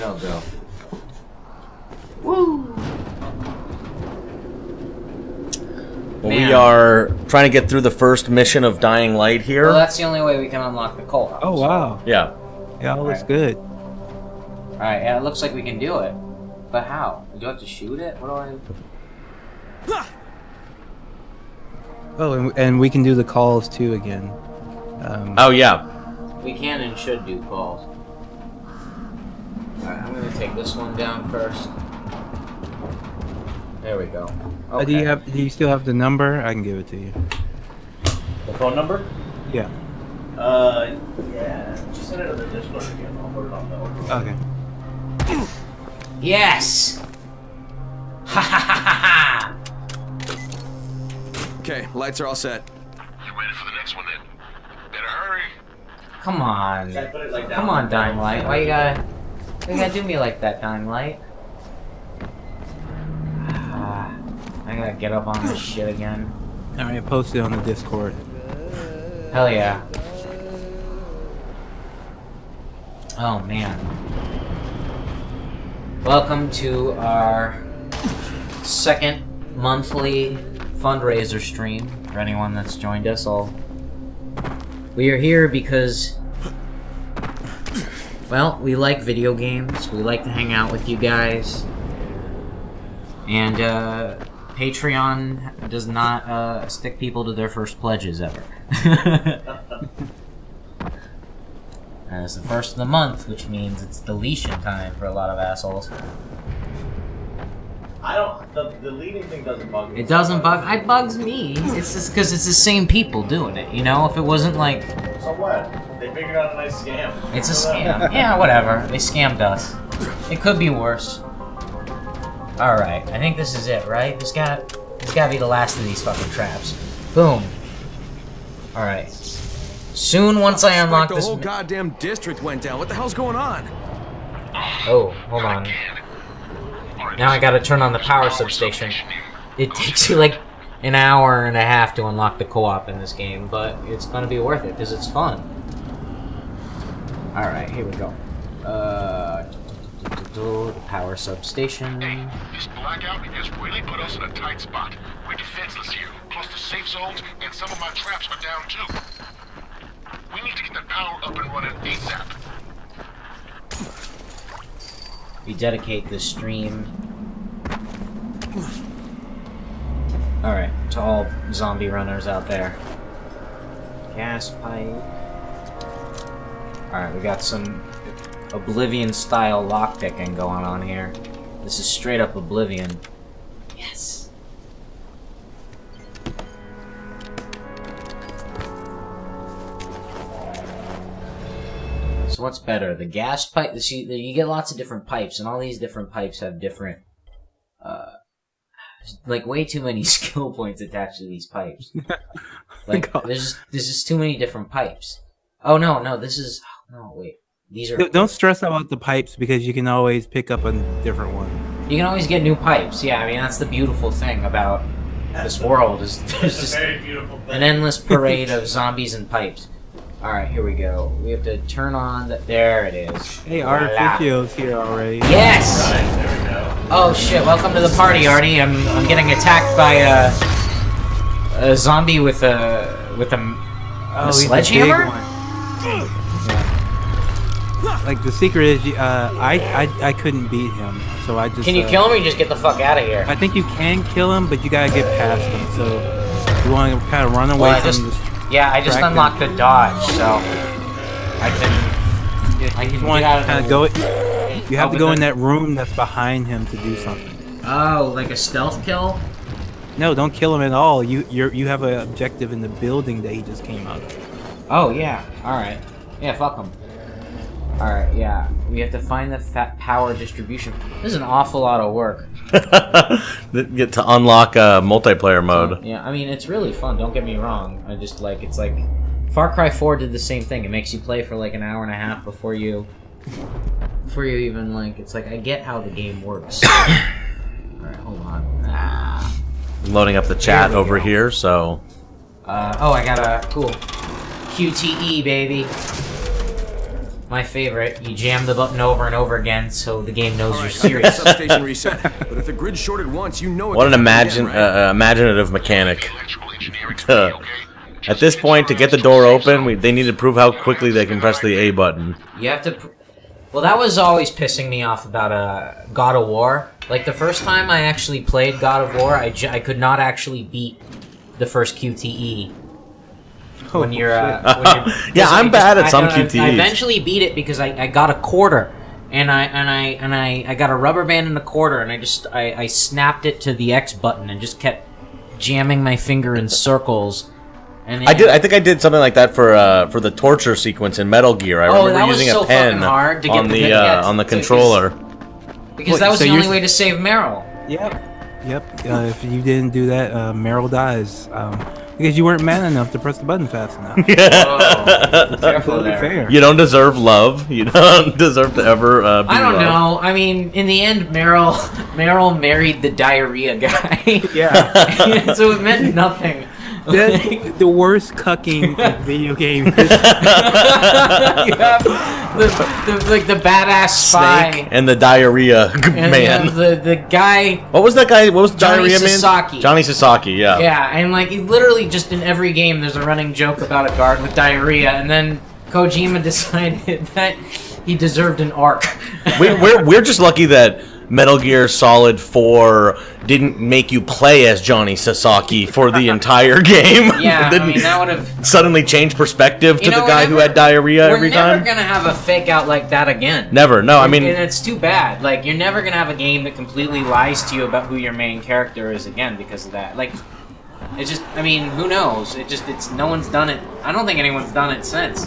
Oh, go. Woo! Well, we are trying to get through the first mission of Dying Light here. Well, that's the only way we can unlock the co-op. Oh, wow. Yeah. Yeah, all looks good. Alright, yeah, it looks like we can do it. But how? Do I have to shoot it? What do I... Oh, and we can do the calls too again. Oh, yeah. We can and should do calls. Alright, I'm gonna take this one down first. There we go. Okay. Do you still have the number? I can give it to you. The phone number? Yeah. Yeah. Just send it to the Discord again. I'll put it on the Okay. Yes! Ha ha ha ha ha! Okay, lights are all set. You ready for the next one then? Better hurry. Come on. Should I put it, like, down? Come on, Dying Light. Why you gotta do me like that, Dying Light? I gotta get up on this shit again. Alright, post it on the Discord. Hell yeah. Oh man. Welcome to our second monthly fundraiser stream. For anyone that's joined us, we are here because, well, we like video games. We like to hang out with you guys. And Patreon does not stick people to their first pledges ever. And it's the first of the month, which means it's deletion time for a lot of assholes. I don't. The deleting thing doesn't bug me. It doesn't bug. It bugs me. It's just because it's the same people doing it. You know, if it wasn't like. So what? They figured out a nice scam. It's a scam. Yeah, whatever. They scammed us. It could be worse. All right, I think this is it, right? This gotta be the last of these fucking traps. Boom. All right. Soon, once I unlock this. The whole goddamn district went down. What the hell's going on? Oh, hold on. Now I gotta turn on the power substation. It takes you like an hour and a half to unlock the co-op in this game, but it's gonna be worth it because it's fun. All right, here we go. The power substation. Hey, this blackout has really put us in a tight spot. We're defenseless here. Plus the safe zones and some of my traps are down too. We need to get that power up and running ASAP. We dedicate this stream. Alright, to all zombie runners out there. Gas pipe. Alright, we got some Oblivion-style lockpicking going on here. This is straight up Oblivion. Yes! So what's better, the gas pipe? You get lots of different pipes, and all these different pipes have different, like way too many skill points attached to these pipes. Like there's just too many different pipes. Oh no, this is wait. These are. Don't stress about the pipes because you can always pick up a different one. You can always get new pipes. Yeah, I mean that's the beautiful thing about this world is there's just an endless parade of zombies and pipes. Alright, here we go. We have to turn on the... There it is. Hey, Artificio's here already. Yes! Right, there we go. Oh shit, welcome to the party, Artie. I'm getting attacked by a zombie with a sledgehammer? Yeah. Like the secret is I couldn't beat him, so I just Can you kill him or you just get the fuck out of here? I think you can kill him, but you gotta get past him, so you wanna kinda run away from this. Yeah, I just unlocked the dodge, so I can You want to kind of go. You have to go in that room that's behind him to do something. Oh, like a stealth kill? No, don't kill him at all. You have an objective in the building that he just came out of. Oh yeah. All right. Yeah, fuck him. All right. Yeah, we have to find the power distribution. This is an awful lot of work. Get to unlock multiplayer mode. Yeah, I mean it's really fun. Don't get me wrong. I just it's like Far Cry 4 did the same thing. It makes you play for like an hour and a half before you even it's like I get how the game works. All right, hold on. Loading up the chat over here, so. Oh, I got a cool QTE baby. My favorite. You jam the button over and over again so the game knows you're Alright, serious. substation reset. But if the grid shorted once, you know it What an can happen again, right? imaginative mechanic. Electrical engineering for me, okay? At this point, to get the door open, they need to prove how quickly they can press the A button. You have to... Well, that was always pissing me off about God of War. Like, the first time I actually played God of War, I could not actually beat the first QTE. When you're... yeah, I'm bad at some QTEs. I eventually beat it because I got a quarter. And I got a rubber band and a quarter, and I snapped it to the X button and just kept jamming my finger in circles. And I think I did something like that for the torture sequence in Metal Gear. I remember using a pen hard to get on the controller. Because that was the only way to save Meryl. Yep. If you didn't do that, Meryl dies. Because you weren't man enough to press the button fast enough. Oh, careful there. Fair. You don't deserve love. You don't deserve to ever be I don't loved. know. I mean, in the end, Meryl married the diarrhea guy. Yeah. So it meant nothing. That's the worst cucking in video game. You have the badass spy Snake and the diarrhea and man. the guy. What was that guy? What was Johnny diarrhea Sasaki. man? Johnny Sasaki. Yeah. Yeah, and like literally just in every game, there's a running joke about a guard with diarrhea, and then Kojima decided that he deserved an arc. We're just lucky that Metal Gear Solid 4 didn't make you play as Johnny Sasaki for the entire game. Yeah, Didn't I mean, that would have suddenly change perspective to You know, the guy who whenever- had diarrhea every We're never time. gonna have a fake out like that again. Never. No, I mean, and it's too bad. Like, you're never gonna have a game that completely lies to you about who your main character is again because of that. Like, it's just, I mean, who knows? It's no one's done it. I don't think anyone's done it since.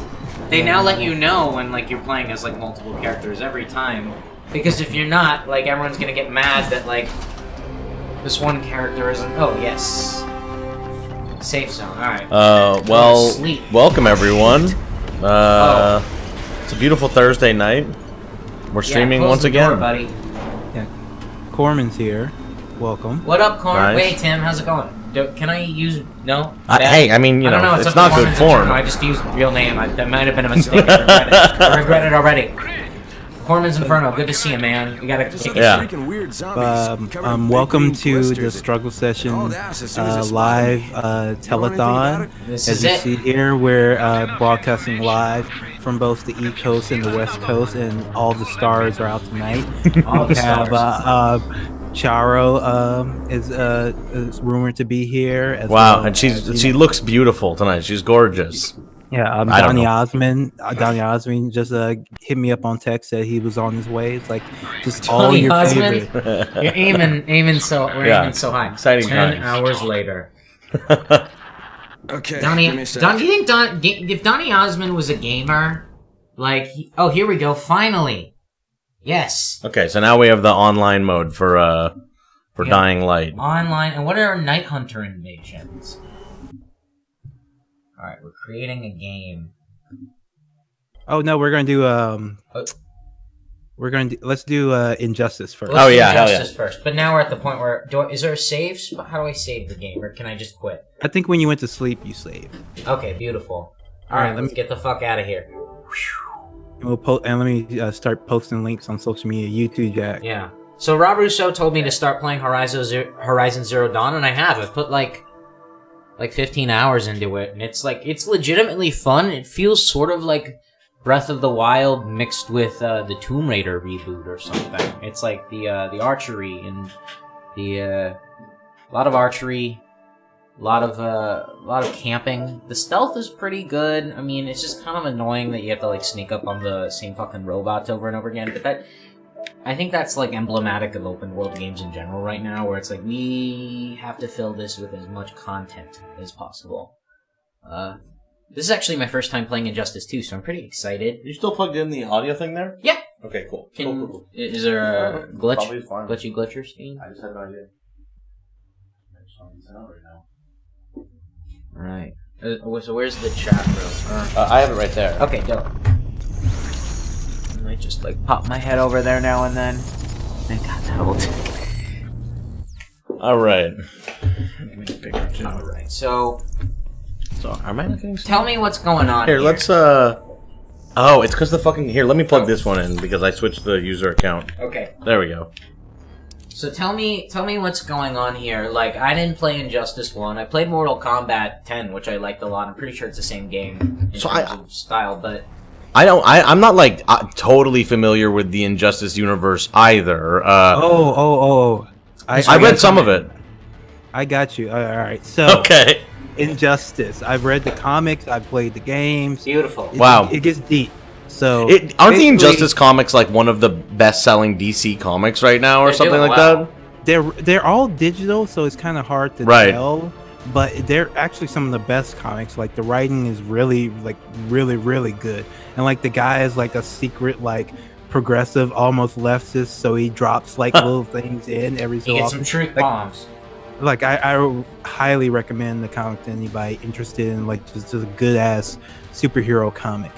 They now let you know when, like, you're playing as, like, multiple characters every time. Because if you're not, like, everyone's gonna get mad that, like, this one character isn't... Oh, yes. Safe zone, alright. well, welcome everyone. It's a beautiful Thursday night. We're streaming once again. Door, buddy. Yeah. Corman's here. Welcome. What up, Corn? Nice. Wait, Tim, how's it going? Can I use... No? Hey, I mean, you I don't know, know, it's not good form. I just used real name. That might have been a mistake. I regret it already. Corman's Inferno, good to see you, man. We gotta kick it. Yeah. Freaking weird zombies covered in Welcome big to green the blisters. struggle session Oh, that's as soon as it spotted live me. You know anything about telethon. it? This As is you it. see here, we're broadcasting live from both the East Coast and the West Coast, and all the stars are out tonight. All the We have stars. Charo is rumored to be here. As Wow, well and as, she looks beautiful tonight. She's gorgeous. Yeah, I don't Donny know. Osmond just hit me up on text, said he was on his way. It's like just all Donny your Osmond? favorite. You're aiming so Yeah. high. Exciting 10 times. hours later. Okay, Donny, give me a sec. do you think if Donny Osmond was a gamer, like, oh, here we go, finally. Yes. Okay, so now we have the online mode for Yeah. Dying Light. Online, and what are Night Hunter invasions? Alright, we're creating a game. Oh no, we're gonna do let's do Injustice first. Let's do yeah, hell yeah. Injustice first. But now we're at the point where, is there a save spot? How do I save the game, or can I just quit? I think when you went to sleep, you saved. Okay, beautiful. All Alright, right, let's get the fuck out of here. And let me start posting links on social media. YouTube, Jack. Yeah. So Rob Russo told me to start playing Horizon Zero Dawn, and I have. I've put like 15 hours into it, and it's legitimately fun. It feels sort of like Breath of the Wild mixed with the Tomb Raider reboot or something. It's like the archery and a lot of archery, a lot of camping. The stealth is pretty good. I mean, it's just kind of annoying that you have to like sneak up on the same fucking robots over and over again. But I think that's like emblematic of open world games in general right now, where it's like we have to fill this with as much content as possible. This is actually my first time playing Injustice 2, so I'm pretty excited. You still plugged in the audio thing there? Yeah. Okay, cool. Is there a glitch? Probably fine. Glitchy glitcher scheme? I just had no idea. I just don't know right now. Right. So where's the chat room? I have it right there. Okay, dope. I might just like pop my head over there now and then. I got that old. All right. All right. So So, am I not getting tell me what's going on here? here. Let's Oh, it's because the fucking... Here, let me plug this one in, because I switched the user account. Okay. There we go. So tell me what's going on here. Like, I didn't play Injustice 1. I played Mortal Kombat 10, which I liked a lot. I'm pretty sure it's the same game in terms of style, but... I'm not, like, totally familiar with the Injustice universe either. I read some of it. I got you. All right. So... Okay. Injustice. I've read the comics. I've played the games. Beautiful. Wow. It gets deep. So aren't the Injustice comics like one of the best-selling DC comics right now, or something like that? They're all digital, so it's kind of hard to tell. But they're actually some of the best comics. Like the writing is really good, and like the guy is like a secret like progressive, almost leftist. So he drops like little things in every so often. You get some truth bombs. Like I highly recommend the comic to anybody interested in like just a good ass superhero comic.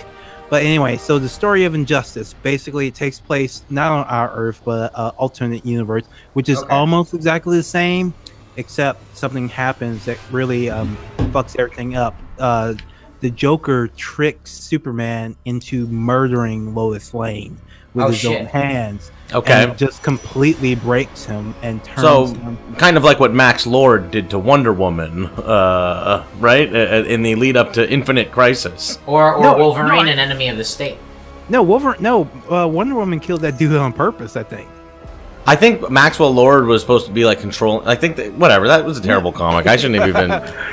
But anyway, so the story of Injustice, basically it takes place not on our Earth, but alternate universe, which is almost exactly the same, except something happens that really fucks everything up. The Joker tricks Superman into murdering Lois Lane with his own hands. Okay. And just completely breaks him and turns him. Kind of like what Max Lord did to Wonder Woman, right? In the lead up to Infinite Crisis. Or Wolverine, an enemy of the state. No, Wonder Woman killed that dude on purpose, I think. I think Maxwell Lord was supposed to be like controlling. I think whatever. That was a terrible comic. I shouldn't have even.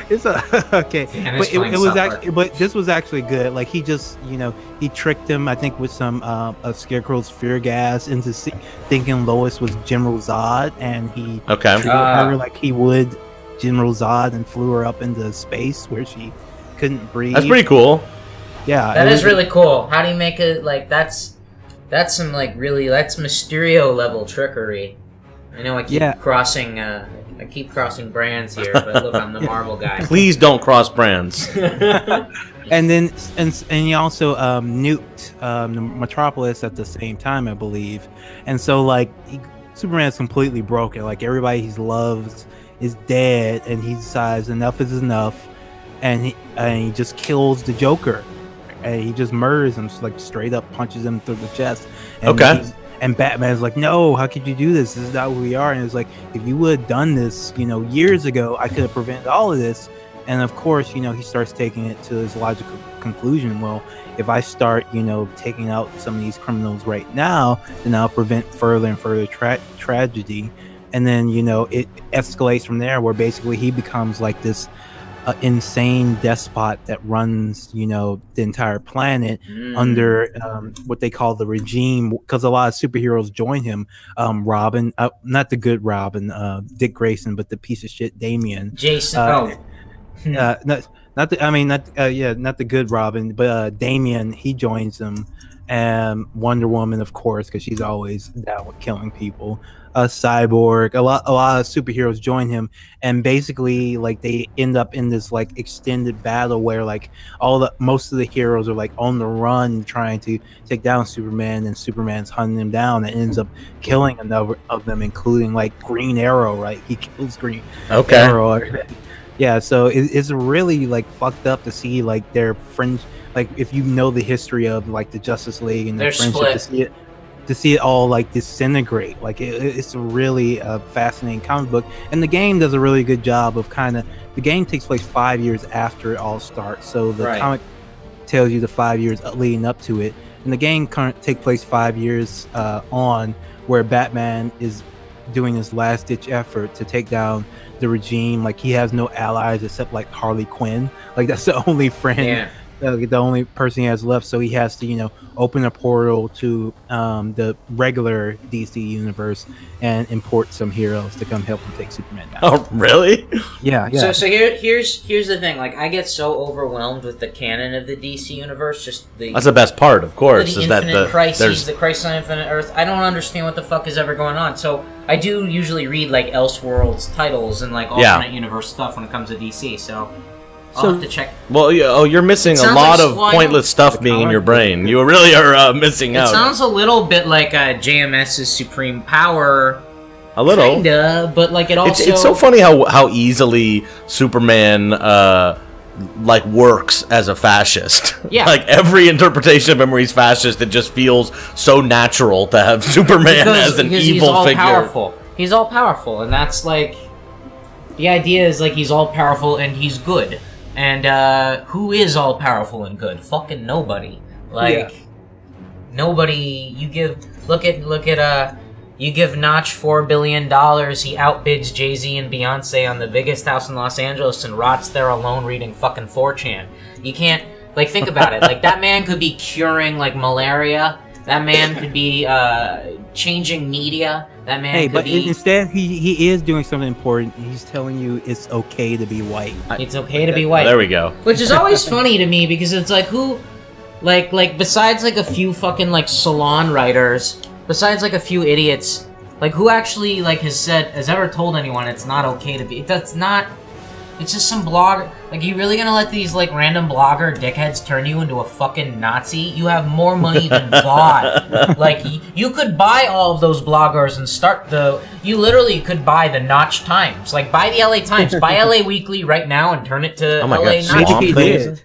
It's okay, but it was actually. But this was actually good. Like he just, he tricked him. I think with some of Scarecrow's fear gas into thinking Lois was General Zod, and he treated her like he would General Zod, and flew her up into space where she couldn't breathe. That's pretty cool. Yeah, that is really cool. How do you make it like that's some like that's Mysterio level trickery. I know I keep crossing brands here, but look, I'm the Marvel guy. Please don't cross brands. And then he also nuked Metropolis at the same time, I believe. And so like Superman's completely broken. Like everybody he loves is dead, and he decides enough is enough, and he just kills the Joker. And he just murders him, like straight up punches him through the chest. And and Batman's like, no, how could you do this? This is not who we are. And it's like, if you would have done this, years ago, I could have prevented all of this. And of course, he starts taking it to his logical conclusion. Well, if I start, taking out some of these criminals right now, then I'll prevent further and further tragedy. And then, it escalates from there, where basically he becomes like this insane despot that runs the entire planet under what they call the regime, because a lot of superheroes join him. Robin, not the good Robin, Dick Grayson, but the piece of shit Damian, Jason. not the good Robin, but Damian, he joins them. And Wonder Woman, of course, because she's always down with killing people. Cyborg, a lot of superheroes join him, and basically like they end up in this like extended battle where like most of the heroes are like on the run trying to take down Superman, and Superman's hunting them down and ends up killing a number of them, including like Green Arrow. Right, he kills Green Arrow. Yeah, so it's really like fucked up to see like their friends. Like if you know the history of like the Justice League and their friendship, to see it all like disintegrate. Like it's a really fascinating comic book, and the game does a really good job of the game takes place 5 years after it all starts, so the comic tells you the 5 years leading up to it, and the game take place 5 years on, where Batman is doing his last ditch effort to take down the regime. Like he has no allies except like Harley Quinn. Like that's the only friend, the only person he has left. So he has to open a portal to the regular DC universe and import some heroes to come help him take Superman down. Oh really? Yeah. So here's the thing. Like I get so overwhelmed with the canon of the DC universe. That's the best part, of course. The Infinite Crises, the Crisis on Infinite Earth. I don't understand what the fuck is ever going on. So I do usually read like Elseworlds titles and like alternate universe stuff when it comes to DC. So I'll have to check. Well, you're missing a lot of pointless stuff being in your brain. You really are missing out. It sounds a little bit like JMS's Supreme Power. A little. Kinda, but like it also... It's so funny how easily Superman like works as a fascist. Yeah. Like every interpretation of him where he's fascist, it just feels so natural to have Superman as an because evil he's all figure. Powerful. He's all powerful, and that's like the idea is like he's all powerful and he's good. And who is all powerful and good? Fucking nobody. Like nobody. You give you give Notch $4 billion, he outbids Jay-Z and Beyonce on the biggest house in Los Angeles and rots there alone reading fucking 4chan. You can't, like, think about it. Like, that man could be curing, like, malaria. That man could be, changing media. That man could be... instead, he is doing something important. He's telling you it's okay to be white. It's okay to be white. There we go. Which is always funny to me, because it's like, who... Like, besides, like, a few fucking, like, salon writers... Besides, like, a few idiots, like, who actually, like, has ever told anyone it's not okay to be... That's not... It's just some blogger... Like, you really gonna let these, like, random blogger dickheads turn you into a fucking Nazi? You have more money than God. Like, you could buy all of those bloggers and start the... You literally could buy the Notch Times. Like, buy the LA Times. Buy LA Weekly right now and turn it to LA Notch. Maybe he did.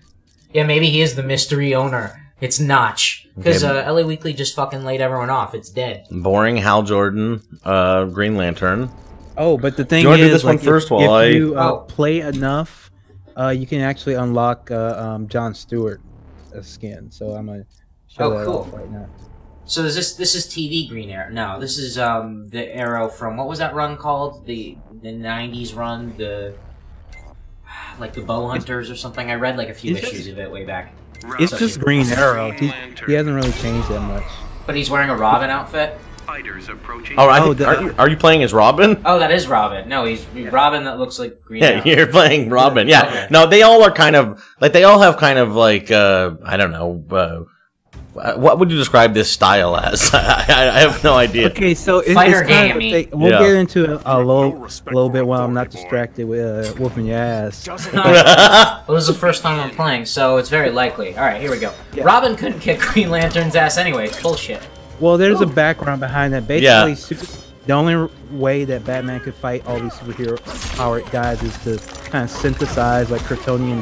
Yeah, maybe he is the mystery owner. It's Notch. Because LA Weekly just fucking laid everyone off. It's dead. Boring Hal Jordan, Green Lantern. Oh, but the thing you want to is, do this like, one first if while you play enough, you can actually unlock Jon Stewart skin. So I'm gonna show that off right now. So is this is TV Green Arrow? No, this is the Arrow from, what was that run called? The 90s run, like the Bow Hunters or something. I read like a few issues of it way back. It's just Green Arrow. He hasn't really changed that much. But he's wearing a Robin outfit. Oh, are you playing as Robin? Oh, that is Robin. No, he's Robin that looks like Green Arrow. Yeah, you're playing Robin. Yeah. Okay. No, they all are kind of like they all have kind of like I don't know. What would you describe this style as? I have no idea. Okay, so it's Fighter kind of, game. we'll get into a little bit while I'm not distracted with whooping your ass. Well, this is the first time I'm playing, so it's very likely. Alright, here we go. Yeah. Robin couldn't kick Green Lantern's ass anyway. It's bullshit. Well, there's a background behind that. Basically, the only way that Batman could fight all these superhero-powered guys is to kind of synthesize, like, Kryptonian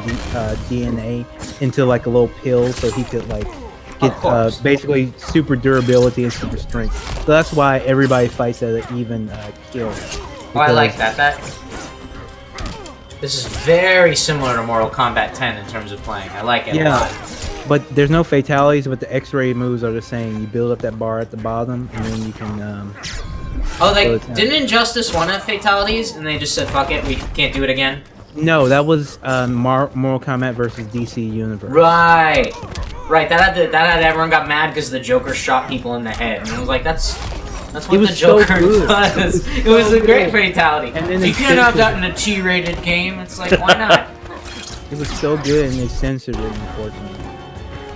DNA into, like, a little pill so he could, like, get basically super durability and super strength. So that's why everybody fights at an even kill. Oh, I like that. This is very similar to Mortal Kombat 10 in terms of playing. I like it a lot. But there's no fatalities, but the X-ray moves are the same. You build up that bar at the bottom, and then you can... didn't Injustice 1 have fatalities, and they just said, fuck it, we can't do it again? No, that was Mortal Kombat versus DC Universe. Right, that had everyone got mad because the Joker shot people in the head, and I was like, that's what the Joker does. It was a great fatality. And then you can't have that in a T-rated game. It's like, why not? It was so good, and they censored it, unfortunately.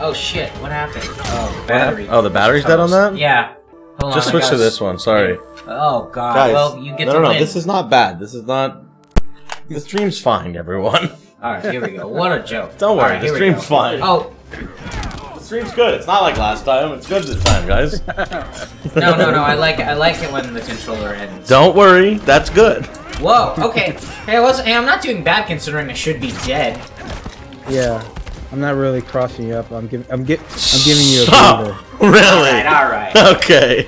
Oh shit, what happened? Oh, the battery. Oh, the battery's dead on that? Yeah. Hold Just switch to this one, sorry. Oh god, guys, well, you get to No, win. this is not bad. This is not... The stream's fine, everyone. Alright, here we go. What a joke. Don't worry, right, the stream's fine. Oh. The stream's good. It's not like last time. It's good this time, guys. No, I like it when the controller ends. Don't worry, that's good. Whoa, okay. Hey, I'm not doing bad considering I should be dead. Yeah. I'm not really crossing you up. I'm giving you a breather. Really? Alright. Okay.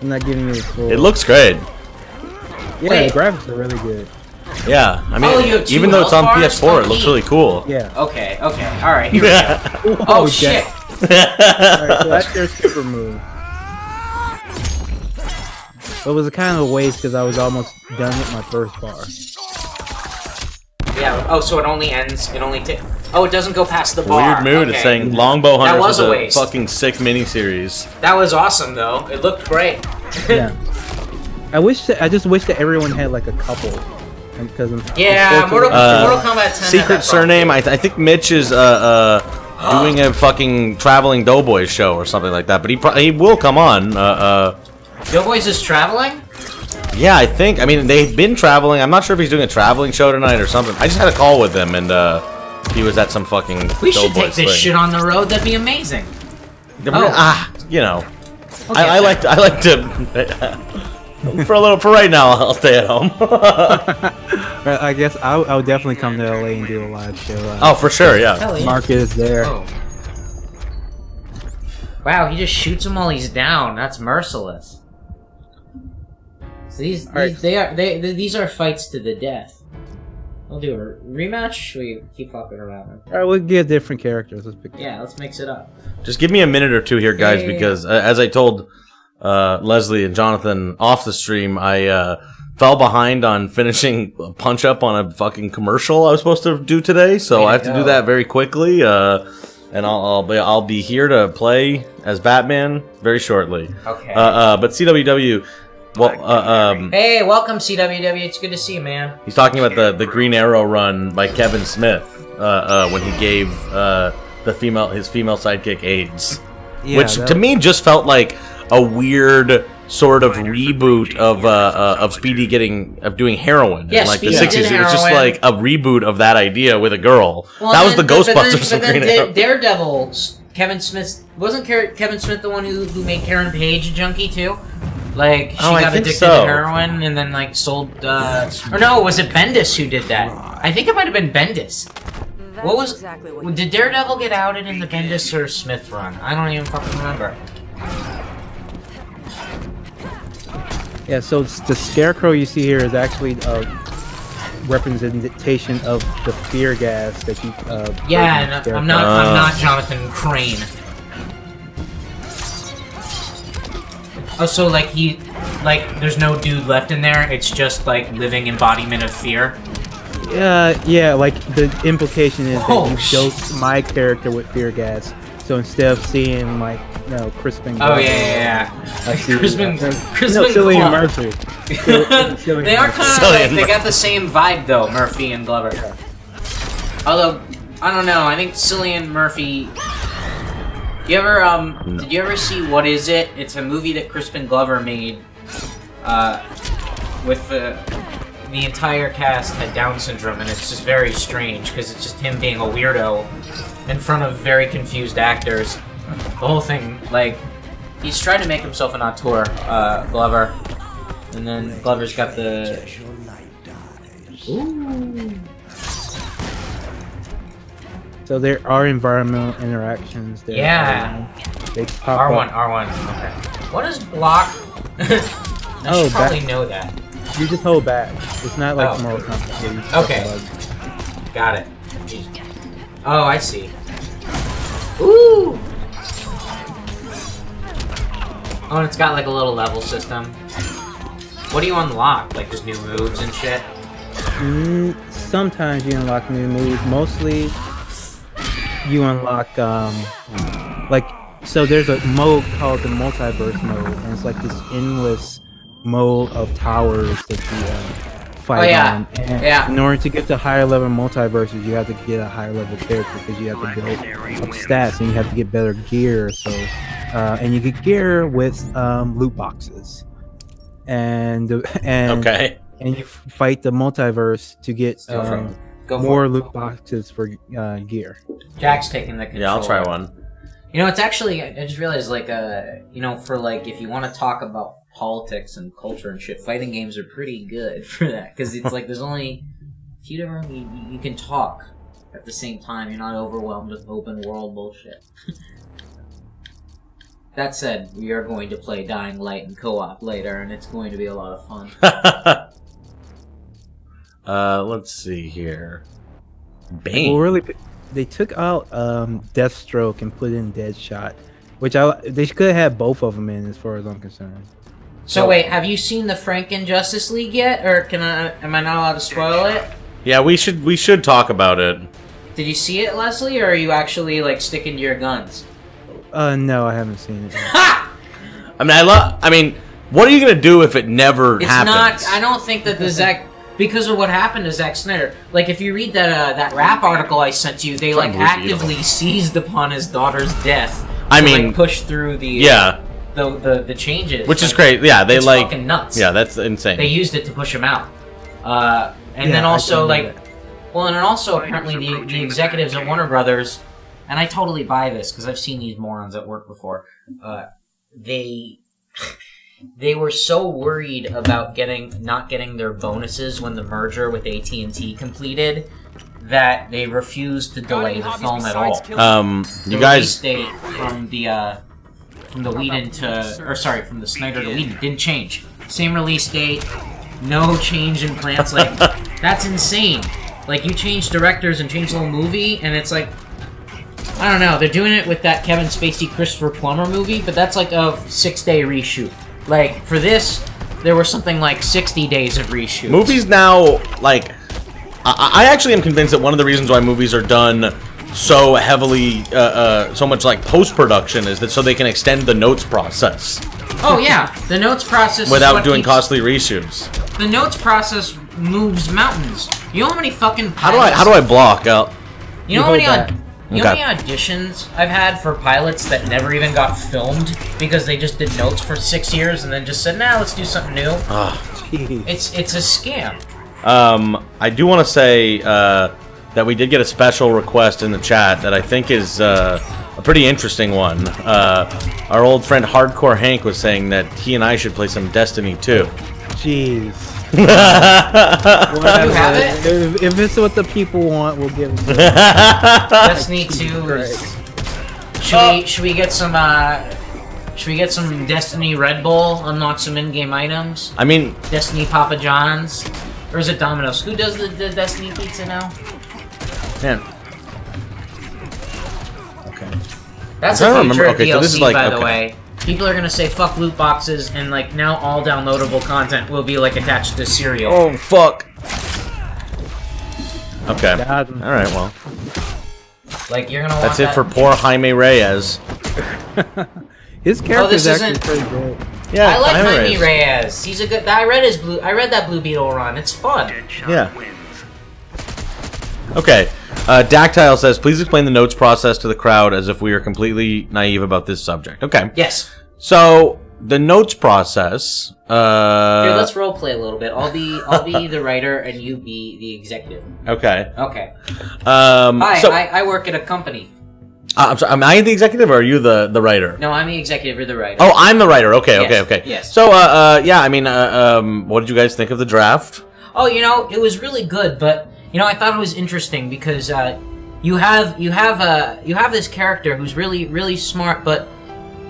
I'm not giving you a full. It looks great. Yeah, Wait. the graphics are really good. Yeah, I mean, you have two even though it's on health bars? PS4, it looks really cool. Yeah. Okay, alright, here we go. Oh shit! Alright, so that's their super move. But it was a kind of a waste because I was almost done with my first bar. Yeah, oh, so it only ends, oh, it doesn't go past the bar. Weird mood, okay. it's saying Longbow Hunters was was a a waste. fucking sick miniseries. That was awesome, though. It looked great. Yeah. I just wish that everyone had like a couple. Because Mortal Kombat 10 Secret surname, I think Mitch is doing a fucking traveling Doughboys show or something like that, but he will come on. Doughboys is traveling? Yeah, I think. I mean, they've been traveling. I'm not sure if he's doing a traveling show tonight or something. I just had a call with him, and he was at some fucking We should take Doughboys this thing. shit on the road. That'd be amazing. You know, Okay, I like to. For right now, I'll stay at home. But I guess I'll definitely come to LA and do a live show. Oh, for sure, yeah. Hell yeah. Mark is there. Oh. Wow, he just shoots him while he's down. That's merciless. So these are fights to the death. We'll do a rematch. Or should we keep fucking around? All right, we'll get different characters. Let's pick. Yeah, let's mix it up. Just give me a minute or two here, guys, Yeah. because as I told Leslie and Jonathan off the stream, I fell behind on finishing a punch up on a fucking commercial I was supposed to do today, so I have to do that very quickly. And I'll be here to play as Batman very shortly. Okay. But CWW, well, Hey, welcome CWW. It's good to see you, man. he's talking about the Green Arrow run by Kevin Smith when he gave his female sidekick AIDS, Yeah, which to me just felt like a weird sort of reboot of Speedy doing heroin Yeah, in like Speedy the 60s. did It was just heroin. like a reboot of that idea with a girl. Well, that was the then- Ghostbusters but of then Green Arrow. Daredevil, Kevin Smith wasn't Kevin Smith the one who made Karen Page a junkie too? Like she I got think addicted so. to heroin and then like sold. Or no, was it Bendis who did that? I think it might have been Bendis. What was? exactly what Did Daredevil get outed in the Bendis or Smith run? I don't even fucking remember. Yeah, so the scarecrow you see here is actually a representation of the fear gas that you. Yeah, put in and the I'm Scarecrow. not Jonathan Crane. Oh, so like there's no dude left in there. It's just like living embodiment of fear. Yeah, like the implication is Oh, that you dose my character with fear gas. So instead of seeing like Crispin. Oh Glover, yeah. I see. Crispin no, Cillian Cillian Murphy. Murphy. Cillian They are Murphy. kind of Cillian like, they got the same vibe though, Murphy and Glover. Although I don't know, I think Cillian Murphy. Did you ever see What Is It? It's a movie that Crispin Glover made. With the entire cast had Down syndrome, and it's just very strange because it's just him being a weirdo in front of very confused actors. The whole thing, like, he's trying to make himself an auteur, Glover, and then Glover's got the. Ooh. So there are environmental interactions. There Yeah. They pop R1, up. R1. Okay. What is block? I Oh, should probably back- know that. You just hold back. It's not like Oh. Mortal Kombat. where you just Okay. bug. Got it. Jeez. Oh, I see. Ooh! Oh, and it's got like a little level system. What do you unlock? Like just new moves and shit? Sometimes you unlock new moves. Mostly, you unlock so there's a mode called the multiverse mode, and it's like this endless mode of towers that you fight Oh, yeah. on. And Yeah. in order to get to higher level multiverses, you have to get a higher level character because you have to build up stats and you have to get better gear. So, and you get gear with loot boxes, and Okay. and you fight the multiverse to get Go more for it. loot boxes for gear. Jack's taking the control. Yeah, I'll try one. You know, it's actually, I just realized, like, you know, for, like, if you want to talk about politics and culture and shit, fighting games are pretty good for that. Because it's like, there's only a few different, you can talk at the same time. You're not overwhelmed with open world bullshit. That said, we are going to play Dying Light in co-op later, and it's going to be a lot of fun. Let's see here. Bane. Well, really, they took out Deathstroke and put in Deadshot, which they could have both of them in, as far as I'm concerned. So wait, have you seen the Franken Justice League yet? Or am I not allowed to spoil it? Yeah, we should talk about it. Did you see it, Leslie, or are you actually, like, sticking to your guns? No, I haven't seen it. Ha! I mean, what are you gonna do if it never It's happens? not. I don't think that the Zack, because of what happened to Zack Snyder. Like, if you read that rap article I sent you, they like actively seized upon his daughter's death. I to, mean, like, push through the the changes, which is like, great. Yeah, they it's like fucking nuts. Yeah, that's insane. They used it to push him out, and Yeah, then I also didn't know like, well, and then also apparently the executives at Warner Brothers, and I totally buy this because I've seen these morons at work before. They they were so worried about not getting their bonuses when the merger with AT&T completed that they refused to delay the film at all. You guys, the release date from the Whedon from the Snyder to Whedon didn't change. Same release date, no change in plans. Like, that's insane. Like, you change directors and change the whole movie, and it's like, I don't know. They're doing it with that Kevin Spacey Christopher Plummer movie, but that's like a 6-day reshoot. Like, for this, there were something like 60 days of reshoots. Movies now, like, I actually am convinced that one of the reasons why movies are done so heavily, so much like post-production is that so they can extend the notes process. Oh yeah, the notes process without doing costly reshoots. The notes process moves mountains. You know how many fucking pilots... How do I block out? You know how many auditions I've had for pilots that never even got filmed because they just did notes for 6 years and then just said, "Nah, let's do something new." It's a scam. I do want to say that we did get a special request in the chat that I think is a pretty interesting one. Our old friend Hardcore Hank was saying that he and I should play some Destiny 2. Jeez. You have it? If it's what the people want, we'll give it to them. Destiny 2. Should we get some Destiny Red Bull? Unlock some in-game items? I mean, Destiny Papa John's? Or is it Domino's? Who does the Destiny pizza now? Man. Okay. That's a future of DLC, so this is like, by the way. People are gonna say fuck loot boxes, and like now all downloadable content will be like attached to cereal. Oh fuck. Okay. All right. Well. Like you're gonna. That's it for poor Jaime Reyes. His character's actually pretty good. Yeah, I like Jaime Reyes. He's a good. I read that Blue Beetle run. It's fun. Yeah. Okay. Dactyle says, please explain the notes process to the crowd as if we are completely naive about this subject. Okay. Yes. So, the notes process... Here, let's roleplay a little bit. I'll be the writer and you be the executive. Okay. Okay. Hi, I work at a company. I'm sorry, am I the executive or are you the writer? No, I'm the executive, you're the writer. Oh, I'm the writer. Okay, yes. okay. Yes. So, yeah, I mean, what did you guys think of the draft? Oh, you know, it was really good, but... You know, I thought it was interesting because you have this character who's really smart, but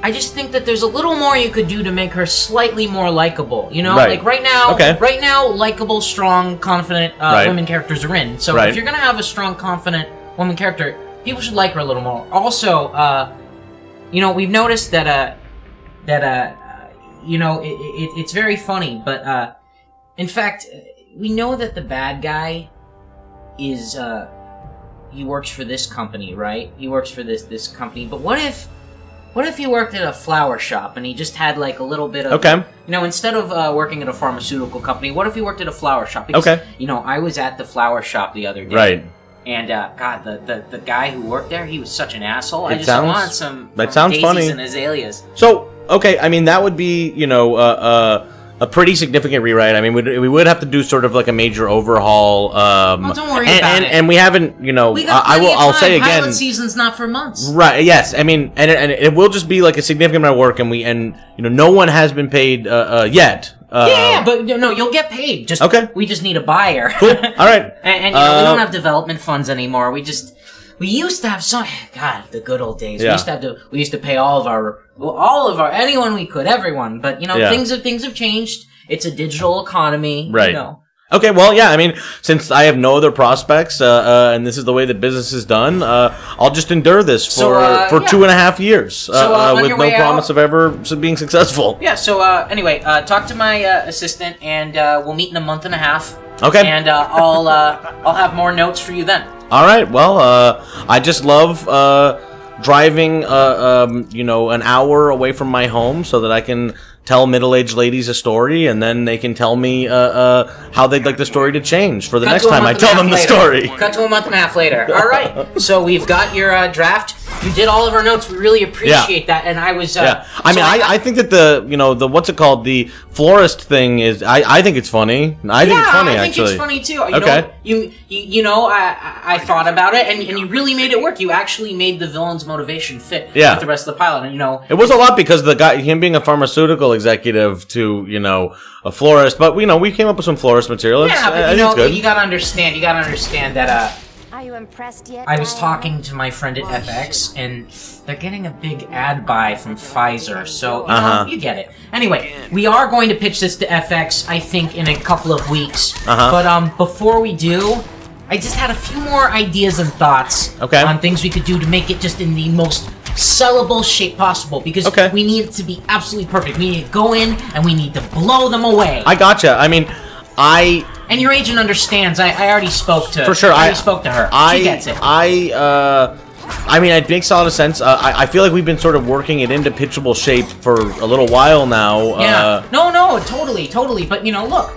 I just think that there's a little more you could do to make her slightly more likable. You know, like right now, likable, strong, confident women characters are in. So if you're gonna have a strong, confident woman character, people should like her a little more. Also, you know, we've noticed that you know, it's very funny, but in fact, we know that the bad guy is he works for this company, right? He works for this company. But what if he worked at a flower shop and he just had like a little bit of you know, instead of working at a pharmaceutical company, what if he worked at a flower shop? Because, you know, I was at the flower shop the other day. Right. And God, the guy who worked there, he was such an asshole. I just want some sounds funny. And azaleas. So, okay, I mean that would be, you know, a pretty significant rewrite. I mean, we would have to do sort of like a major overhaul. Oh, don't worry about it. And we haven't, you know, I'll say again. Pilot season's not for months. Right. Yes. I mean, and it will just be like a significant amount of work, and you know, no one has been paid yet. Yeah, but no, you'll get paid. Just we just need a buyer. Cool. All right. and you know, we don't have development funds anymore. We used to have the good old days. Yeah. We used to pay all of our anyone we could, everyone. But you know, things have changed. It's a digital economy, right? You know. Okay, well, yeah. I mean, since I have no other prospects, and this is the way that business is done, I'll just endure this for 2.5 years with no promise of ever being successful. Yeah. So anyway, talk to my assistant, and we'll meet in a month and a half. Okay. And I'll have more notes for you then. All right. Well, I just love driving, you know, an hour away from my home so that I can tell middle-aged ladies a story, and then they can tell me how they'd like the story to change for the next time I tell them the story. Cut to a month and a half later. All right. So we've got your draft. You did all of our notes. We really appreciate that. And I was. Yeah. I mean, I think that the what's it called? The florist thing is. I think it's funny. I think it's funny. I think actually, it's funny too. You know, I thought about it, and you really made it work. You actually made the villain's motivation fit with the rest of the pilot. And it was a lot because the guy, him being a pharmaceutical executive to a florist, but we came up with some florist material. Yeah, but you gotta understand. You gotta understand that. Are you impressed yet? I was talking to my friend at FX, and they're getting a big ad buy from Pfizer, so you get it. Anyway, we are going to pitch this to FX, I think, in a couple of weeks. But before we do, I just had a few more ideas and thoughts on things we could do to make it just in the most sellable shape possible, because we need it to be absolutely perfect. We need to go in, and we need to blow them away. I gotcha. I mean, And your agent understands. I already spoke to. For sure, I already spoke to her. She gets it. I mean, it makes a lot of sense. I feel like we've been sort of working it into pitchable shape for a little while now. Yeah. No, totally. But look,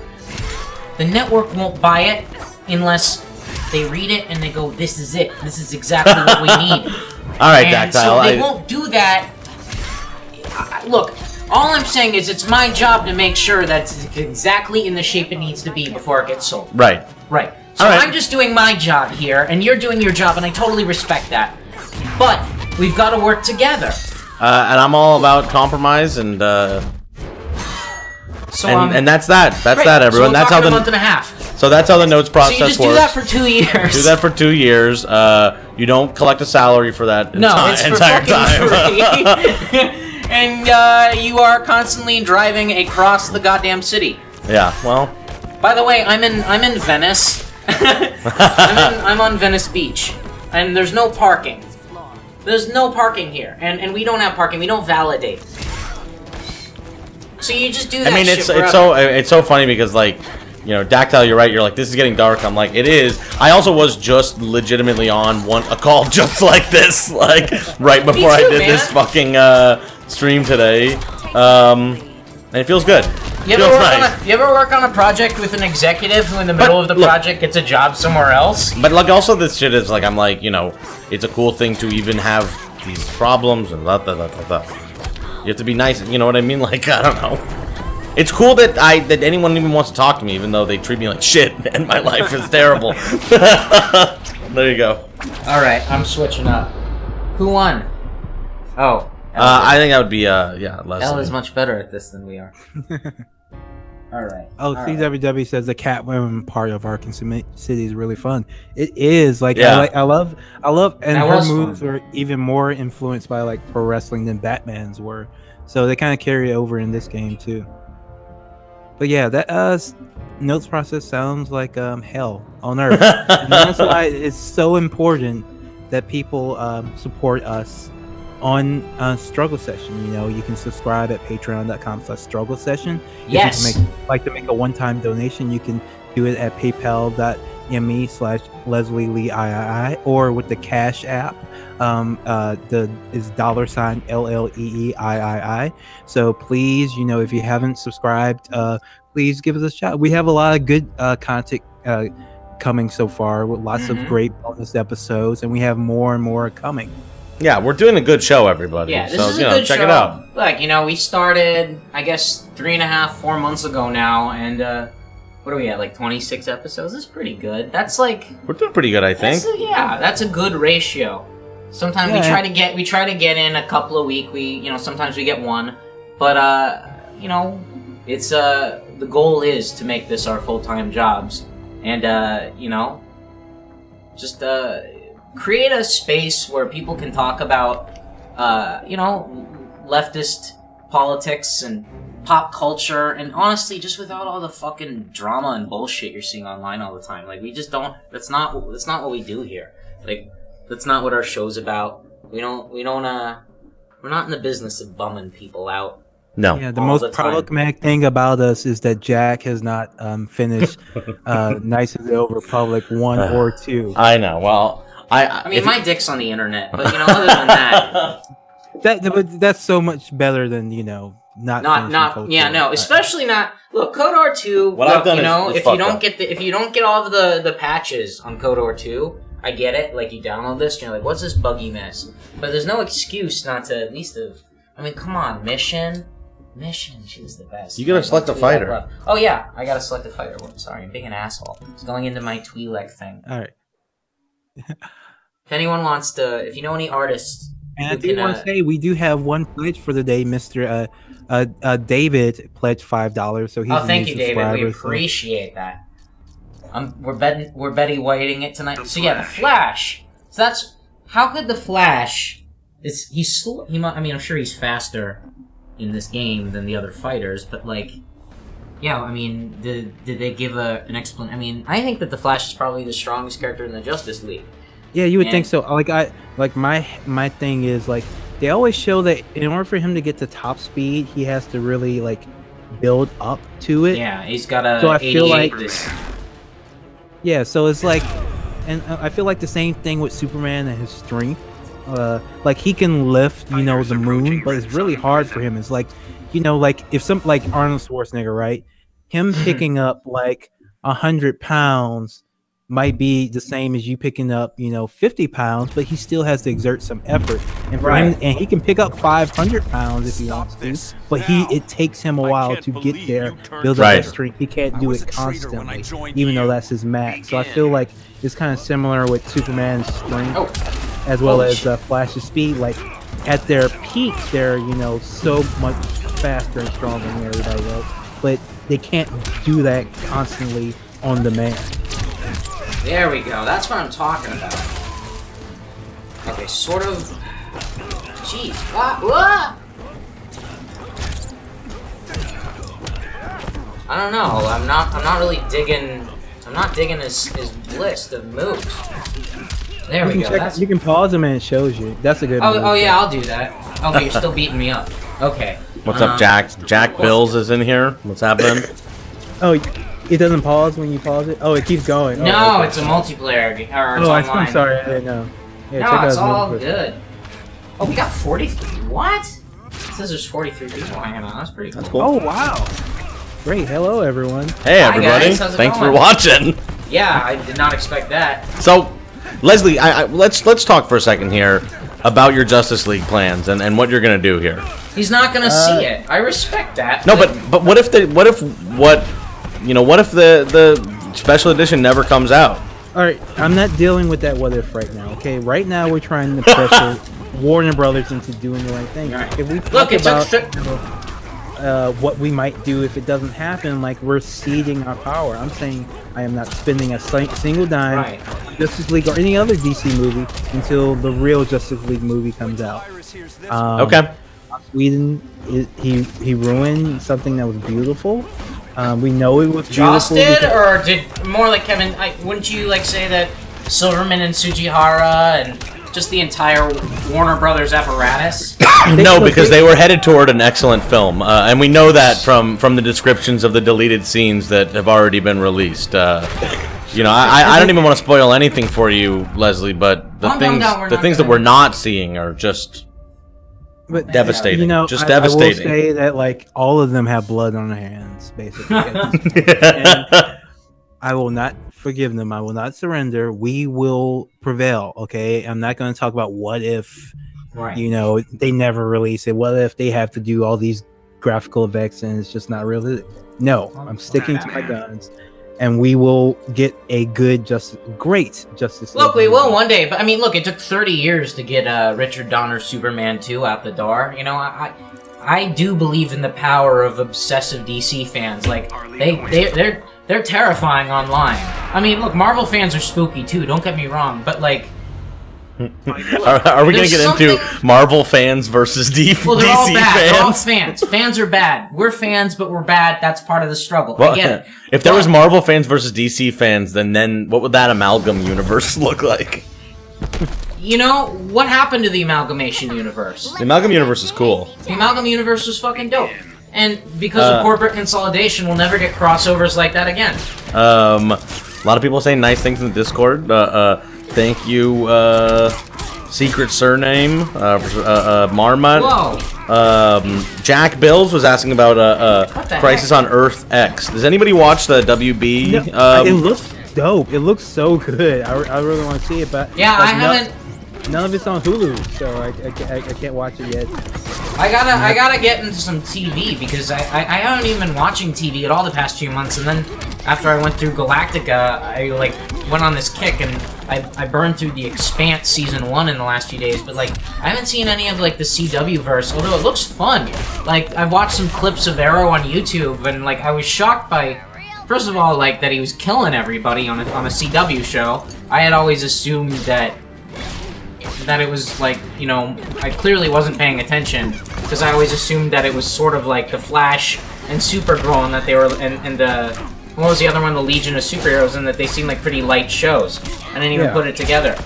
the network won't buy it unless they read it and they go, "This is it. This is exactly what we need." All right, Dactyl. So they won't do that. Look. All I'm saying is it's my job to make sure that's exactly in the shape it needs to be before it gets sold. Right. So I'm just doing my job here, and you're doing your job, and I totally respect that. But we've got to work together. And I'm all about compromise, and that's that. That's that, everyone. So that's how a month and a half. So that's how the notes process works. So you just do that for 2 years. Do that for 2 years. You don't collect a salary for that entire time. Free. And you are constantly driving across the goddamn city. Yeah, well. By the way, I'm in Venice. I'm on Venice Beach, and there's no parking. There's no parking here, and we don't have parking. We don't validate. So you just do that. I mean, it's so funny because Dactyl, you're right. You're like, this is getting dark. I'm like, it is. I also was just legitimately on a call just like this, right before I did this fucking stream today, and it feels good. You ever work on a project with an executive who in the middle of the project gets a job somewhere else? But also this shit is I'm it's a cool thing to even have these problems and You have to be nice, you know what I mean? I don't know. It's cool that anyone even wants to talk to me, even though they treat me like shit and my life is terrible. There you go. All right, I'm switching up. Who won? Oh. I think that would be, Leslie. Elle is much better at this than we are. Alright. Oh, CWW says the Catwoman part of Arkham City is really fun. It is. I love, and her moves are even more influenced by, pro wrestling than Batman's were. So they kind of carry over in this game, too. But yeah, that notes process sounds like hell on Earth. And that's why it's so important that people support us on Struggle Session. You can subscribe at patreon.com/struggle session. Yes. If you like to make a one-time donation, you can do it at paypal.me/Leslie Lee III, or with the Cash app. Is $LLEEIII. So please, if you haven't subscribed, please give us a shot. We have a lot of good content coming so far, with lots of great bonus episodes, and we have more and more coming. Yeah, we're doing a good show, everybody. Yeah, this is a good check show. it out. We started, I guess, 3.5, 4 months ago now, and what are we at? 26 episodes. That's pretty good. That's we're doing pretty good, I think. That's a good ratio. Sometimes we try to get in a couple a week. Sometimes we get one, but it's the goal is to make this our full-time jobs, and just create a space where people can talk about leftist politics and pop culture, and honestly, just without all the fucking drama and bullshit you're seeing online all the time. We just don't. That's not what we do here. That's not what our show's about. We're not in the business of bumming people out. No. Yeah, the most problematic thing about us is that Jack has not finished Knights of the Old Republic 1 or 2. I know. Well, I mean, my dick's on the internet, but other than that, that's so much better than not. Yeah, no, especially not. Look, KOTOR 2. I've done if you don't get all of the patches on KOTOR 2. I get it. Like, you download this, and you're like, what's this buggy mess? But there's no excuse not to at least have... I mean, come on, Mission, she's the best. You gotta select a fighter. Oh, yeah, I gotta select a fighter. Oh, sorry, I'm being an asshole. It's going into my Twi'lek thing. Alright. If anyone wants to... If you know any artists... And I do want to say, we do have one pledge for the day. Mr. David pledged $5, so he's oh, thank you, David. We so. appreciate that. We're Betty Whiting it tonight. So yeah, the Flash. So that's how could the Flash? He's slow. I mean, I'm sure he's faster in this game than the other fighters, but like, yeah. I mean, did they give an explanation? I mean, I think that the Flash is probably the strongest character in the Justice League. Yeah, you would think so. Like my thing is like they always show that in order for him to get to top speed, he has to really like build up to it. Yeah, he's got a. So I feel like. This. Yeah, so it's like, and I feel like the same thing with Superman and his strength. Like he can lift, you know, the moon, but it's really hard for him. It's like, you know, like if like Arnold Schwarzenegger, right? Him picking up like 100 pounds might be the same as you picking up, you know, 50 pounds, but he still has to exert some effort. And for him, and he can pick up 500 pounds if he wants to, but it takes him a while to get there, build up that strength. He can't do it constantly, even though that's his max. So I feel like it's kind of similar with Superman's strength, as well as Flash's speed. Like at their peak, they're, you know, so much faster and stronger than everybody else, but they can't do that constantly on demand. There we go. That's what I'm talking about. Okay, sort of. Jeez. What? I don't know. I'm not really digging. I'm not digging his list of moves. There we go. You can pause them and it shows you. That's a good. Oh yeah, I'll do that. Okay, you're still beating me up. Okay. What's up, Jack? Jack Bills is in here. What's happening? Oh. It doesn't pause when you pause it? Oh, it keeps going. No, oh, okay. It's a multiplayer game. Or it's online. I'm sorry, I didn't know. Yeah, no, it's all good. Oh, we got 43. What? It says there's 43 people hanging on. That's pretty cool. That's cool. Oh, wow. Great. Hello, everyone. Hey, everybody. Hi, guys. Thanks for watching. Yeah, I did not expect that. So, Leslie, let's talk for a second here about your Justice League plans and what you're gonna do here. He's not gonna see it. I respect that. No, but what if the special edition never comes out? All right, I'm not dealing with that what if right now. Okay, right now we're trying to pressure Warner Brothers into doing the right thing. Right. If we talk about what we might do if it doesn't happen, like we're ceding our power. I'm saying I am not spending a single dime on Justice League or any other DC movie until the real Justice League movie comes out. Okay. Sweden, he ruined something that was beautiful. We know it was Joss beautiful. did, or did more like Kevin? Wouldn't you like say that Silverman and Tsujihara and just the entire Warner Brothers apparatus? No, because they were headed toward an excellent film, and we know that from the descriptions of the deleted scenes that have already been released. You know, I don't even want to spoil anything for you, Leslie, but the things that we're not seeing are just. But, devastating. You know, just devastating. I will say that like all of them have blood on their hands, basically. And I will not forgive them. I will not surrender. We will prevail. Okay, I'm not going to talk about what if. Right. You know, they never release it. What if they have to do all these graphical effects and it's just not realistic? No, I'm sticking to my guns. And we will get a great Justice League. Look, we will one day. But I mean, look, it took 30 years to get Richard Donner's Superman 2 out the door. You know, I do believe in the power of obsessive DC fans. Like they're terrifying online. I mean, look, Marvel fans are spooky too. Don't get me wrong, but like. Are we going to get into Marvel fans versus DC Well, they're all bad. fans? They're all fans. Fans are bad. We're fans, but we're bad. That's part of the struggle. Well, I get it. If there was Marvel fans versus DC fans, then what would that amalgam universe look like? You know, what happened to the amalgamation universe? The amalgam universe is cool. The amalgam universe was fucking dope. And because of corporate consolidation, we'll never get crossovers like that again. A lot of people say nice things in the Discord. Thank you, Secret Surname, Marmot. Whoa. Jack Bills was asking about Crisis heck? on Earth X. Does anybody watch the WB? It looks looks dope. It looks so good. I really want to see it, but Yeah, like, I haven't. None of it's on Hulu, so I can't watch it yet. I gotta get into some TV because I haven't even been watching TV at all the past few months. And then after I went through Galactica, I like went on this kick and I burned through the Expanse season 1 in the last few days. But like I haven't seen any of like the CW verse, although it looks fun. Like I've watched some clips of Arrow on YouTube and like I was shocked by. First of all, like that he was killing everybody on a CW show. I had always assumed that it was like, you know, I clearly wasn't paying attention because I always assumed that it was sort of like the Flash and Supergirl and that they were and the what was the other one, the Legion of Superheroes, and that they seemed like pretty light shows. I didn't even put it together.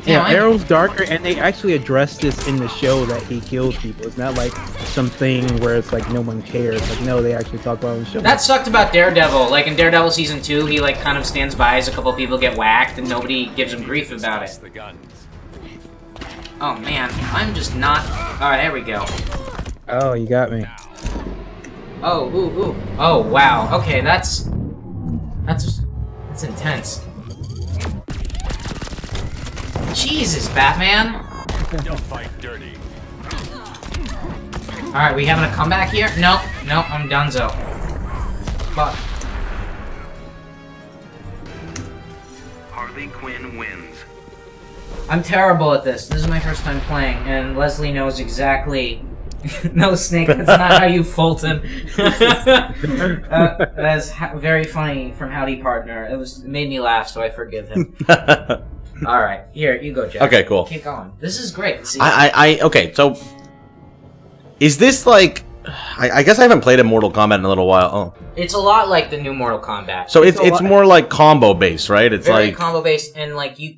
Yeah, Arrow's darker, and they actually address this in the show that he kills people. It's not like something where it's like no one cares. Like, no, they actually talk about it in the show. That sucked about Daredevil. Like in Daredevil season 2, he like kind of stands by as a couple people get whacked and nobody gives him grief about it. Oh man, I'm just not. Alright, there we go. Oh, you got me. Oh, ooh. Oh, wow. Okay, that's intense. Jesus, Batman. Don't fight dirty. Alright, we having a comeback here? Nope, I'm donezo. Fuck. Harley Quinn wins. I'm terrible at this. This is my first time playing, and Leslie knows exactly. No, Snake, that's not how you Fulton. That's very funny from Howdy Partner. It made me laugh, so I forgive him. Alright, here, you go, Jack. Okay, cool. Keep going. This is great. See? Okay, so is this like I guess I haven't played a Mortal Kombat in a little while. Oh. It's a lot like the new Mortal Kombat. So it's more like combo based, right? It's very like combo based, and like you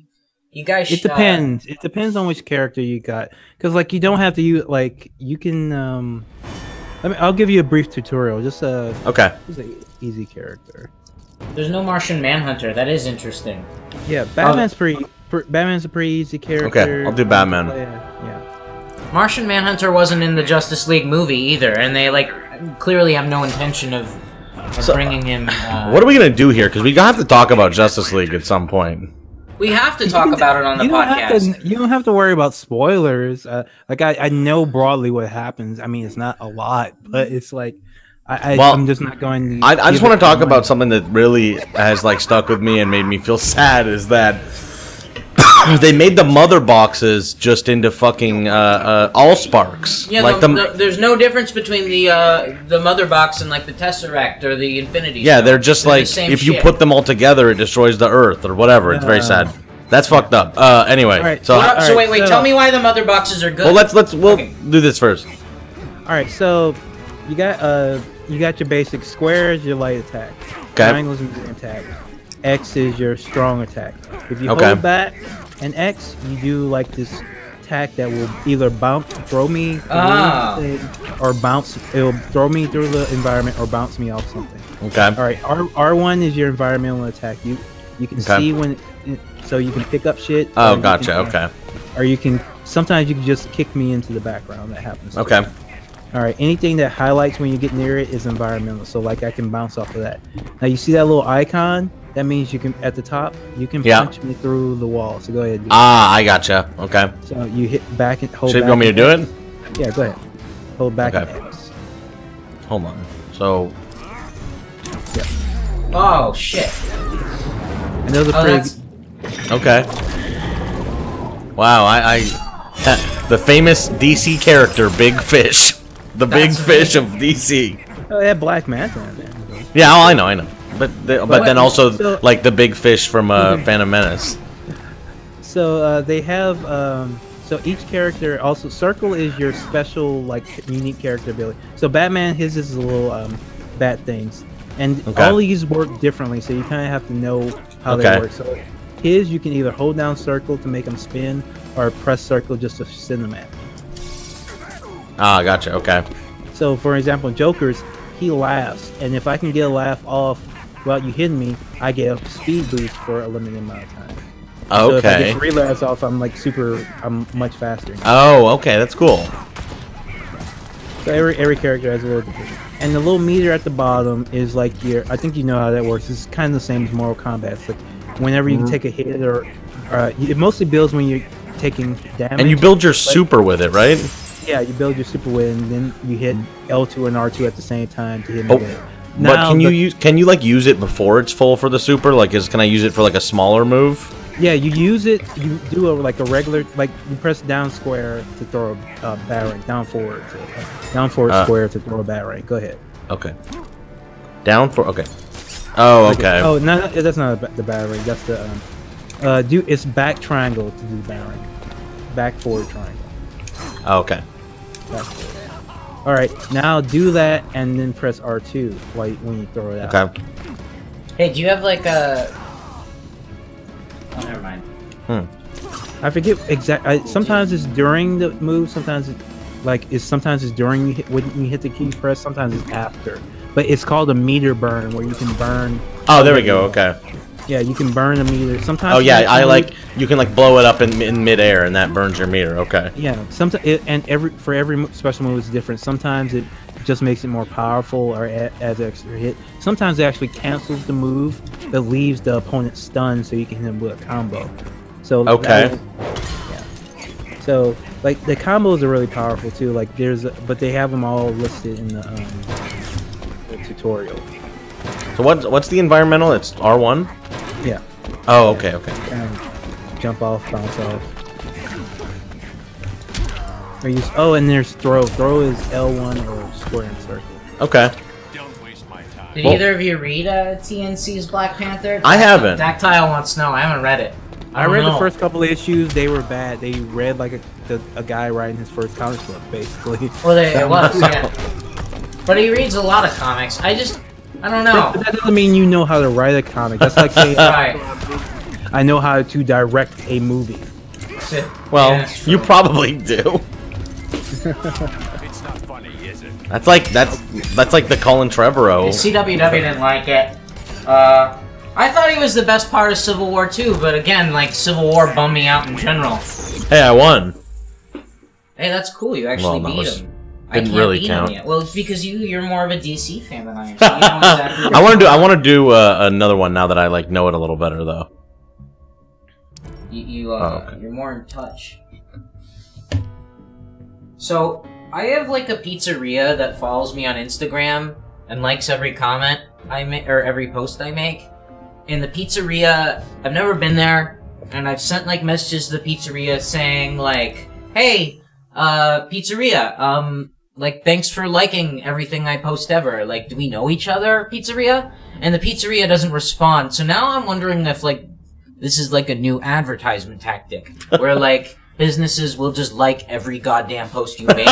guys. It depends. It depends on which character you got, because like you don't have to use like you can. I'll give you a brief tutorial. Just okay. Just an easy character. There's no Martian Manhunter. That is interesting. Yeah, Batman's Batman's a pretty easy character. Okay, I'll do Batman. Yeah. Martian Manhunter wasn't in the Justice League movie either, and they like clearly have no intention of bringing him. What are we gonna do here? Because we have to talk about Justice League at some point. We have to talk about it on the podcast. You don't have to worry about spoilers. Like I know broadly what happens. I mean, it's not a lot, but it's like I'm just not going to. I just want to talk about something that really has like stuck with me and made me feel sad. Is that they made the mother boxes just into fucking all sparks. Yeah, like there's no difference between the mother box and like the Tesseract or the Infinity. Yeah, Stone. they're just the like same if you shit. put them all together, it destroys the Earth or whatever. It's very sad. That's fucked up. Anyway, right, so wait. Tell me why the mother boxes are good. Well, we'll do this first. All right, so you got your basic squares, your light attack. Okay. Triangles is your attack. X is your strong attack. If you hold back and X, you do like this attack that will either throw me through the thing, or bounce. It'll throw me through the environment or bounce me off something. Okay. All right. R1 is your environmental attack. You can see when, so you can pick up shit. Oh, gotcha. Okay. Or you can sometimes you can just kick me into the background. That happens. Okay. All right. Anything that highlights when you get near it is environmental. So like I can bounce off of that. Now you see that little icon? That means you can at the top. You can punch me through the wall. So go ahead. I gotcha. Okay. So you hit back and hold. Should you back want me to do it? Yeah, go ahead. Hold back Okay. and X. Hold on. So. Oh shit. And those are pretty. Okay. Wow, the famous DC character, Big Fish. The Big Fish of DC. Oh, they had Black Manta in there. Yeah, I know. But then also, like, the Big Fish from Phantom Menace. So, they have, so each character, also, Circle is your special, like, unique character ability. So Batman, his is a little, bat things. And all these work differently, so you kind of have to know how they work. So his, you can either hold down Circle to make them spin, or press Circle just to send them at me. Ah, gotcha. Okay. So, for example, Joker's, he laughs, and if I can get a laugh off without you hitting me, I get a speed boost for a limited amount of time. So if I get 3 laughs off, I'm much faster. Oh, okay, that's cool. So every character has a little different. And the little meter at the bottom is like your. I think you know how that works. It's kind of the same as Mortal Kombat. It's like whenever you take a hit, or it mostly builds when you're taking damage. And you build your super with it, right? Yeah, you build your super with, and then you hit L2 and R2 at the same time to hit Oh, it. but can you like use it before it's full for the super? Like, can I use it for like a smaller move? Yeah, you use it. You do like a regular, like you press down square to throw a batarang, down forward square to throw a batarang. Go ahead. Okay. Down for okay. Oh, okay. Oh, no, that's not the batarang. That's the it's back triangle to do the batarang. Back forward triangle. Oh, okay. Back forward. All right, now do that and then press R2 when you throw it out. Okay. Hey, do you have like a? Oh, never mind. I forget exactly. Sometimes it's during the move. Sometimes sometimes it's during when you hit the key press. Sometimes it's after. But it's called a meter burn, where you can burn. Oh, there we go. Okay. Yeah, you can burn a meter. Sometimes. Oh yeah, you can like blow it up in midair, and that burns your meter. Okay. Yeah. Sometimes for every special move is different. Sometimes it just makes it more powerful or adds extra hit. Sometimes it actually cancels the move, but leaves the opponent stunned, so you can hit him with a combo. So okay. Yeah. So like the combos are really powerful too. Like but they have them all listed in the tutorial. So what's the environmental? It's R1. Yeah. Oh, okay, okay. Jump off, bounce off. And there's throw. Throw is L1 or square and circle. Okay. Don't waste my time. Did either of you read TNC's Black Panther? I haven't. Dactyle wants to know. I haven't read it. I read the first couple of issues. They were bad. They read like a guy writing his first comic book, basically. Well, it was, yeah. But he reads a lot of comics. I don't know. But that doesn't mean you know how to write a comic. That's like saying Right. I know how to direct a movie. Well, Yeah, you probably do. It's not funny, is it? That's like the Colin Trevorrow. CWW didn't like it. I thought he was the best part of Civil War 2, but again, like, Civil War bummed me out in general. Hey, I won. Hey, that's cool. You actually Well, that beat was- him. didn't I can't really beat count. him yet. Well, it's because you're more of a DC fan than I am. So you know exactly I want to do another one now that I like know it a little better though. Okay. You're more in touch. So I have like a pizzeria that follows me on Instagram and likes every comment I make or every post I make. And the pizzeria, I've never been there, and I've sent like messages to the pizzeria saying like, "Hey, pizzeria, like thanks for liking everything I post ever. Like, do we know each other, pizzeria?" And the pizzeria doesn't respond. So now I'm wondering if like this is like a new advertisement tactic where like businesses will just like every goddamn post you make.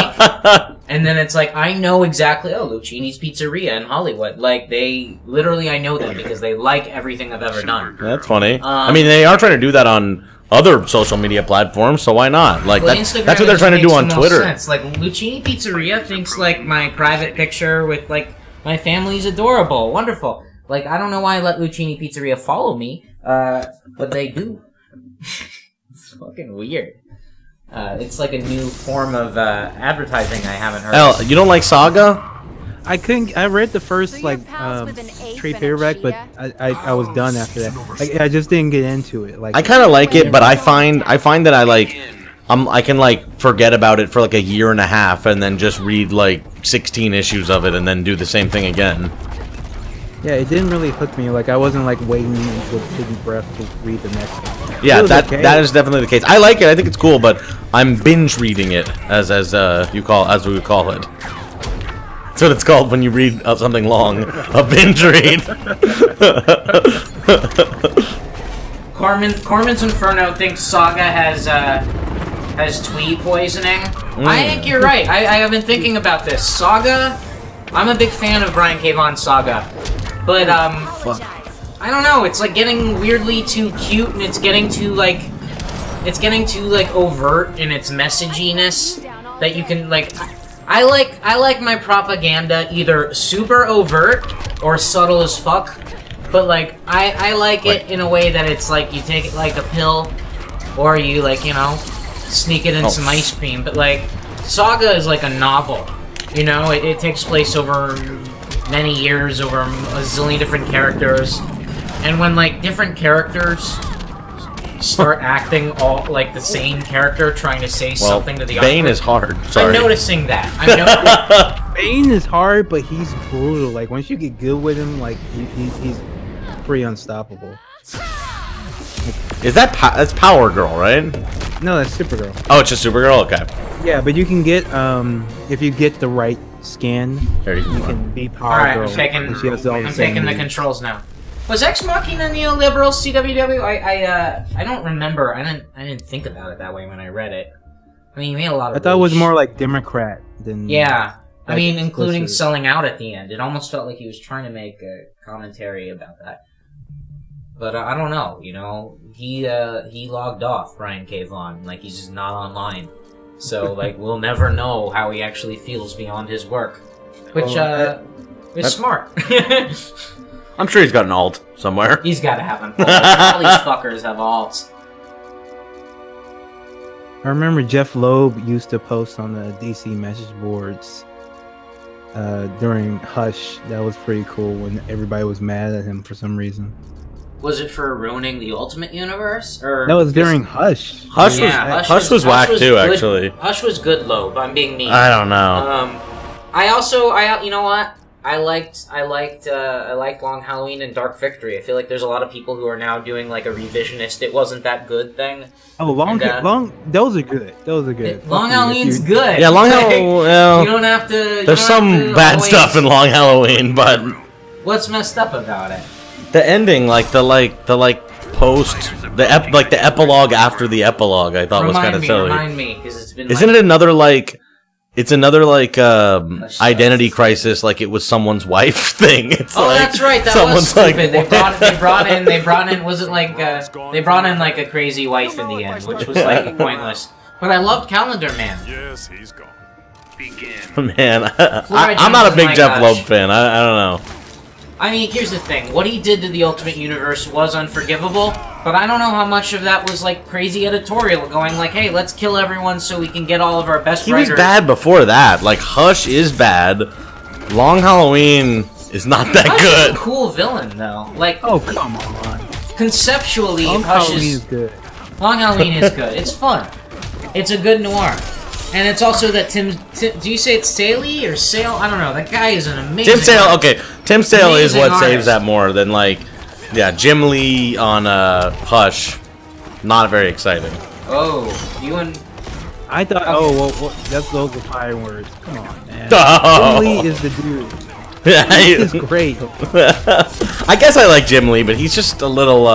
And then it's like, I know exactly, Lucchini's Pizzeria in Hollywood. Like, they, literally I know them because they like everything I've ever done. That's funny. I mean, they are trying to do that on other social media platforms, so why not? Like, Well, that's Instagram what they're trying to do makes on the most Twitter. sense. Like, Lucchini Pizzeria thinks, like, my private picture with, like, my family's adorable. Wonderful. Like, I don't know why I let Lucchini Pizzeria follow me, but they do. It's fucking weird. It's like a new form of advertising I haven't heard. Hell, you don't like Saga? I read the first like trade paperback, but I was done after that. I just didn't get into it. Like I kind of like it, but I find that I can like forget about it for like a year and a half, and then just read like 16 issues of it, and then do the same thing again. yeah, it didn't really hook me. Like I wasn't like waiting with bated breath to read the next one. Yeah, It was that okay. that is definitely the case. I like it. I think it's cool, but I'm binge reading it as we would call it. That's what it's called when you read something long. A binge read. Corman's Inferno thinks Saga has tweet poisoning. I think you're right. I have been thinking about this. Saga, I'm a big fan of Brian K. Vaughan's Saga. But, I don't know, it's like getting weirdly too cute and it's getting too overt in its messaginess that you can, like, I like my propaganda either super overt or subtle as fuck, but, like, I like it in a way that it's like you take it like a pill or you, like, you know, sneak it in some ice cream, but, like, Saga is like a novel. You know, it takes place over many years, over a zillion different characters. And when, like, different characters start acting all like the same character, trying to say something to the audience. Bane is hard. Sorry. I'm noticing that. I'm noticing. Bane is hard, but he's brutal. Like, once you get good with him, like, he's pretty unstoppable. Is that's Power Girl, right? No, that's Supergirl. Oh, it's just Supergirl? Okay. Yeah, but you can get, if you get the right skin, There you you go. can be Power Alright, Girl. I'm taking, and she has all I'm same taking the moves. controls now. Was Ex Machina neoliberal CWW? I don't remember. I didn't think about it that way when I read it. I mean, he made a lot of. I thought it was more like Democrat than. Yeah, I like mean, including explicit. selling out at the end. It almost felt like he was trying to make a commentary about that. But I don't know. You know, he logged off, Ryan K. Vaughn. Like, he's just not online. So like, we'll never know how he actually feels beyond his work, which is smart. I'm sure he's got an alt somewhere. He's got to have an alt. All these fuckers have alts. I remember Jeff Loeb used to post on the DC message boards during Hush. That was pretty cool when everybody was mad at him for some reason. Was it for ruining the Ultimate Universe? Or That was during Hush. Hush was whack too, good. actually. Hush was good, Loeb. I'm being mean. I don't know. You know what? I liked Long Halloween and Dark Victory. I feel like there's a lot of people who are now doing like a revisionist "it wasn't that good" thing. Oh, long. Those are good. Those are good. Long Fuck you, Halloween's if you- good. Yeah, Long Like, Halloween. Well, you don't have to. you there's don't have some to bad always- stuff in Long Halloween, but What's messed up about it? the ending, like the post, the epilogue after the epilogue, I thought was kind of silly. Remind me, because it's been. Isn't it another like? It's another like identity crisis, like it was someone's wife thing. It's Oh, like, that's right. That someone's was stupid. like, They brought in. Was it like they brought in like a crazy wife in the end, which was like pointless. But I loved Calendar Man. Yes, he's gone. Man, I'm not a Oh big my Jeff gosh. Loeb fan. I don't know. I mean, here's the thing. What he did to the Ultimate Universe was unforgivable, but I don't know how much of that was, like, crazy editorial going, like, hey, let's kill everyone so we can get all of our best He writers. was bad before that. Like, Hush is bad. Long Halloween is not that Hush good. is a cool villain, though. Like, Oh, come on. conceptually, Long Hush Halloween is is... good. Long Halloween is good. It's fun. It's a good noir. And it's also that Tim do you say it's Saley or Sale? I don't know. That guy is an amazing Tim Sale, artist. okay. Tim Sale is Amazing what saves artist. that more than, like, yeah, Jim Lee on Hush. Not very exciting. Oh, you and... I thought, well, those are fire words. Come on, man. Oh. Jim Lee is the dude. Yeah, He's great. I guess I like Jim Lee, but he's just a little,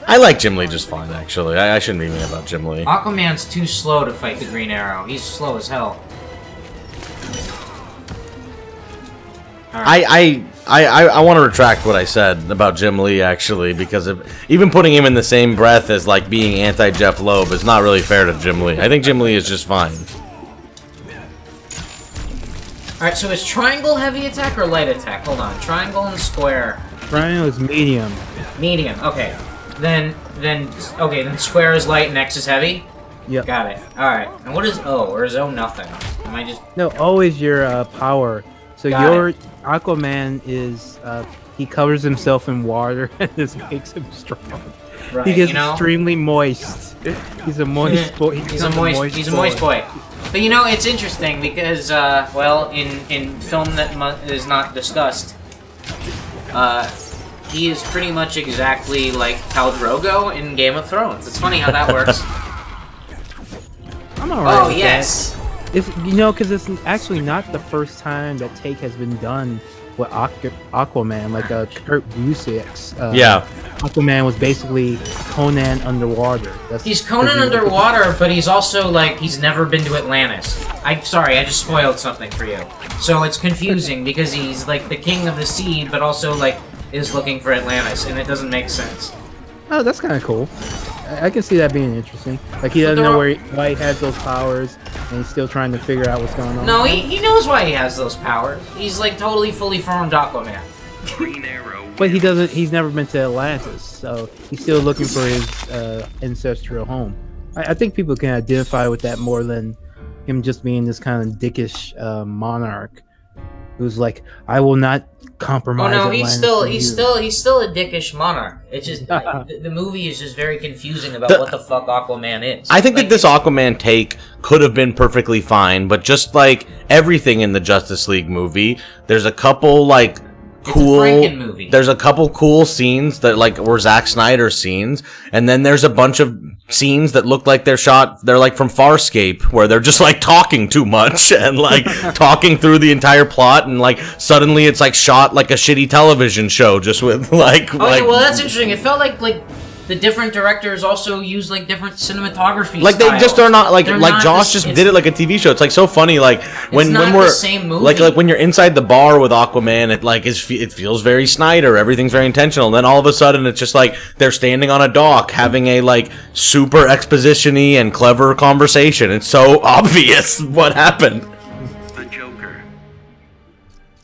I like Jim Lee just fine, actually. I shouldn't be mean about Jim Lee. Aquaman's too slow to fight the Green Arrow. He's slow as hell. I want to retract what I said about Jim Lee, actually, because even putting him in the same breath as, like, being anti-Jeff Loeb is not really fair to Jim Lee. I think Jim Lee is just fine. Alright, so is triangle heavy attack or light attack? Hold on. Triangle and square. Triangle is medium. Medium. Okay. Then square is light and X is heavy? Yep. Got it. Alright. And what is O? Or is O nothing? Am I just... No, always your power. So Got your it. Aquaman is he covers himself in water and this makes him strong. Right, He gets you know? extremely moist. He's a moist boy. He's a moist boy. But you know, it's interesting because, well, in film that is not discussed, he is pretty much exactly like Khal Drogo in Game of Thrones. It's funny how that works. I'm alright. Oh, with yes! that. If you know, because it's actually not the first time that take has been done with Aquaman, like Kurt Busiek's. Yeah. Aquaman was basically Conan underwater. He's Conan underwater, but he's also, like, he's never been to Atlantis. Sorry, I just spoiled something for you. So it's confusing because he's, like, the king of the sea, but also, like, is looking for Atlantis, and it doesn't make sense. Oh, that's kind of cool. I can see that being interesting. Like, he doesn't know why he has those powers, and he's still trying to figure out what's going on. No, he knows why he has those powers. He's, like, totally fully formed Aquaman. But he doesn't. He's never been to Atlantis, so he's still looking for his ancestral home. I think people can identify with that more than him just being this kind of dickish monarch who's like, I will not compromise. Oh no, he's still a you." dickish monarch. It's just the movie is just very confusing about what the fuck Aquaman is. I think that this Aquaman take could have been perfectly fine, but just like everything in the Justice League movie, there's a couple like cool movie. There's a couple cool scenes that like were Zack Snyder scenes, and then there's a bunch of scenes that look like they're like from Farscape, where they're just like talking too much and like talking through the entire plot, and like suddenly it's like shot like a shitty television show just with like yeah, well that's interesting. It felt like the different directors also use like different cinematography like styles. they just are not like They're like not Josh just did it like a TV show. It's like so funny like when we're the same movie. like when you're inside the bar with Aquaman, it like it feels very Snyder. Everything's very intentional. And then all of a sudden it's just like they're standing on a dock having a like super exposition-y and clever conversation. It's so obvious what happened.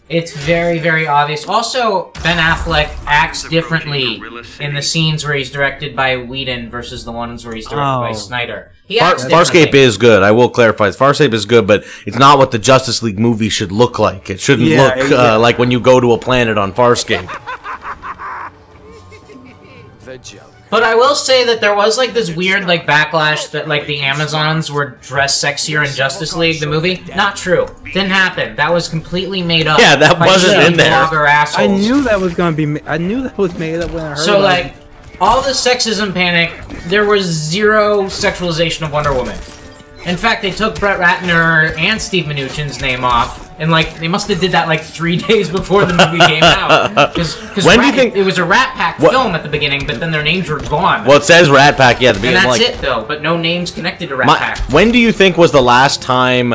It's very, very obvious. Also, Ben Affleck acts differently in the scenes where he's directed by Whedon versus the ones where he's directed by Snyder. He acts Farscape differently. is good. I will clarify. Farscape is good, but it's not what the Justice League movie should look like. It shouldn't look like when you go to a planet on Farscape. The joke. But I will say that there was like this weird like backlash that like the Amazons were dressed sexier in Justice League, the movie. Not true. Didn't happen. That was completely made up. Yeah, that by wasn't shitty in there. blogger assholes. I knew that was gonna be. I knew that was made up when I heard. So about like, all the sexism panic, there was zero sexualization of Wonder Woman. In fact, they took Brett Ratner and Steve Mnuchin's name off, and like they must have did that like 3 days before the movie came out. Because When do you think it was a Rat Pack film at the beginning, but then their names were gone. Well, it says Rat Pack, yeah, at the and beginning. that's like, it though, but no names connected to Rat Pack. when do you think was the last time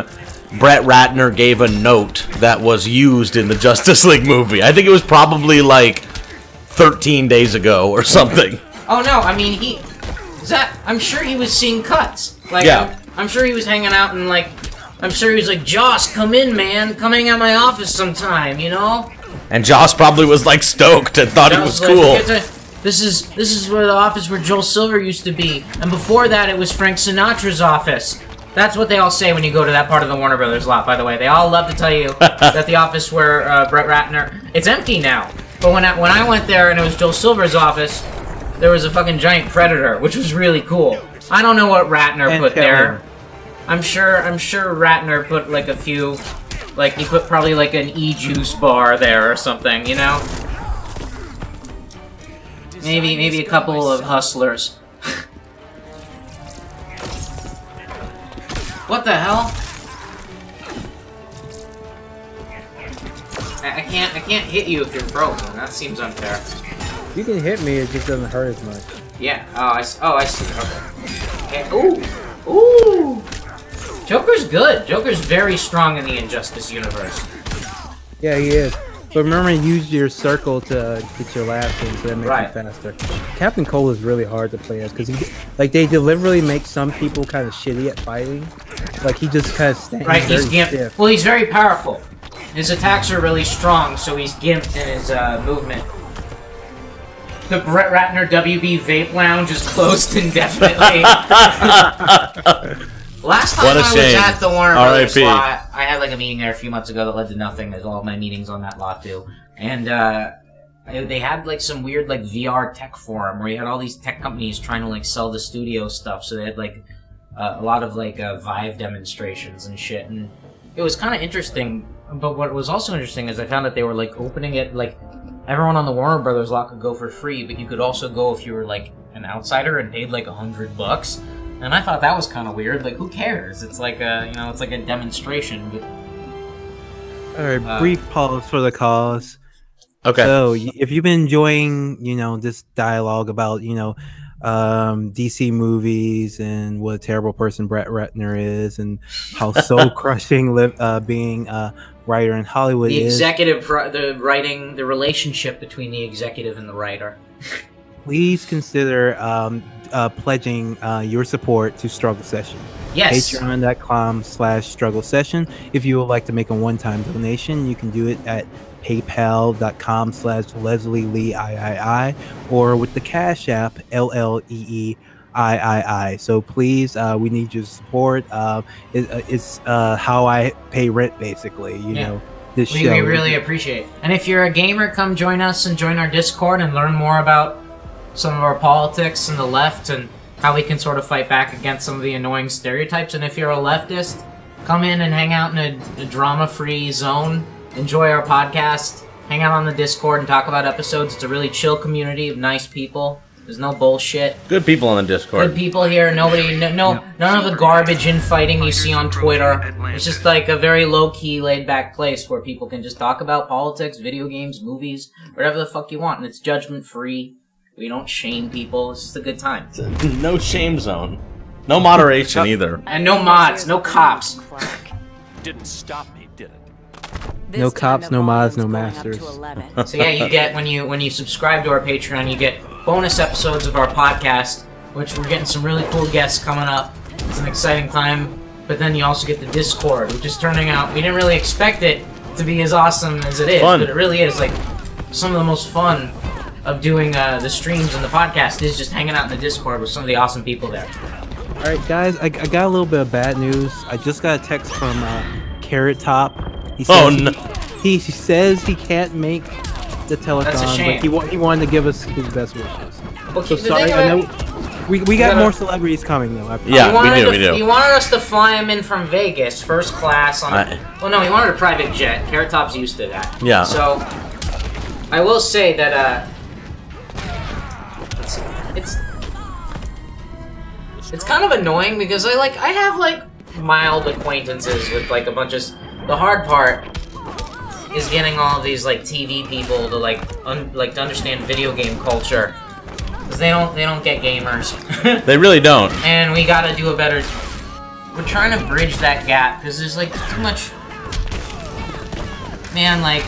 Brett Ratner gave a note that was used in the Justice League movie? I think it was probably like 13 days ago or something. Oh no, I mean I'm sure he was seeing cuts. Like Yeah. I'm sure he was hanging out and like I'm sure he was like, Joss, come in, man. Come hang out my office sometime, you know? And Joss probably was like stoked and thought it was Like, cool. this is where the office where Joel Silver used to be. And before that it was Frank Sinatra's office. That's what they all say when you go to that part of the Warner Brothers lot, by the way. They all love to tell you that the office where Brett Ratner... It's empty now. But when I went there and it was Joel Silver's office, there was a fucking giant predator, which was really cool. I don't know what Ratner put there. I'm sure Ratner put like a few, like he put probably like an e-juice bar there or something, you know? Maybe a couple of hustlers. What the hell? I can't hit you if you're broken. That seems unfair. You can hit me, it just doesn't hurt as much. Yeah. Oh, I see. Okay. Ooh. Joker's good. Joker's very strong in the Injustice universe. Yeah, he is. But remember, use your circle to get your laughs in, so that makes Right. you faster. Captain Cole is really hard to play as because like they deliberately make some people kind of shitty at fighting. Like he just kind of stands Right. very He's stiff. well, he's very powerful. His attacks are really strong, so he's gimped in his movement. The Brett Ratner WB Vape Lounge is closed indefinitely. Last time What a I was shame. at the Warner Brothers R.I.P. lot, I had like a meeting there a few months ago that led to nothing, as all of my meetings on that lot do. And they had like some weird like VR tech forum where you had all these tech companies trying to like sell the studio stuff. So they had like a lot of like Vive demonstrations and shit, and it was kind of interesting. But what was also interesting is I found that they were like opening it like everyone on the Warner Brothers lot could go for free, but you could also go if you were like an outsider and paid like $100. And I thought that was kind of weird. Like, who cares? It's like a, you know, it's like a demonstration. But, All right, brief pause for the cause. Okay. So, if you've been enjoying, you know, this dialogue about, you know, DC movies and what a terrible person Brett Ratner is, and how soul crushing being a writer in Hollywood the is, executive, the writing, the relationship between the executive and the writer. please consider pledging your support to Struggle Session. Yes. Patreon.com/Struggle Session. If you would like to make a one-time donation, you can do it at paypal.com/Leslie Lee III, or with the Cash App LLEE So please, we need your support. It's how I pay rent, basically. You know, this show. We really appreciate it. And if you're a gamer, come join us and join our Discord and learn more about some of our politics and the left and how we can sort of fight back against some of the annoying stereotypes. And if you're a leftist, come in and hang out in a drama-free zone. Enjoy our podcast. Hang out on the Discord and talk about episodes. It's a really chill community of nice people. There's no bullshit. Good people on the Discord. Good people here. None of the garbage infighting you see on Twitter. It's just like a very low-key, laid-back place where people can just talk about politics, video games, movies, whatever the fuck you want, and it's judgment-free. We don't shame people. It's just a good time. No shame zone. No moderation either. And no mods, no cops. Didn't stop me, did it? No cops, no mods, no masters. So yeah, you get when you subscribe to our Patreon, you get bonus episodes of our podcast, which we're getting some really cool guests coming up. It's an exciting time. But then you also get the Discord, which is turning out. We didn't really expect it to be as awesome as it is, but it really is. Like some of the most fun of doing the streams and the podcast is just hanging out in the Discord with some of the awesome people there. All right, guys, I got a little bit of bad news. I just got a text from Carrot Top. He says he says he can't make the telethon, That's a shame. but he wanted to give us his best wishes. Well, So sorry, I know we got more celebrities coming though. Yeah, we do. He wanted us to fly him in from Vegas, first class on. Well, no, he wanted a private jet. Carrot Top's used to that. Yeah. So I will say that it's kind of annoying because I have like mild acquaintances with like a bunch of. The hard part is getting all of these like TV people to to understand video game culture, because they don't get gamers. They really don't. And we gotta do a better. We're trying to bridge that gap because there's like too much. Man, like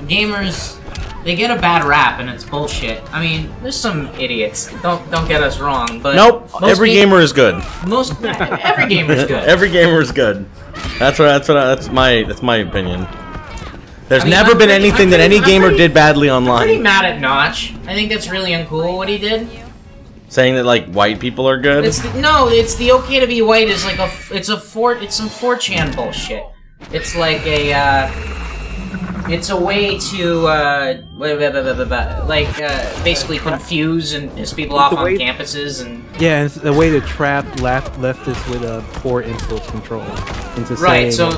gamers, they get a bad rap and it's bullshit. I mean, there's some idiots. Don't get us wrong, but nope. Every gamer is good. Every gamer is good. Every gamer is good. That's my opinion. There's never been anything that any gamer did badly online. I'm pretty mad at Notch. I think that's really uncool what he did. Saying that like white people are good. It's the okay to be white is like it's some 4chan bullshit. It's like it's a way to basically confuse and piss people off on campuses and it's a way to trap leftists with a poor impulse control into saying. So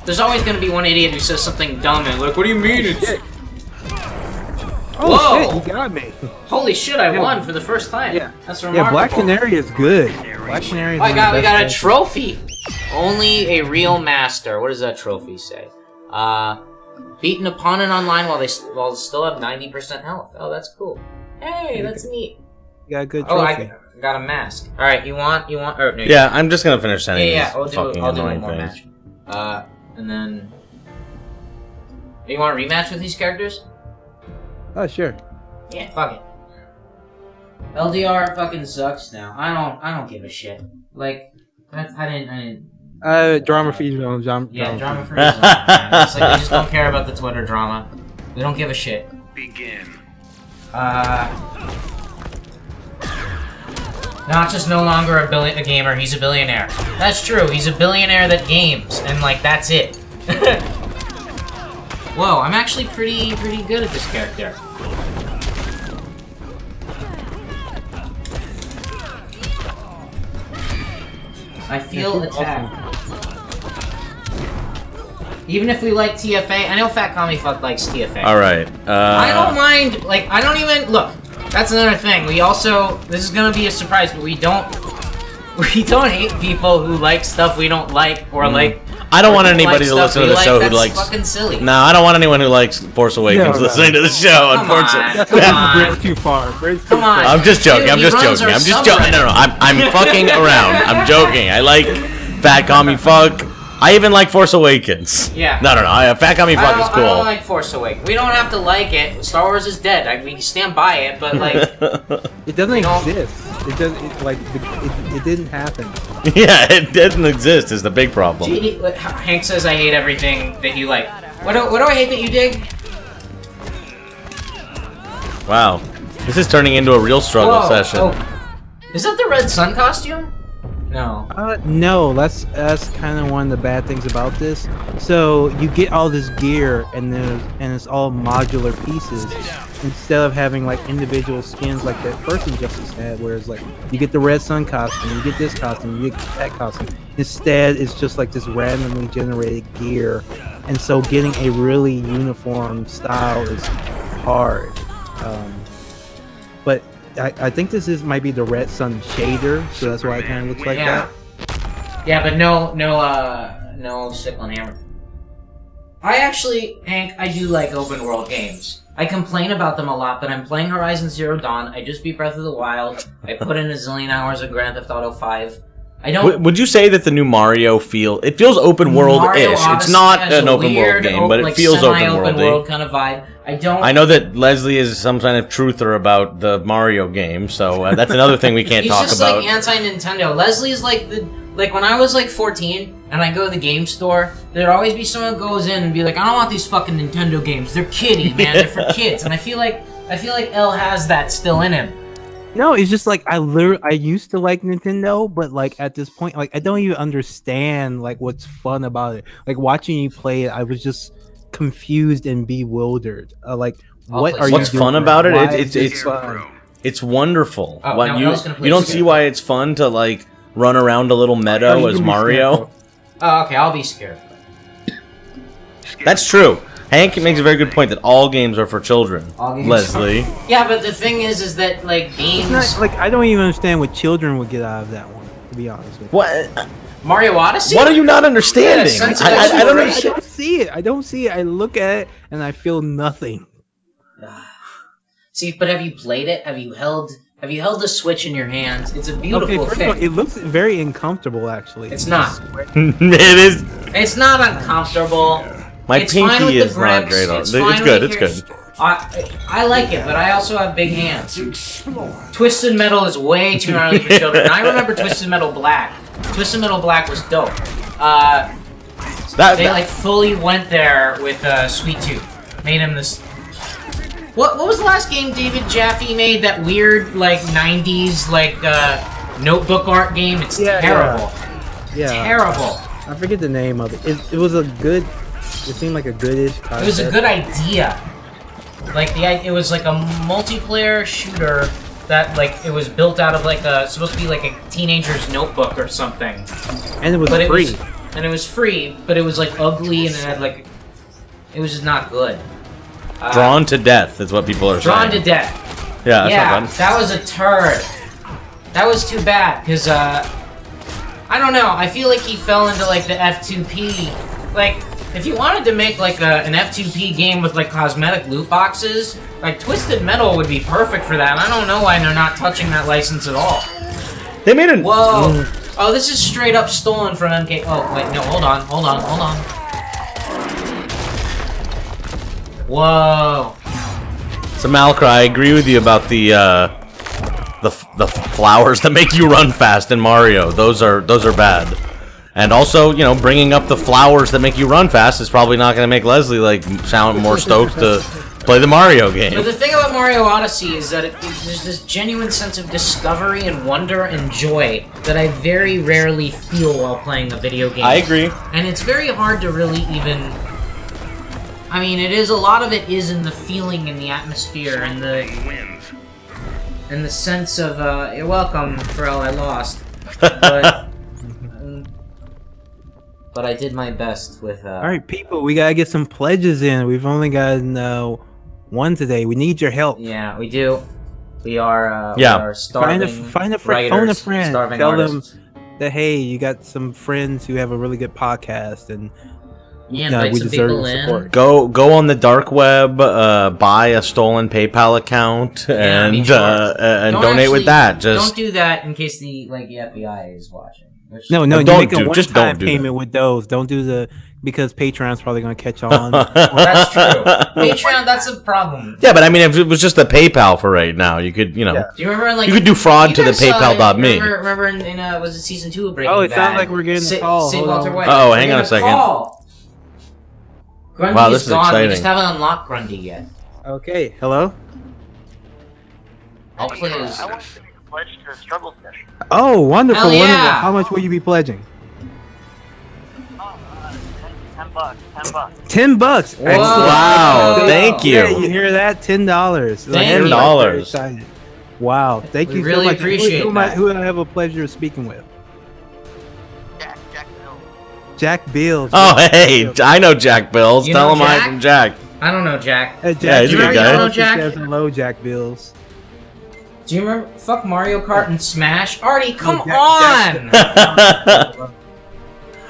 there's always going to be one idiot who says something dumb and like, what do you mean? Oh shit, you got me. Holy shit, I won for the first time. Yeah, that's remarkable. Yeah, Black Canary is good. Black Canary is we got a trophy. Only a real master. What does that trophy say? Beat an opponent online while they still have 90% health. Oh, that's cool. Hey, that's neat. You got a good trophy. I got a mask. All right, you want? Or, no, yeah, I'm just gonna finish sending these I'll fucking do annoying one more things. match. And then you want a rematch with these characters? Oh sure. Yeah, fuck it. LDR fucking sucks now. I don't give a shit. Like I didn't. Drama free zone. Drama free zone. It's like we just don't care about the Twitter drama. We don't give a shit. Begin. Notch is no longer a gamer. He's a billionaire. That's true. He's a billionaire that games, and like that's it. Whoa, I'm actually pretty good at this character. I feel attacked. Even if we like TFA, I know Fat Commie Fuck likes TFA. Alright, I don't mind, like, I don't even, look, that's another thing, we also, this is gonna be a surprise, but we don't hate people who like stuff we don't like, or like, I don't want anybody to listen to the show who likes. That's fucking silly. No, I don't want anyone who likes Force Awakens listening to the show. Unfortunately, That's too far. Come on. I'm just joking. I'm just joking. No. I'm fucking around. I'm joking. I like Fat Commie Fuck. I even like Force Awakens. Yeah. No. Fat Commie Fuck is cool. I don't like Force Awakens. We don't have to like it. Star Wars is dead. We can stand by it, but like, it doesn't exist. It doesn't. It didn't happen. Yeah, it didn't exist. Is the big problem. Hank says I hate everything that you like. What do I hate that you dig? Wow, this is turning into a real struggle session. Is that the Red Sun costume? No. No, that's kind of one of the bad things about this. So you get all this gear, and it's all modular pieces instead of having like individual skins like that first Injustice had, where it's like you get the Red Sun costume, you get this costume, you get that costume. Instead, it's just like this randomly generated gear, and so getting a really uniform style is hard. But I think this might be the Red Sun shader, so that's why it kind of looks like that. Yeah, but no sickle and hammer. I actually, Hank, I do like open world games. I complain about them a lot, but I'm playing Horizon Zero Dawn. I just beat Breath of the Wild. I put in a zillion hours of Grand Theft Auto 5. I don't. Would you say that the new Mario it feels open world-ish? It's not an open world game, but it feels open world kind of vibe. I know that Leslie is some kind of truther about the Mario game, so that's another thing we can't talk about. He's just like anti-Nintendo. Leslie's like when I was like 14 and I go to the game store, there'd always be someone who goes in and be like, I don't want these fucking Nintendo games. They're kiddie, man. They're for kids. And I feel like Elle has that still in him. No, it's just like I used to like Nintendo, but like at this point, like I don't even understand like what's fun about it. Like watching you play it, I was just confused and bewildered. Like what's fun about it? It's wonderful. Oh, you don't see why it's fun to like run around a little meadow as Mario. Oh, okay, I'll be scared. That's true. Hank makes a very good point that all games are for children. Leslie. Yeah, but the thing is that like games. It's not, like I don't even understand what children would get out of that one. To be honest with you. What? Mario Odyssey? What are you not understanding? I don't understand. I don't see it. I don't see it. I look at it and I feel nothing. See, but have you played it? Have you held the Switch in your hands? It's a beautiful first thing. of all, it looks very uncomfortable, actually. It's not. It is. It's not uncomfortable. My pinky is not great on it. It's good. It's good. I like it, but I also have big hands. Twisted Metal is way too gnarly for children. I remember Twisted Metal Black. Twisted Metal Black was dope. They like fully went there with Sweet Tooth. Made him this. What was the last game David Jaffe made? That weird like 90s like notebook art game. It's terrible. Yeah. Terrible. I forget the name of it. It was a good. It seemed like a goodish concept. It was a good idea. Like it was like a multiplayer shooter that like it was built out of like supposed to be like a teenager's notebook or something. And it was free. It was free, but it was like ugly and it had like it was just not good. Drawn to death is what people are saying. Drawn to death. Yeah, that's not fun. That was a turd. That was too bad because I don't know. I feel like he fell into like the F2P like. If you wanted to make like an F2P game with like cosmetic loot boxes, like Twisted Metal would be perfect for that. I don't know why they're not touching that license at all. They made a whoa! Oh, this is straight up stolen from MK. Oh wait, no, hold on. Whoa! So Malcry, I agree with you about the flowers that make you run fast in Mario. Those are bad. And also, you know, bringing up the flowers that make you run fast is probably not going to make Leslie, like, sound more stoked to play the Mario game. But the thing about Mario Odyssey is that there's this genuine sense of discovery and wonder and joy that I very rarely feel while playing a video game. I agree. And it's very hard to really even... I mean, a lot of it is in the feeling and the atmosphere and the sense of, you're welcome, Pharrell, I lost. But I did my best with. All right, people, we gotta get some pledges in. We've only gotten one today. We need your help. Yeah, we do. We are. We are starving. Phone a friend. Tell them that hey, you got some friends who have a really good podcast, and yeah, we deserve your support. Go on the dark web, buy a stolen PayPal account, and donate with that. Just don't do that in case the FBI is watching. No, you make a one-time payment with those. Don't do because Patreon's probably going to catch on. Well, that's true. Patreon, that's a problem. Yeah, but I mean, if it was just the PayPal for right now, you could, Do you remember you could do fraud to the PayPal.me. Remember in was it season 2 of Breaking Bad? Oh, it sounds like we're getting a call. Oh, hang on a second. Grundy wow, this is gone. exciting. We just haven't unlocked Grundy yet. Okay, hello. I'll play his. pledge to the struggle session. Oh, wonderful, Hell wonderful. yeah. How much will you be pledging? Oh, $10. $10. $10. Excellent. Wow, thank you. Yeah, you hear that? $10. Thank you. $10. Wow, thank We you really so much. appreciate that. Who do I have a pleasure of speaking with? Jack Bill. Jack Bills. Oh, hey, I know Jack Bills. You Tell know him hi Jack? from Jack. I don't know, Jack. Hey, Jack, Yeah, he's a good guy. You know Jack? Says hello, Jack Bills. Do you remember? Fuck Mario Kart and Smash. Artie, come Jack- on! Jack-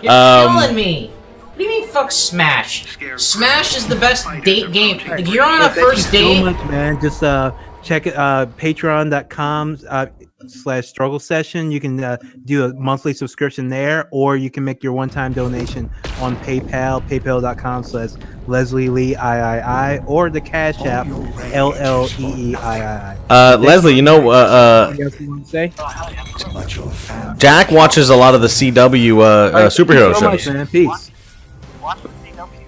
You're Um, killing me. What do you mean, fuck Smash? Smash is the best date game. If you're on a Thank you first date, so much, man. Just check it. Patreon.com/struggle session. You can do a monthly subscription there, or you can make your one-time donation on PayPal. PayPal.com/Leslie Lee III, or the Cash App LLEEII. Leslie, you know, Anything else you want to say? Jack watches a lot of the CW superhero Thank you so much, shows. man. Peace. Watch the CW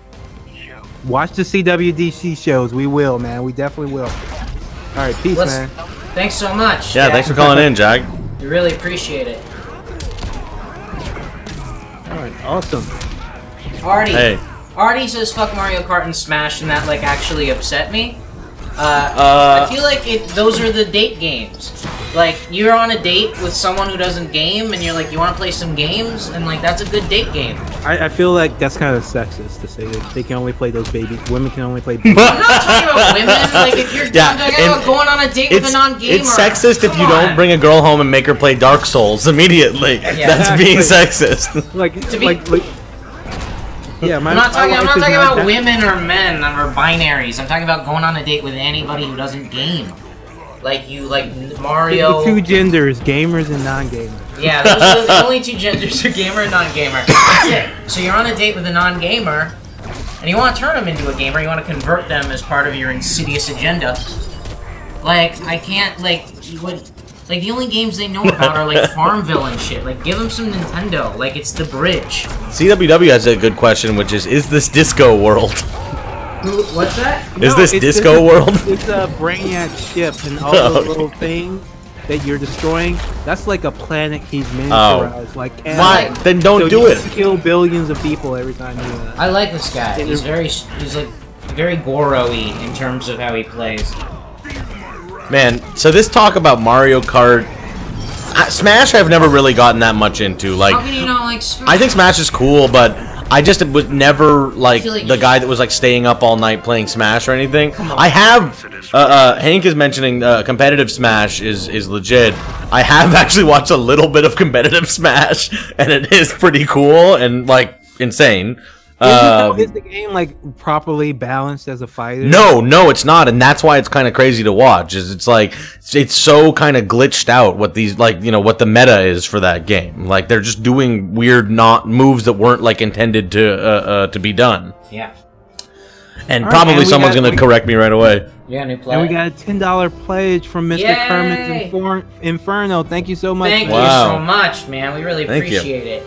show. Watch the CWDC shows. We will, man. We definitely will. All right, peace, Let's- man. thanks so much. Yeah, Jack. thanks for calling in, Jack. We really appreciate it. All right, awesome. Artie. Hey. Artie says fuck Mario Kart and Smash, and that like actually upset me. I feel like those are the date games. Like, you're on a date with someone who doesn't game, and you're like, you want to play some games? And like, that's a good date game. I feel like that's kind of sexist to say that they can only play those babies. Women can only play babies. I'm not talking about women. Like, if you're Yeah, I'm talking about going on a date with a non-gamer. It's sexist if you Come don't on. bring a girl home and make her play Dark Souls immediately. That's being sexist. like, To be- yeah, I'm not talking wife is about not that- women or men or binaries. I'm talking about going on a date with anybody who doesn't game. Like you, like Mario. The two genders, gamers and non-gamers. Yeah, those are the only two genders are gamer and non-gamer. That's it. So you're on a date with a non-gamer, and you want to turn them into a gamer. You want to convert them as part of your insidious agenda. Like, I can't, like, like, the only games they know about are, like, Farmville and shit. Like, give them some Nintendo. Like, it's the bridge. CWW has a good question, which is this Disco World? What's that? Is this Disco World? It's a Brainiac ship, and all those little things that you're destroying, that's like a planet he's miniaturized. Like, Why? Then don't so do you it. can kill billions of people every time you do that. I like this guy. He's like, very Goro-y in terms of how he plays. Man, so this talk about Mario Kart... Smash I've never really gotten that much into. Like, How can you not like Smash? I think Smash is cool, but I just was never like feel like the guy that was like staying up all night playing Smash or anything. I have Hank is mentioning competitive Smash is legit. I have actually watched a little bit of competitive Smash, and it is pretty cool and like insane. Is the game like properly balanced as a fighter? No, it's not, and that's why it's kind of crazy to watch. Is it's like it's so kind of glitched out what these like what the meta is for that game. Like they're just doing weird not moves that weren't like intended to be done. Yeah. And All right, probably and we someone's got- gonna correct me right away. You got a new play? And we got a $10 pledge from Mr. Yay! Kermit's Inferno. Thank you so much. Thank man. you Wow. so much, man. We really Thank you. appreciate it.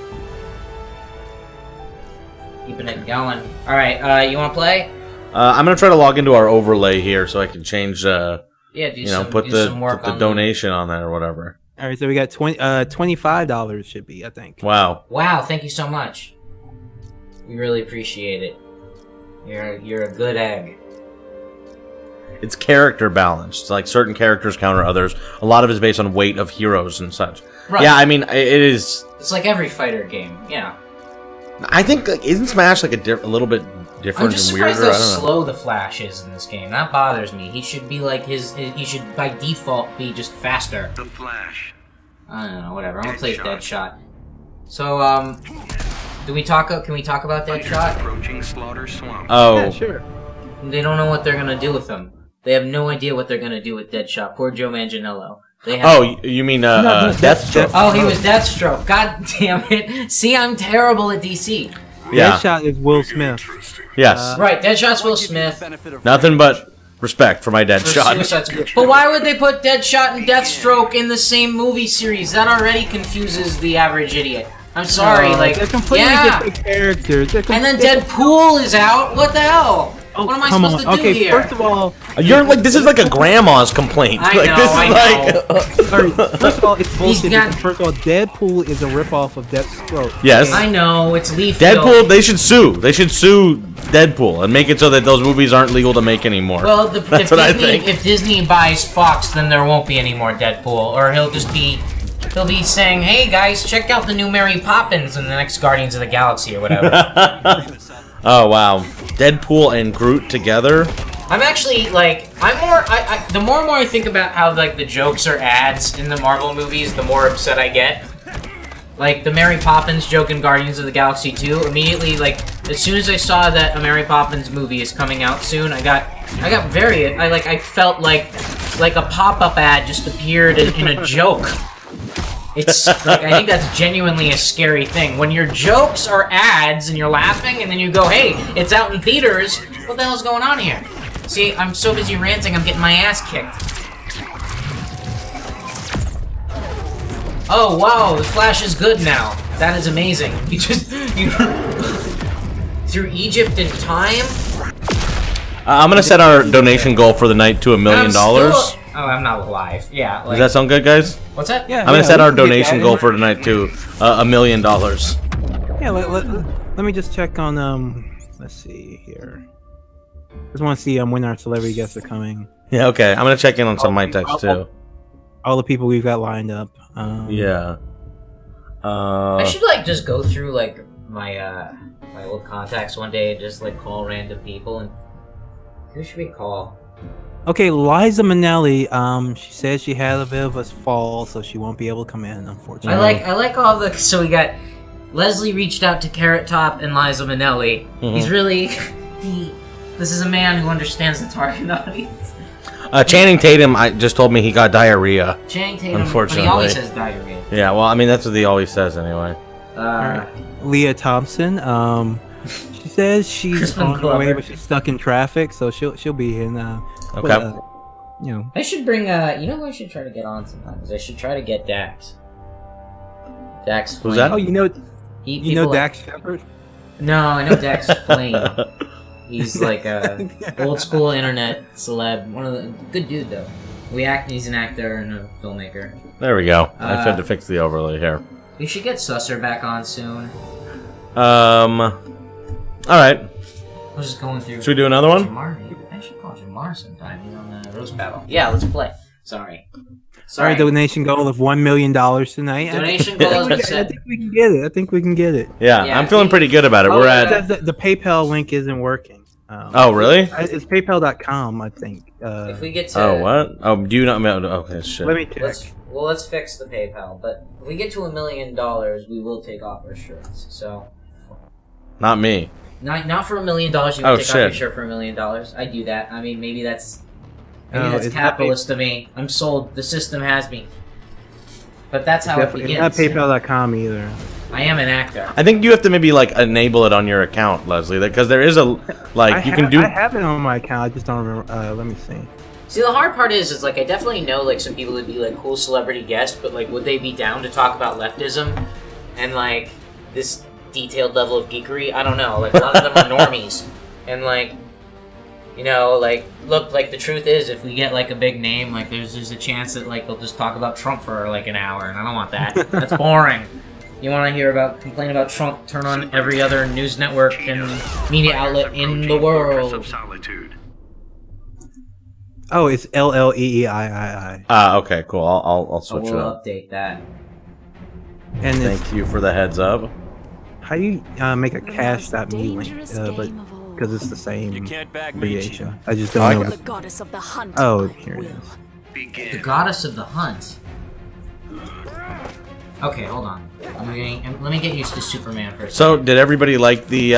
Keeping it going. Alright, you wanna play? I'm gonna try to log into our overlay here so I can change Yeah, do put do the some work on donation on that or whatever. All right, so we got $25 should be, I think. Wow. Wow, thank you so much. We really appreciate it. You're a good egg. It's character balanced. Like certain characters counter others. A lot of it is based on weight of heroes and such. Right. Yeah, I mean it is. It's like every fighter game, yeah. I think like, isn't Smash like a little bit I'm different just and surprised weirder? how I don't know. slow the Flash is in this game. That bothers me. He should be like he should by default be just faster. The Flash. I don't know, whatever. I'm gonna play Deadshot. So, can we talk about Deadshot? Approaching Slaughter Swamp. Oh, Yeah, sure. They don't know what they're gonna do with him. They have no idea what they're gonna do with Deadshot. Poor Joe Manganiello. They have oh, you mean Deathstroke? Oh, he was Deathstroke. God damn it. See, I'm terrible at DC. Yeah. Deadshot is Will Smith. Yes. Right, Deadshot's Will Smith. Nothing but respect for my Deadshot. Suicide's good. But why would they put Deadshot and Deathstroke in the same movie series? That already confuses the average idiot. I'm sorry, like, they're completely yeah. different characters. And then Deadpool is out. What the hell? Oh, What am I come supposed on. to do Okay, here? first of all, You're like, this is like a grandma's complaint. I Like, know, this I is like. sorry, first of all, it's bullshit. got- Because first of all, Deadpool is a ripoff of Deathstroke. Yes. I know, it's Leaf. Deadpool, they should sue. They should sue Deadpool and make it so that those movies aren't legal to make anymore. Well, That's what I think. If Disney buys Fox, then there won't be any more Deadpool, or he'll be saying, "Hey guys, check out the new Mary Poppins in the next Guardians of the Galaxy or whatever." Oh wow, Deadpool and Groot together. I'm actually like, the more and more I think about how like the jokes are ads in the Marvel movies, the more upset I get. Like the Mary Poppins joke in Guardians of the Galaxy 2, immediately, like, as soon as I saw that a Mary Poppins movie is coming out soon, I felt like a pop-up ad just appeared in a joke. It's, like, I think that's genuinely a scary thing. When your jokes are ads and you're laughing and then you go, hey, it's out in theaters, what the hell's going on here? See, I'm so busy ranting, I'm getting my ass kicked. Oh, wow, the Flash is good now. That is amazing. Through Egypt in time? I'm gonna set our donation goal for the night to $1 million. Oh, I'm not live. Yeah. Like, Does that sound good, guys? what's that? Yeah, I'm gonna set we our can get donation that. goal for tonight to $1 million. Yeah, let me just check on let's see here. Just want to see when our celebrity guests are coming. Yeah, okay. I'm gonna check in on some of my texts too. All the people we've got lined up. Yeah. I should like just go through like my my old contacts one day and just like call random people. And who should we call? Okay, Liza Minnelli. She says she had a bit of a fall, so she won't be able to come in, unfortunately. I like all the. So we got Leslie reached out to Carrot Top and Liza Minnelli. He's really this is a man who understands the target audience. Channing Tatum, I just told me he got diarrhea. Channing Tatum, Unfortunately. but he always has diarrhea. Yeah, well, I mean that's what he always says anyway. Leah Thompson. She says she's Crispin on her way, Glover. but she's stuck in traffic, so she'll be in. Okay. But, you know. I should bring you know who I should try to get on sometimes? I should try to get Dax. Dax. Who's Flame. that? Oh, you know People Dax Shepard? No, I know Dax Flame. He's like a old school internet celeb. One of the good dude though. He's an actor and a filmmaker. There we go. I had to fix the overlay here. We should get Susser back on soon. All right. I was just going through. Should we do another one? Jamar. I should call Jamar sometime. He's on the roast battle. Yeah, let's play. Sorry. Our donation goal of $1 million tonight. Donation goal has been I set. think we can get it. I think we can get it. Yeah, Yeah, I'm feeling pretty good about it. Oh, We're yeah. at. The PayPal link isn't working. Oh, really? It's PayPal.com, I think. If we get to Oh, what? Oh, do you not? Okay, shit. Let me check. let's fix the PayPal. But if we get to $1 million, we will take off our shirts. So Not me. not for $1 million. You Oh, would take off your shit. shirt for $1 million. I do that. I mean, maybe that's No, it's not capitalist of me. I'm sold. The system has me. But that's how it It's begins. not PayPal.com either. I am an actor. I think you have to maybe like enable it on your account, Leslie, because there is a like you can do. I have it on my account. I just don't remember. Let me see. See, the hard part is like I definitely know like some people would be like cool celebrity guests, but like would they be down to talk about leftism and like this detailed level of geekery? I don't know. Like a lot of them are normies, and like you know, like look, like the truth is, if we get like a big name, like there's a chance that like they'll just talk about Trump for like an hour, and I don't want that. That's boring. You want to hear complain about Trump? Turn on every other news network and media outlet in the world. Solitude. Oh, it's LLEEIII. Okay, cool. I'll So switch it we'll up. update that. And it's, Thank you for the heads up. how do you make a cash.me link? But because it's the same You can't bag me, creation. Cheetah. I just don't know. The goddess of the hunt. Oh, here it is. The Begin. goddess of the hunt. Okay, hold on. Let me get used to Superman first. So, did everybody like the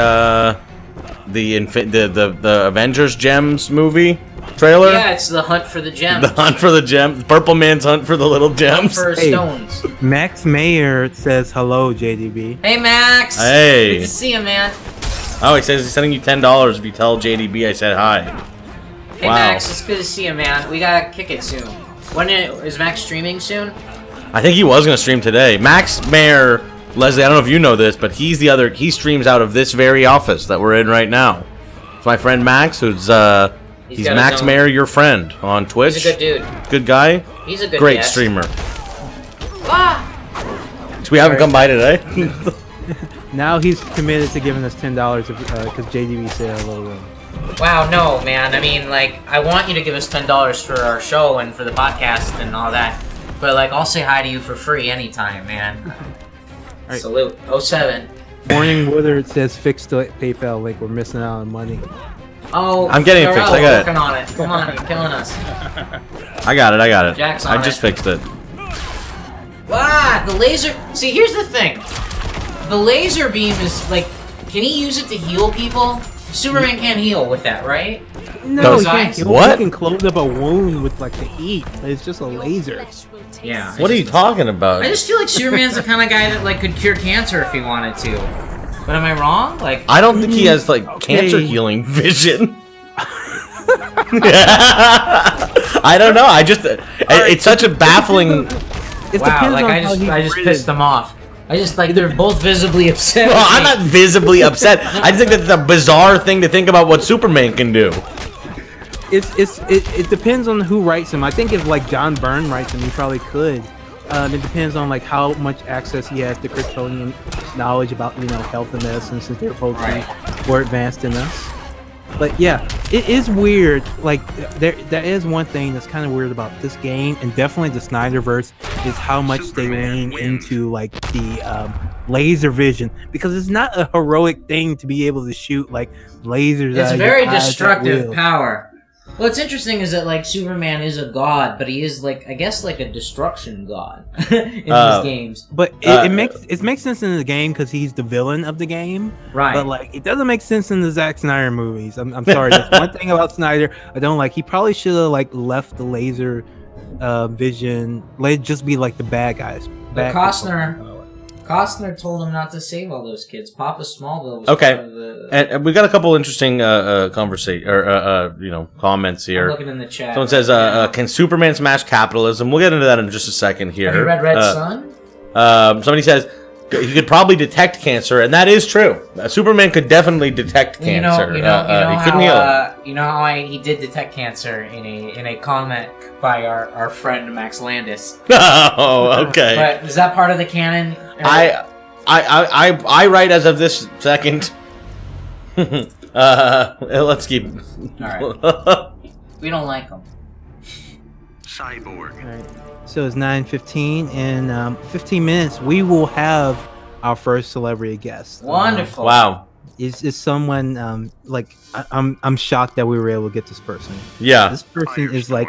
Avengers Gems movie trailer? Yeah, it's the hunt for the gems. The hunt for the gems. Purple Man's hunt for the little Hunt gems. for Hey. stones. Max Mayer says hello, JDB. Hey, Max. Hey. Good to see you, man. Oh, he says he's sending you $10 if you tell JDB I said hi. Hey, Wow. Max. It's good to see you, man. We gotta kick it soon. Is Max streaming soon? I think he was gonna stream today. Max Mayer, Leslie, I don't know if you know this, but he streams out of this very office that we're in right now. It's my friend Max, who's he's got Max his own- Mayer, your friend on Twitch. He's a good dude. Good guy. He's a good Great guest. streamer. Ah! So we haven't come by today. Now he's committed to giving us $10 because JDB said a little room. Wow, no, man. I mean, like, I want you to give us $10 for our show and for the podcast and all that. But, like, I'll say hi to you for free anytime, man. Right. Salute. 07. Morning Woodard says fix the PayPal link. We're missing out on money. Oh, I'm getting it Pharrell, fixed, I got it. working on it. Come on, you're killing us. I got it. Jack's on I just it. fixed it. Ah, the laser. See, here's the thing. The laser beam is like, can he use it to heal people? Superman can't heal with that, right? No, Does- he can't kill. What? He can close up a wound with like the heat. It's just a laser. Yeah. What are you talking about? I just feel like Superman's the kind of guy that like could cure cancer if he wanted to. But am I wrong? Like, I don't think he has like cancer healing vision. I don't know. I just it's such a baffling. It wow, depends like on I how he's just written. pissed them off. I just like they're both visibly upset. Well, with I'm me. not visibly upset. I just think that's a bizarre thing to think about what Superman can do. It depends on who writes him. I think if like John Byrne writes him, he probably could. It depends on like how much access he has to Kryptonian knowledge about health and medicine, since they're both more advanced than us. But yeah, it is weird. Like there is one thing that's kind of weird about this game, and definitely the Snyderverse, is how much they lean into like the laser vision, because it's not a heroic thing to be able to shoot like lasers. It's out of very your eyes at destructive will. power. What's interesting is that like Superman is a god, but he is like I guess like a destruction god in these games. But it makes sense in the game because he's the villain of the game. Right. But like it doesn't make sense in the Zack Snyder movies. I'm sorry. That's one thing about Snyder I don't like. He probably should have like left the laser vision. Let it just be like the bad guys. But Costner told him not to save all those kids. Papa Smallville was Okay, part of the... and we got a couple interesting comments here. I'm looking in the chat. Someone says, "Can Superman smash capitalism?" We'll get into that in just a second here. Have you read Red Sun? Somebody says he could probably detect cancer, and that is true. Superman could definitely detect cancer. He couldn't heal it. You know how he did detect cancer in a comment by our friend Max Landis. Oh, okay. But is that part of the canon? I write as of this second. Let's keep. All right. We don't like him. Cyborg. All right. So it's 9:15. In 15 minutes, we will have our first celebrity guest. Wonderful. Wow. Is someone I'm shocked that we were able to get this person. Yeah. This person is like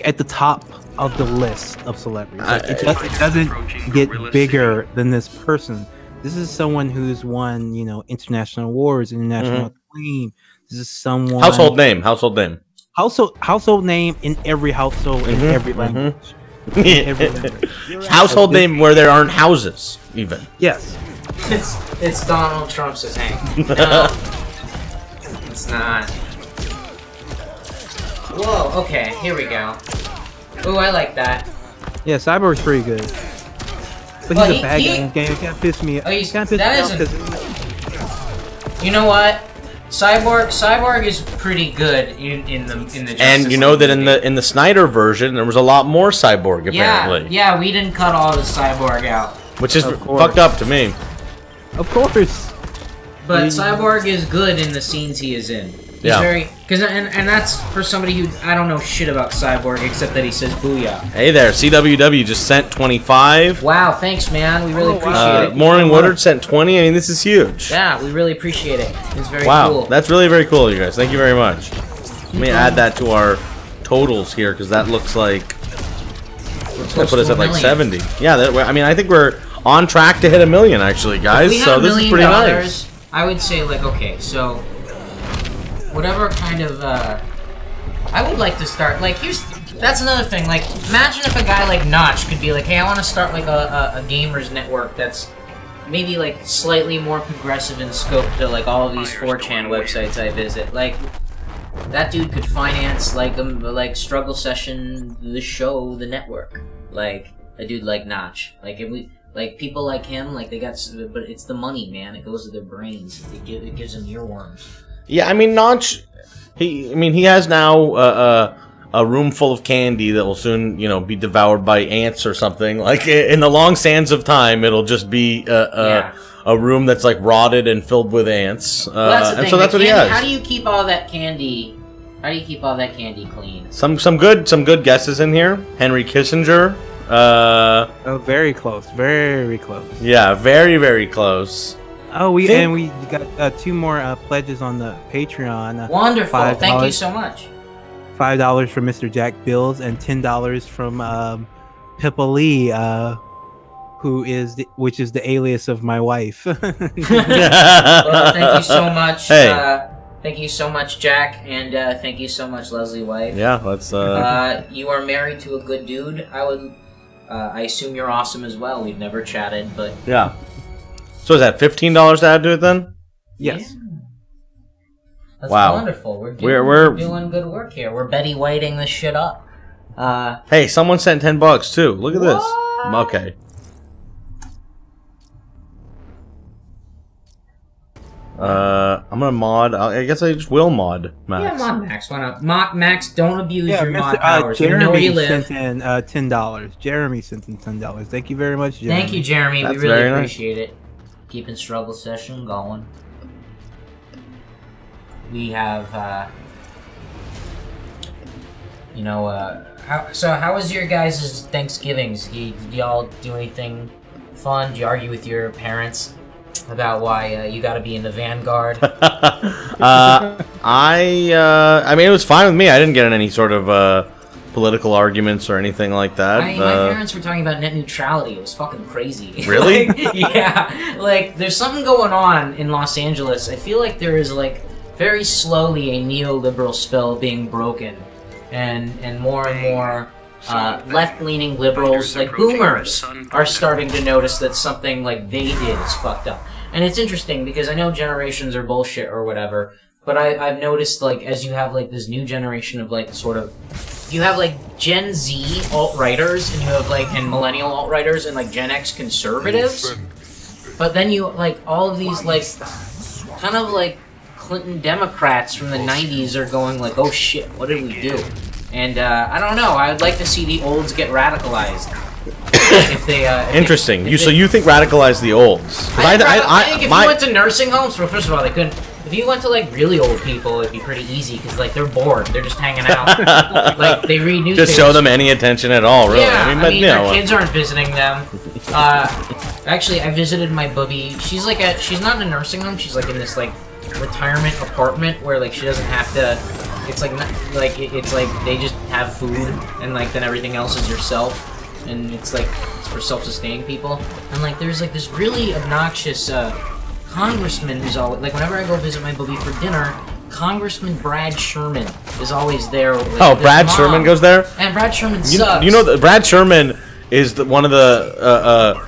at the top of the list of celebrities. Like, it doesn't get bigger than this person. This is someone who's won, international awards, international acclaim. This is someone Household name. Household name. Household name in every household in every language. In every language. Household name where there aren't houses, even. Yes. It's Donald Trump's Hank. No, it's not. Whoa, okay, here we go. Ooh, I like that. Yeah, Cyborg's pretty good. But Well, he's a bad guy in the game. It kind of pissed me off. Oh, he's- Kinda pissed that me off isn't- 'cause- You know what? Cyborg is pretty good in the Justice And you know League that in movie. the Snyder version, there was a lot more Cyborg apparently, Yeah, we didn't cut all the Cyborg out. which is Of course. fucked up to me. Of course. But Cyborg is good in the scenes he is in. He's Yeah. very... And that's for somebody who... I don't know shit about Cyborg, except that he says booyah. Hey there, CWW just sent 25. Wow, thanks, man. We really appreciate it. Morning Woodard sent 20. I mean, this is huge. Yeah, we really appreciate it. It's very Wow, cool. that's really very cool, you guys. Thank you very much. Let me add that to our totals here, because that looks like... It's going to put us at like 70. Yeah, I mean, I think we're on track to hit 1 million, actually, guys. If we had So $1 this is million, pretty nice. I would say, like, okay, so... Whatever kind of, I would like to start, like, that's another thing, like, imagine if a guy like Notch could be like, hey, I want to start, like, a gamers network that's maybe, like, slightly more progressive in scope to, like, all of these 4chan websites I visit. Like, that dude could finance, like, Struggle Session, the show, the network. Like, a dude like Notch. Like, if we... Like, people like him, like, they got... But it's the money, man. It goes to their brains. It gives them earworms. Yeah, I mean, Notch. He has now a room full of candy that will soon, be devoured by ants or something. Like in the long sands of time, it'll just be a room that's like rotted and filled with ants. Well, that's the thing. So that's what he has. How do you keep all that candy? How do you keep all that candy clean? Some good guesses in here. Henry Kissinger. Oh, very close. Very close. Yeah, very, very close. Oh, we got 2 more pledges on the Patreon. Wonderful. $5. Thank you so much. $5 from Mr. Jack Bills and $10 from Pippa Lee, which is the alias of my wife. Well, thank you so much. Hey. Thank you so much, Jack, and thank you so much, Leslie White. Yeah, let's. You are married to a good dude. I assume you're awesome as well. We've never chatted, but yeah. So is that $15 to add to it then? Yes. Yeah. That's Wow. wonderful. We're doing good work here. We're Betty Whiting this shit up. Hey, someone sent $10 too. Look at this. Okay. I'm gonna mod. I guess I just will mod Max. Yeah, mod Max. Why not? Max, don't abuse your mod Mr. powers. We know where you Jeremy live. sent in $10. Jeremy sent in $10. Thank you very much, Jeremy. Thank you, Jeremy. That's we really very nice. appreciate it. Keeping struggle session going. We have, how was your guys' Thanksgivings? Did y'all do anything fun? Did you argue with your parents about why you gotta be in the vanguard? I mean, it was fine with me. I didn't get in any sort of political arguments or anything like that. My parents were talking about net neutrality. It was fucking crazy. Really? Yeah. Like, there's something going on in Los Angeles. I feel like there is, like, very slowly a neoliberal spell being broken. And more left-leaning liberals, like boomers, are starting to notice that something like they did is fucked up. And it's interesting because I know generations are bullshit or whatever, but I've noticed, like, as you have, like, this new generation of, like, sort of... You have, like, Gen Z alt-writers, and you have, like, and millennial alt-writers, and, like, Gen X conservatives. But then you, like, all of these, like, kind of, like, Clinton Democrats from the 90s are going, like, oh shit, what did we do? And, I don't know, I'd like to see the olds get radicalized. If they, Interesting. So you think radicalize the olds? I think if you went to nursing homes, well, first of all, they couldn't. If you went to, like, really old people, it'd be pretty easy, because, like, they're bored. They're just hanging out. Like, they read newspapers. Just show them any attention at all, really. Yeah, I mean, their kids aren't visiting them. Actually, I visited my booby. She's, like, she's not in a nursing home. She's, like, in this, like, retirement apartment where, like, she doesn't have to... It's, like, it's, like, they just have food, and, like, then everything else is yourself. And it's, like, it's for self-sustaining people. And, like, there's, like, this really obnoxious, congressman who's always, like, whenever I go visit my booby for dinner, Congressman Brad Sherman is always there. Like, Brad Sherman goes there? And Brad Sherman sucks. You know that Brad Sherman is one of the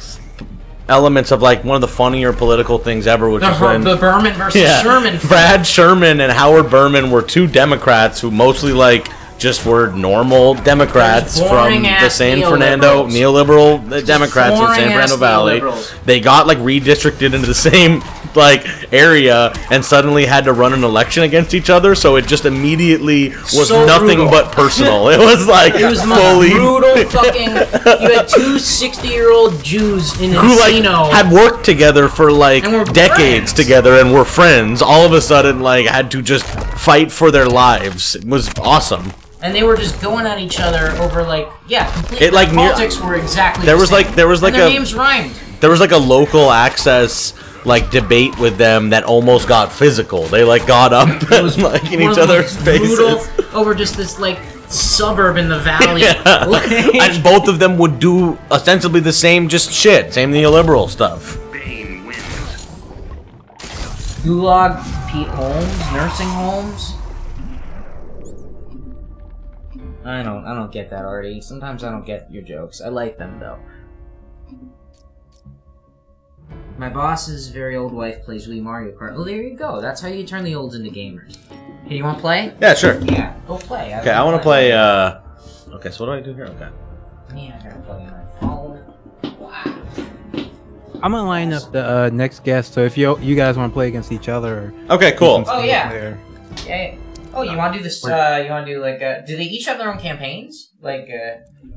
elements of, like, one of the funnier political things ever, which is when the Berman versus Sherman film. Brad Sherman and Howard Berman were two Democrats who mostly, like, just were normal Democrats from the San Fernando neoliberal Democrats from San Fernando Valley. They got, like, redistricted into the same, like, area and suddenly had to run an election against each other, so it just immediately was So nothing brutal. but personal. It was like It was fully brutal fucking... You had two 60-year-old Jews in who, like, Encino. had worked together for, like, And were decades friends. together and were friends, all of a sudden, like, had to just fight for their lives. It was awesome. And they were just going at each other over, like, yeah, completely. It, like, politics were exactly there the was, same. like, there was, like, and their a- names rhymed. There was, like, a local access, like, debate with them that almost got physical. They, like, got up and, like, in each other's Brutal faces. over just this, like, suburb in the valley. Yeah. Like- And both of them would do ostensibly the same just shit, same neoliberal stuff. Bane wins. Gulag, Pete Holmes, nursing homes. I don't get that, Artie. Sometimes I don't get your jokes. I like them, though. My boss's very old wife plays Wii Mario Kart. Oh, there you go. That's how you turn the olds into gamers. Hey, you want to play? Yeah, sure. Yeah, go play. Okay, I want to play, okay, so what do I do here? Okay. Yeah, I gotta plug in my phone. Wow. I'm gonna line up the next guest. So if you guys want to play against each other, Okay, cool. Oh yeah. player. Yeah. Oh, you want to do this? You want to do like? Do they each have their own campaigns? Like?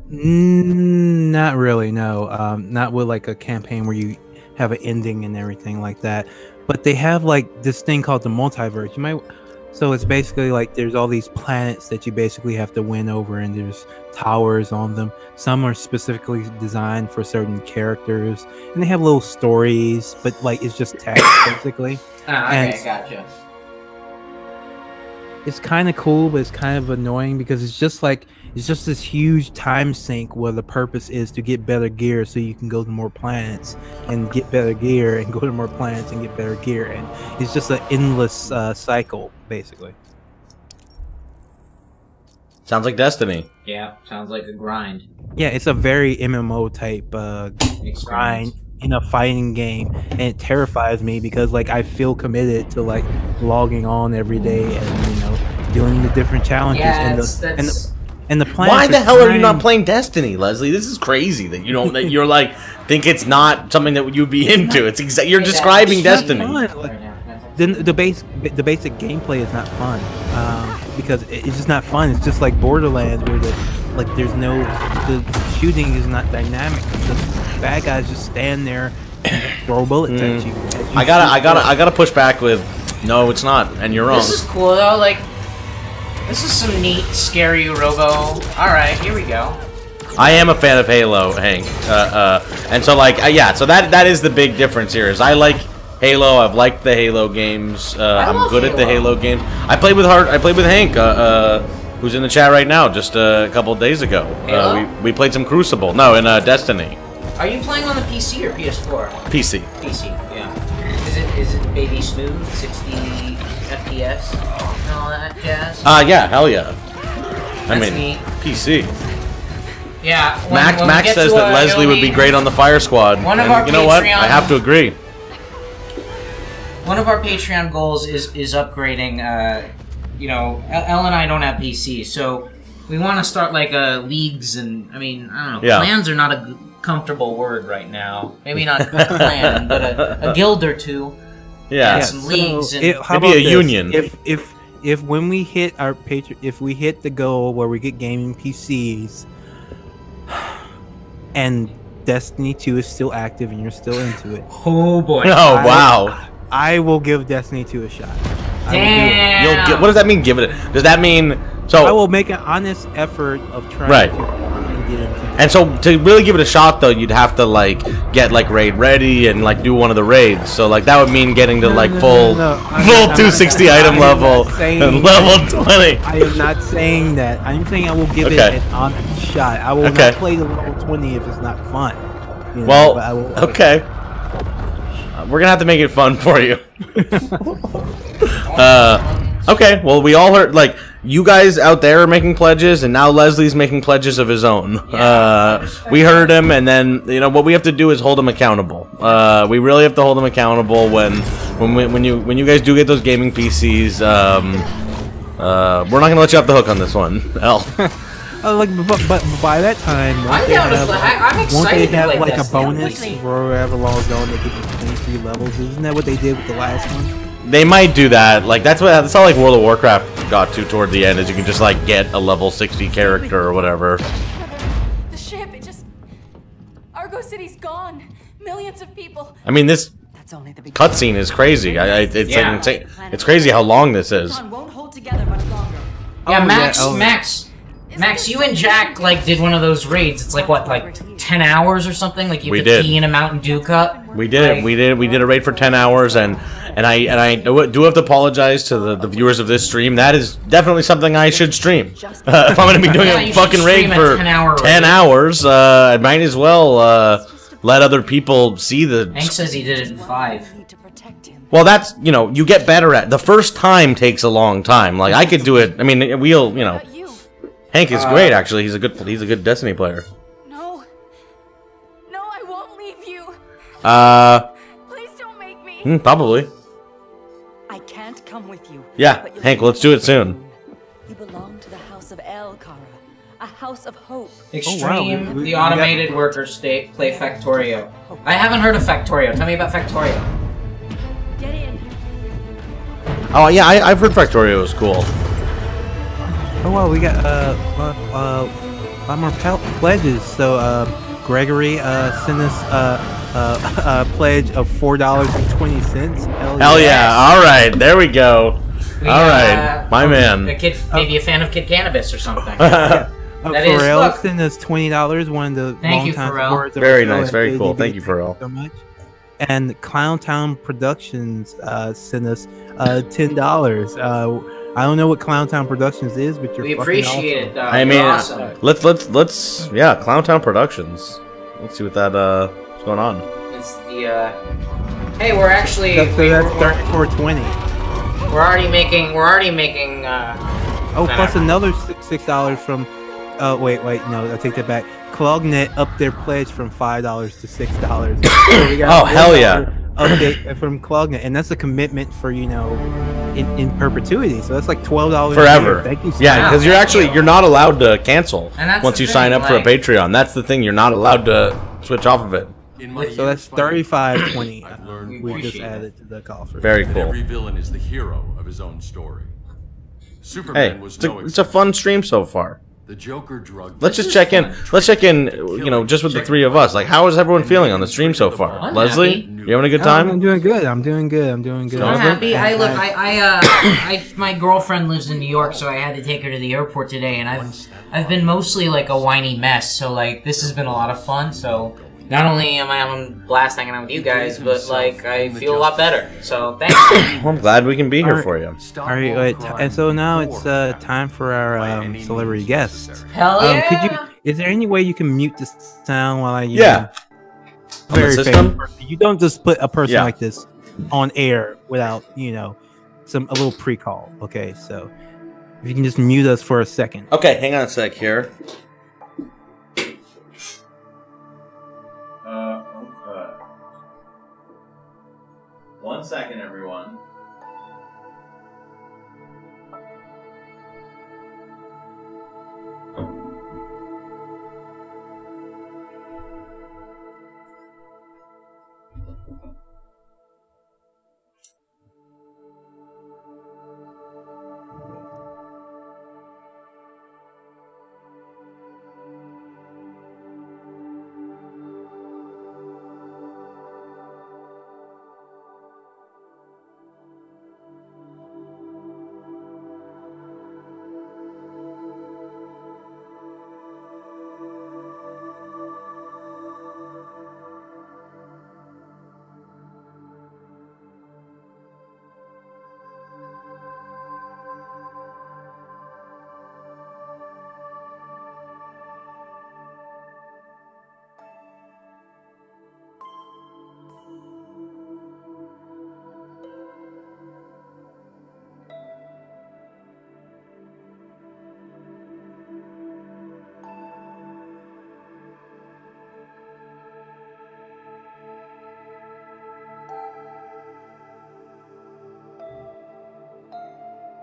Not really. No. Not with like a campaign where you have an ending and everything like that. But they have like this thing called the multiverse. You might. So it's basically like there's all these planets that you basically have to win over, and there's towers on them. Some are specifically designed for certain characters, and they have little stories, but like it's just text basically. Okay, gotcha. It's kind of cool, but it's kind of annoying because it's just this huge time sink where the purpose is to get better gear so you can go to more planets and get better gear and go to more planets and get better gear, and it's just an endless cycle basically. Sounds like Destiny. Yeah, sounds like a grind. Yeah, it's a very MMO type grind in a fighting game, and it terrifies me because like I feel committed to like logging on every day and doing the different challenges and the planets. Why the hell are you not playing Destiny, Leslie? This is crazy that you don't that you're like think it's not something that you'd be into. It's you're describing Destiny. The basic gameplay is not fun because it's just not fun. It's just like Borderlands where the shooting is not dynamic. The bad guys just stand there and throw bullets at you. I gotta push back with no, it's not, and you're wrong. This is cool though. Like, this is some neat, scary robo. All right, here we go. I am a fan of Halo, Hank, and so like yeah, so that is the big difference here. Is I like Halo. I've liked the Halo games. I'm good at the Halo games. I played with Hank, who's in the chat right now, just a couple of days ago. We played some Crucible. No, in Destiny. Are you playing on the PC or PS4? PC. PC, yeah. Is it baby smooth, 60 FPS, and all that jazz? Yeah, hell yeah. I mean, neat. PC. Yeah. Max says that Leslie would be great on the Fire Squad. One of our you know what? I have to agree. One of our Patreon goals is upgrading. Elle and I don't have PC, so we want to start like leagues and I don't know. Yeah. Clans are not a comfortable word right now. Maybe not a clan, but a guild or two. Yeah. And some leagues. And maybe a union. If when we hit our if we hit the goal where we get gaming PCs, and Destiny 2 is still active and you're still into it. Oh boy! Oh wow! I will give Destiny 2 a shot. Damn. What does that mean? Give it. Does that mean so? I will make an honest effort of trying to get into it. And so to really give it a shot, though, you'd have to like get like raid ready and like do one of the raids. So like that would mean getting to full 260 item level and level 20. I am not saying that. I'm saying I will give it an honest shot. I will not play the level 20 if it's not fun. Okay. We're gonna have to make it fun for you. Okay, well, we all heard, like, you guys out there are making pledges, and now Leslie's making pledges of his own. We heard him, and then, what we have to do is hold him accountable. We really have to hold him accountable when you guys do get those gaming PCs. We're not gonna let you off the hook on this one, L. But by that time, I'm excited to have to play like a bonus for whoever logs on, they get 23 levels. Isn't that what they did with the last one? They might do that. Like that's how like World of Warcraft got to toward the end. Is you can just like get a level 60 character or whatever. The ship, Argo City's gone. Millions of people. I mean, this cutscene is crazy. Like insane. It's crazy how long this is. Won't hold together much longer. Yeah, Max, you and Jack did one of those raids. It's like what, like 10 hours or something? Like you have to pee in a Mountain Dew cup. We did. We did a raid for 10 hours, and I do have to apologize to the viewers of this stream. That is definitely something I should stream. If I'm going to be doing a fucking raid for 10 hours, I might as well let other people see the. Hank says he did it in 5. Well, that's you get better at. The first time takes a long time. Like I could do it. I mean, Hank is great, actually. He's a good Destiny player. No, I won't leave you. Please don't make me. Probably. I can't come with you. Yeah, Hank, let's do it soon. You belong to the House of El, Kara. a house of hope. Extreme, We the got- automated workers state play Factorio. I haven't heard of Factorio. Tell me about Factorio. Get in. Oh yeah, I've heard Factorio is cool. Oh wow, we got a lot more pledges. So Gregory sent us a pledge of $4.20. Hell yeah! All right, there we go. All right, my man. A kid, maybe a fan of Kid Cannabis or something. Pharrell look. sent us $20. One of the Thank you, longtime Pharrell. supporters of Very the show nice, at very cool. KDB. Thank you, Pharrell. So much. And Clowntown Productions sent us $10. I don't know what Clowntown Productions is, but you're We fucking appreciate awesome. it, though. I mean, You're awesome. let's yeah, Clowntown Productions. Let's see what that what's going on. It's the hey, we're actually So that's $34.20. we're already making Oh, plus another $6 from. Oh wait, no, I take that back. Clognet upped their pledge from $5 to $6. So we got Oh, a hell $1 yeah. Update from Clognet, and that's a commitment for in perpetuity. So that's like $12 Forever. A year. Thank you. So Yeah, much. because you're not allowed to cancel And that's once the you sign thing, up for a like- Patreon. That's the thing. You're not allowed to switch off of it. In my So that's years fighting, $35.20. I've learned We one just thing, added to the coffer. Very that cool. every villain is the hero of his own story. Superman Hey, was it's no it's a fun stream so far. The Joker drug. Let's just check in. Let's check in. Just with the three of us. Like, how is everyone feeling on the stream so far? I'm Leslie, happy. you having a good I'm time? doing good. I'm doing good. I'm doing good. I'm happy. My girlfriend lives in New York, so I had to take her to the airport today, and I've been mostly like a whiny mess. So like this has been a lot of fun. So not only am I having a blast hanging out with you guys, but like I feel a lot better. So thanks. Well, I'm glad we can be here for you. All right, wait, and so now it's time for our celebrity guest. Hell yeah! Could you? Is there any way you can mute the sound while I? Yeah. On the Very system? famous person. You don't just put a person Yeah. like this on air without a little pre-call. Okay, so if you can just mute us for a second. Okay, hang on a sec here. Okay. 1 second, everyone.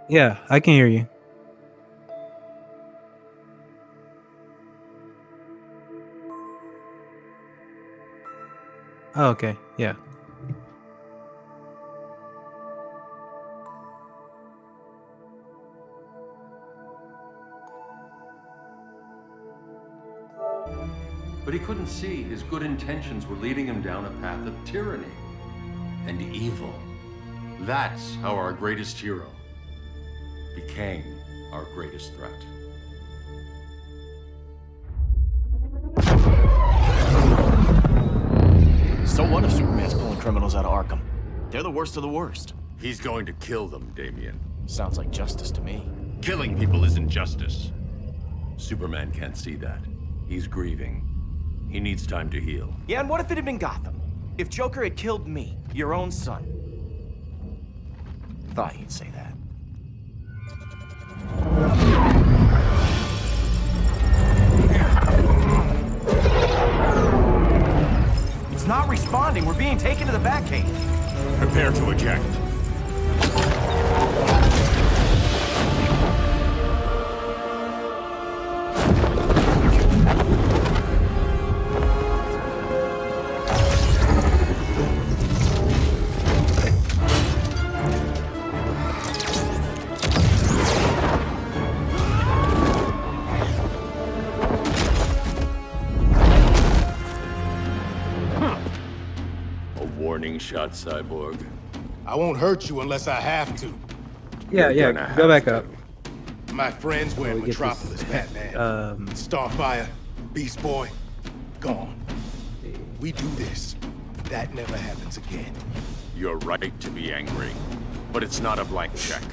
Yeah, I can hear you. Oh, okay. Yeah. But he couldn't see his good intentions were leading him down a path of tyranny and evil. That's how our greatest hero became our greatest threat. So what if Superman's pulling criminals out of Arkham? They're the worst of the worst. He's going to kill them, Damian. Sounds like justice to me. Killing people isn't justice. Superman can't see that. He's grieving. He needs time to heal. Yeah, and what if it had been Gotham? If Joker had killed me, your own son? Thought he'd say that. It's not responding. We're being taken to the Batcave. Prepare to eject. warning shot, Cyborg. I won't hurt you unless I have to. Yeah, You're yeah. gonna Go have back up. My friends were in we get Metropolis, this, Batman. Starfire, Beast Boy, gone. We do this. That never happens again. You're right to be angry, but it's not a blank check.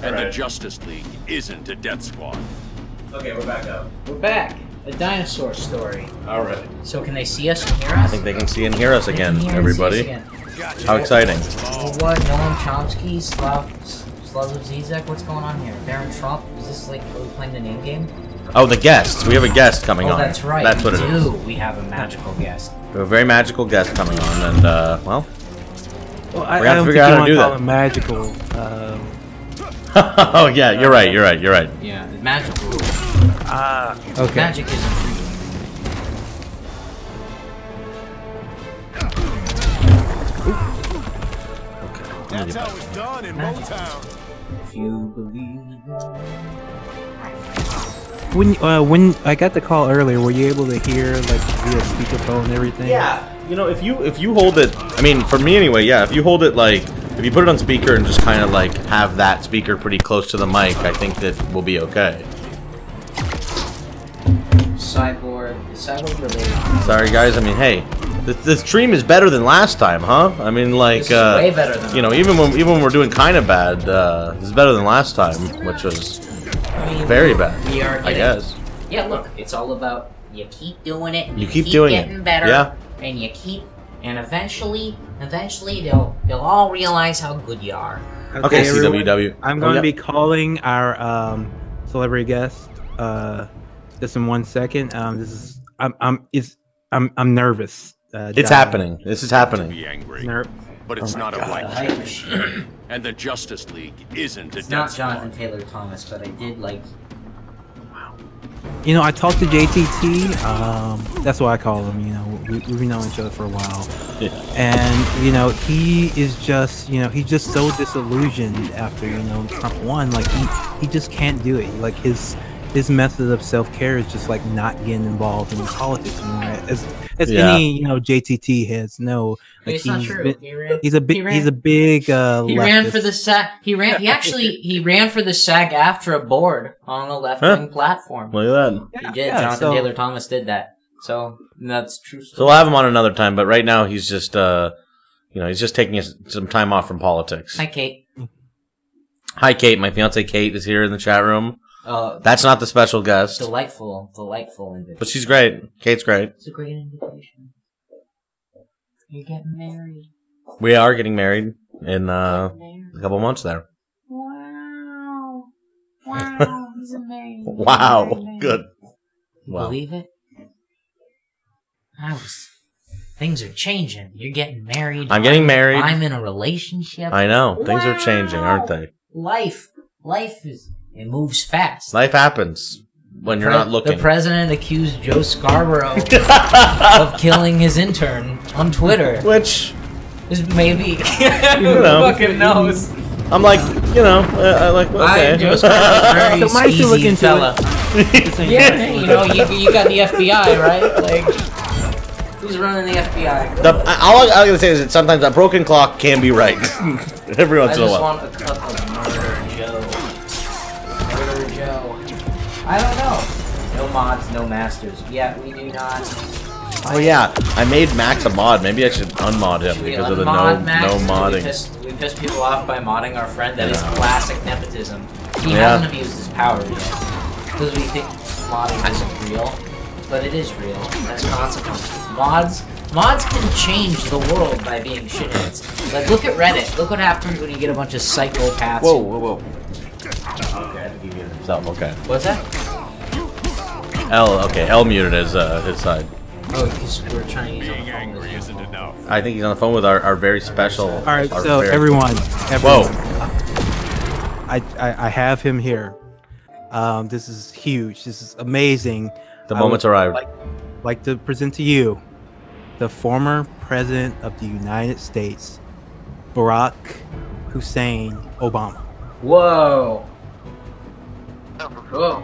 And the Justice League isn't a death squad. Okay, we're back up. We're back. A dinosaur story. All right. So can they see us and hear I us? think they can see and hear us They can again, hear and everybody. see us again. How exciting. What? Noam Chomsky? Slavoj Zizek? What's going on here? Baron Trump? Is this like, are we playing the name game? Oh, the guests. We have a guest coming on. That's right. That's what it is. We have a magical guest. We have a very magical guest coming on, and, well, Well, I I gotta don't figure think out you how to want do to call that. him magical. Oh, yeah, you're right, you're right, you're right. Yeah, magical. Okay. Magic isn't real. That's how it's done in Motown. If you believe When I got the call earlier, were you able to hear like via speakerphone and everything? Yeah, you know, if you hold it, I mean, for me anyway, yeah, if you hold it like, if you put it on speaker and just kind of like have that speaker pretty close to the mic, I think that we'll be okay. Cyborg, is Cyborg related? Sorry guys, I mean, hey, the stream is better than last time, huh? I mean, like, This is way better than you know, even when we're doing kind of bad, this is better than last time, which was very bad, We are I guess. Yeah, look, it's all about you keep doing it. You keep doing it. getting better. Yeah. And you keep, and eventually they'll all realize how good you are. Okay, everyone, CWW. I'm going to be calling our celebrity guest just in 1 second. This is I'm nervous. It's John. happening. This is happening. Be angry, Ner- but it's not a blank Hype check. machine. And the Justice League isn't a It's death not squad. Jonathan Taylor Thomas, but I did like. You know, I talked to JTT. That's what I call him. You know, we've known each other for a while, Yeah. and you know, he is just, you know, he's just so disillusioned after, you know, Trump won. Like he just can't do it. Like his method of self-care is just like not getting involved in politics anymore. As Yeah. any, you know, JTT heads know, like It's not true. he's a big he ran leftist. for the SAG. He ran for the SAG-AFTRA board on a left-wing platform. Look at that. He did. Yeah, Jonathan so- Taylor Thomas did that. So that's true. So we'll have him on another time, but right now he's just, you know, he's just taking some time off from politics. Hi, Kate. Hi, Kate. My fiance Kate is here in the chat room. That's not the special guest, Delightful invitation. but she's great. Kate's great. It's a great invitation. You're getting married. We are getting married in a couple months there. Wow. Wow. He's amazing. Wow. Good. You Wow. believe it? Things are changing. You're getting married. I'm getting married. I'm in a relationship. I know. Things are changing, aren't they? Life it moves fast. Life happens when you're not looking. The president accused Joe Scarborough of killing his intern on Twitter. Which is maybe who fucking knows. I'm like, you know, okay. Joe Scarborough's a very skeezy fella. Yeah, you know, you got the FBI, right? Like, who's running the FBI? All I gotta say is that sometimes a broken clock can be right. Every once in a I just while. want a cup of Murder Joe. Murder Joe. I don't know. No mods, no masters. Yeah, we do not. Oh yeah, I made Max a mod. Maybe I should unmod him because of the no modding. We pissed people off by modding our friend. That is classic nepotism. He Yeah. hasn't abused his power yet. Because we think modding isn't real. But it is real. That's consequences. Mods can change the world by being shitheads. Like, look at Reddit. Look what happens when you get a bunch of psychopaths. Whoa. Okay, I think he muted himself. Okay. What's that? L muted his side. Oh, because we're trying to use Being angry isn't enough. I think he's on the phone with our very special. All right, so everyone. Whoa. I have him here. This is huge. This is amazing. The moment's arrived. Like to present to you the former president of the United States, Barack Hussein Obama. Whoa. Whoa.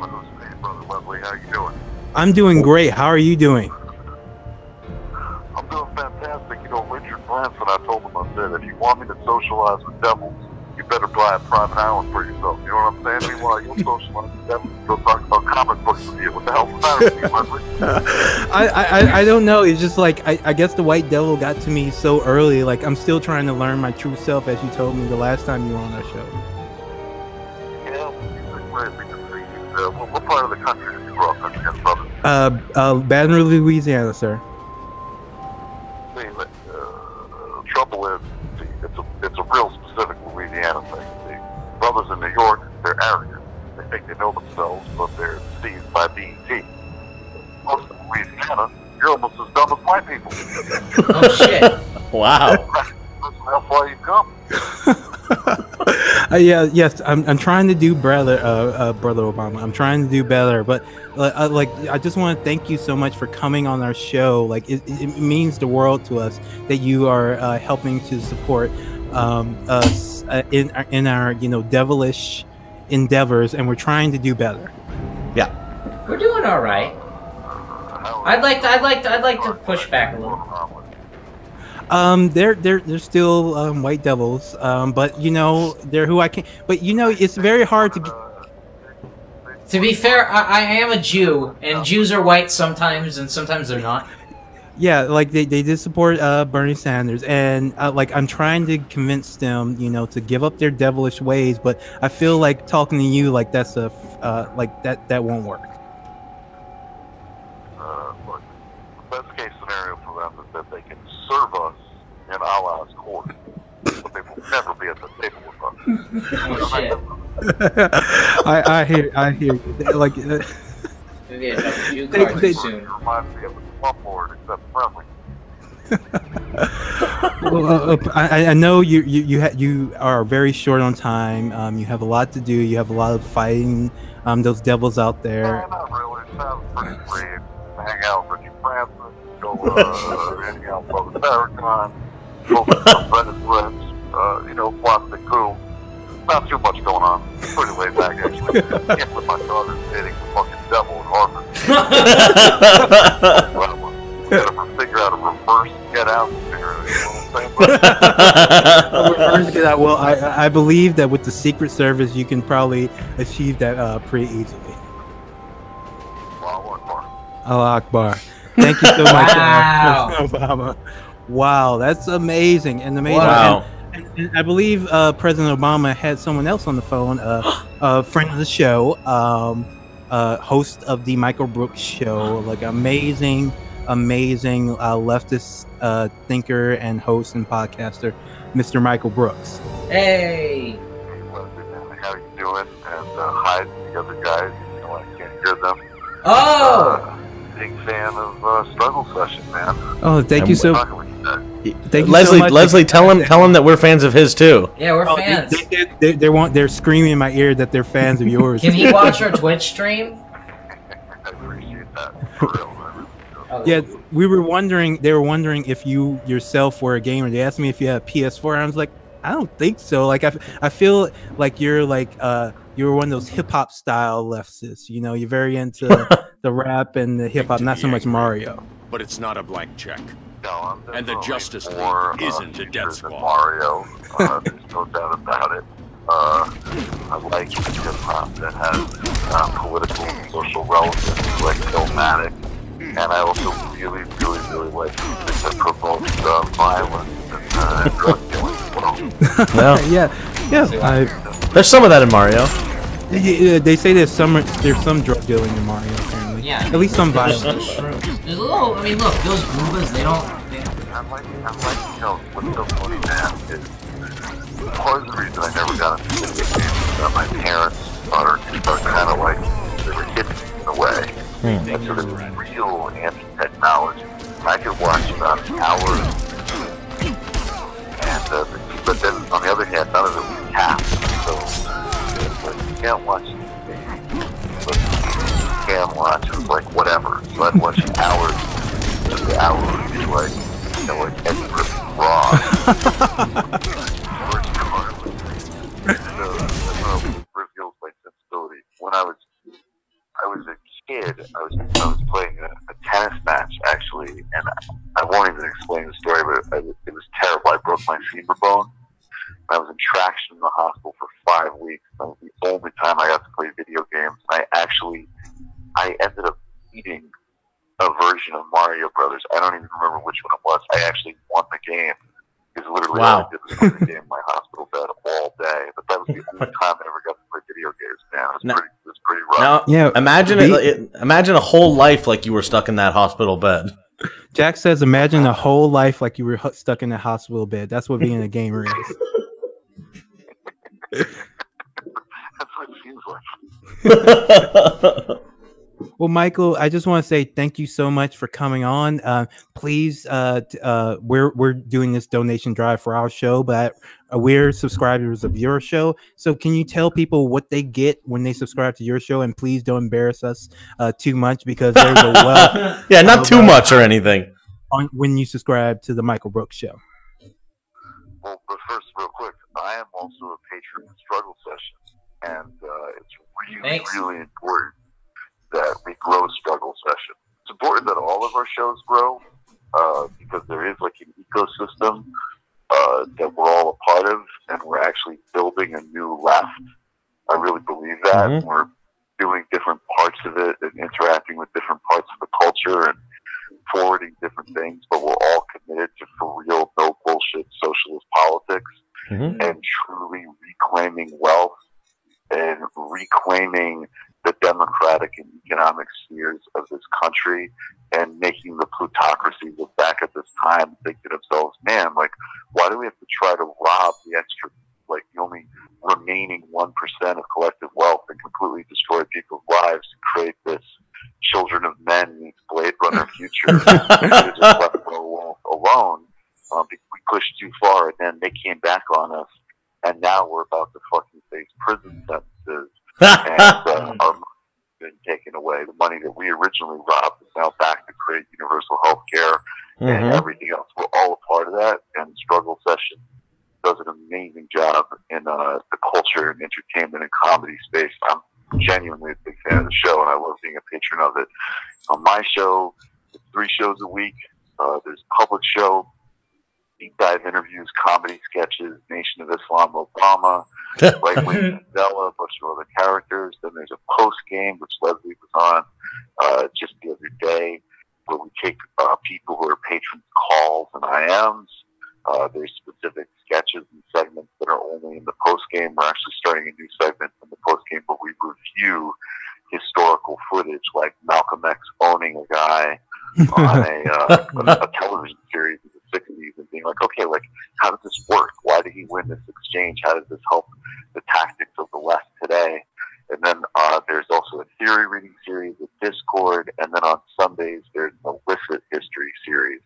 Brother Leslie, how you doing? I'm doing great. How are you doing? I'm doing fantastic. You know, Richard Branson, I want me to socialize with devils, you better buy a private island for yourself. You know what I'm saying? Meanwhile, you'll socialize with devils, go talk about comic books with you. What the hell's the matter with you, Leslie? I don't know. It's just like I guess the white devil got to me so early. Like I'm still trying to learn my true self, as you told me the last time you were on our show. Yeah, we can see you. What part of the country did you grow up in again, brother? Baton Rouge, Louisiana, sir. See, the trouble is, see, it's a real specific Louisiana thing. See, brothers in New York, they're arrogant. They think they know themselves, but they're deceived by being teased. Most of Louisiana, you're almost as dumb as white people. Oh shit! Wow. That's how far you've come. Yes, I'm trying to do better, brother Obama. I'm trying to do better, but like I just want to thank you so much for coming on our show. Like it means the world to us that you are helping to support us in our devilish endeavors, and we're trying to do better. Yeah, We're doing all right. I'd like to push back a little. They're still white devils, but they're who I can. But it's very hard to. To be fair, I am a Jew, and Jews are white sometimes, and sometimes they're not. Yeah, like they did support Bernie Sanders, and like I'm trying to convince them, to give up their devilish ways. But I feel like talking to you, like that's like that won't work. Look, the best case scenario for them is that they can serve us in Allah's court, but they will never be at the table with us. Oh shit! I hear you. Like Maybe a Jew card soon. It reminds me of the slum lord, except friendly. Well, I know you are very short on time. You have a lot to do. You have a lot of fighting those devils out there. Not really. It sounds pretty great. Hang out with Richie Francis, go hang out with Brother Farrakhan, go to some Reddit threads, watch the coup. Not too much going on. Pretty laid back, actually. Can't believe my daughter's dating the fucking devil in Harvard. Gotta figure out a reverse get out there. Reverse get out. Well, I believe that with the Secret Service, you can probably achieve that pretty easily. Allah Akbar. Thank you so much, President Obama. Wow, that's amazing and amazing. Wow. And I believe President Obama had someone else on the phone, a friend of the show, host of the Michael Brooks show, like amazing leftist thinker and host and podcaster, Mr. Michael Brooks. Hey! How you doing? And hi to the other guys. I can't hear them. Oh! Big fan of Struggle Session, man. Oh, thank you so much. Leslie, tell him that we're fans of his too. Yeah, we're fans. They're screaming in my ear that they're fans of yours. Can he watch our Twitch stream? I appreciate that. For real, man. Yeah, they were wondering if you yourself were a gamer. They asked me if you had a PS4, and I was like, I don't think so. Like I feel like you're one of those hip hop style leftists. You're very into the rap and the hip hop, not so much Mario. But it's not a blank check. No, And the Justice more, League isn't a death squad. Mario, there's no doubt about it. I like hip hop that has political and social relevance, like Illmatic. And I also really, really, really like music that promotes violence and drug dealing as well. Yeah. There's some of that in Mario. Yeah, they say there's some drug dealing in Mario, apparently. Yeah. At least some violence. There's a little. I mean, look, those Goombas, they don't. I'm like, what's so funny, man, is part of the reason I never got into video games is my parents are kind of like, they were hippies in a way. That's sort of real anti-technology. I could watch about an hour, and but then on the other hand, none of it was capped. So you can't watch anything, but you can watch. It was like whatever. So I'd watch hours, just the hours, like Eddie Griffin Raw. George Carlin. Reveals my sensibility. When I was a kid, I was playing a tennis match, actually, and I won't even explain the story, but it was terrible. I broke my femur bone, contraction in the hospital for 5 weeks. That was the only time I got to play video games. I ended up eating a version of Mario Brothers. I don't even remember which one it was. I actually won the game. Because literally all I did was play the game in my hospital bed all day. But that was the only time I ever got to play video games, man. It was pretty rough. Now, yeah, imagine a whole life like you were stuck in that hospital bed. Jack says, imagine a whole life like you were stuck in a hospital bed. That's what being a gamer is. That's what it seems like. Well, Michael, I just want to say thank you so much for coming on. Please, we're doing this donation drive for our show, but we're subscribers of your show. So can you tell people what they get when they subscribe to your show? And please don't embarrass us too much, because there's a wealth. Yeah, not too much or anything. When you subscribe to the Michael Brooks Show. Well, but first, real quick, I am also a patron of Struggle Sessions, and it's really important that we grow Struggle Session. It's important that all of our shows grow, because there is like an ecosystem that we're all a part of, and we're actually building a new left. I really believe that. Mm-hmm. We're doing different parts of it and interacting with different parts of the culture and forwarding different things, but we're all committed to for real, no bullshit socialist politics, and truly reclaiming wealth and reclaiming the democratic and economic spheres of this country, and making the plutocracy look back at this time and think to themselves, man, like, why do we have to try to rob the extra, like, the only remaining 1% of collective wealth and completely destroy people's lives to create this Children of Men meets Blade Runner future? We just left them alone. We pushed too far, and then they came back on us, and now we're about to fucking face prison sentences. And our money's been taken away. The money that we originally robbed is now back to create universal health care and everything else. We're all a part of that, and Struggle Session does an amazing job in the culture and entertainment and comedy space. I'm genuinely a big fan of the show, and I love being a patron of it. On my show, it's 3 shows a week. There's a public show, deep dive interviews, comedy sketches, Nation of Islam, Obama, Right Wing Mandela, a bunch of other characters. Then there's a post game, which Leslie was on just the other day, where we take people who are patrons' calls and IMs. There's specific sketches and segments that are only in the post game. We're actually starting a new segment in the post game where we review historical footage, like Malcolm X owning a guy on a television series in the 60s, and being like, okay, like, how does this work? Why did he win this exchange? How does this help the tactics of the left today? And then there's also a theory reading series with Discord, and then on Sundays there's an illicit history series.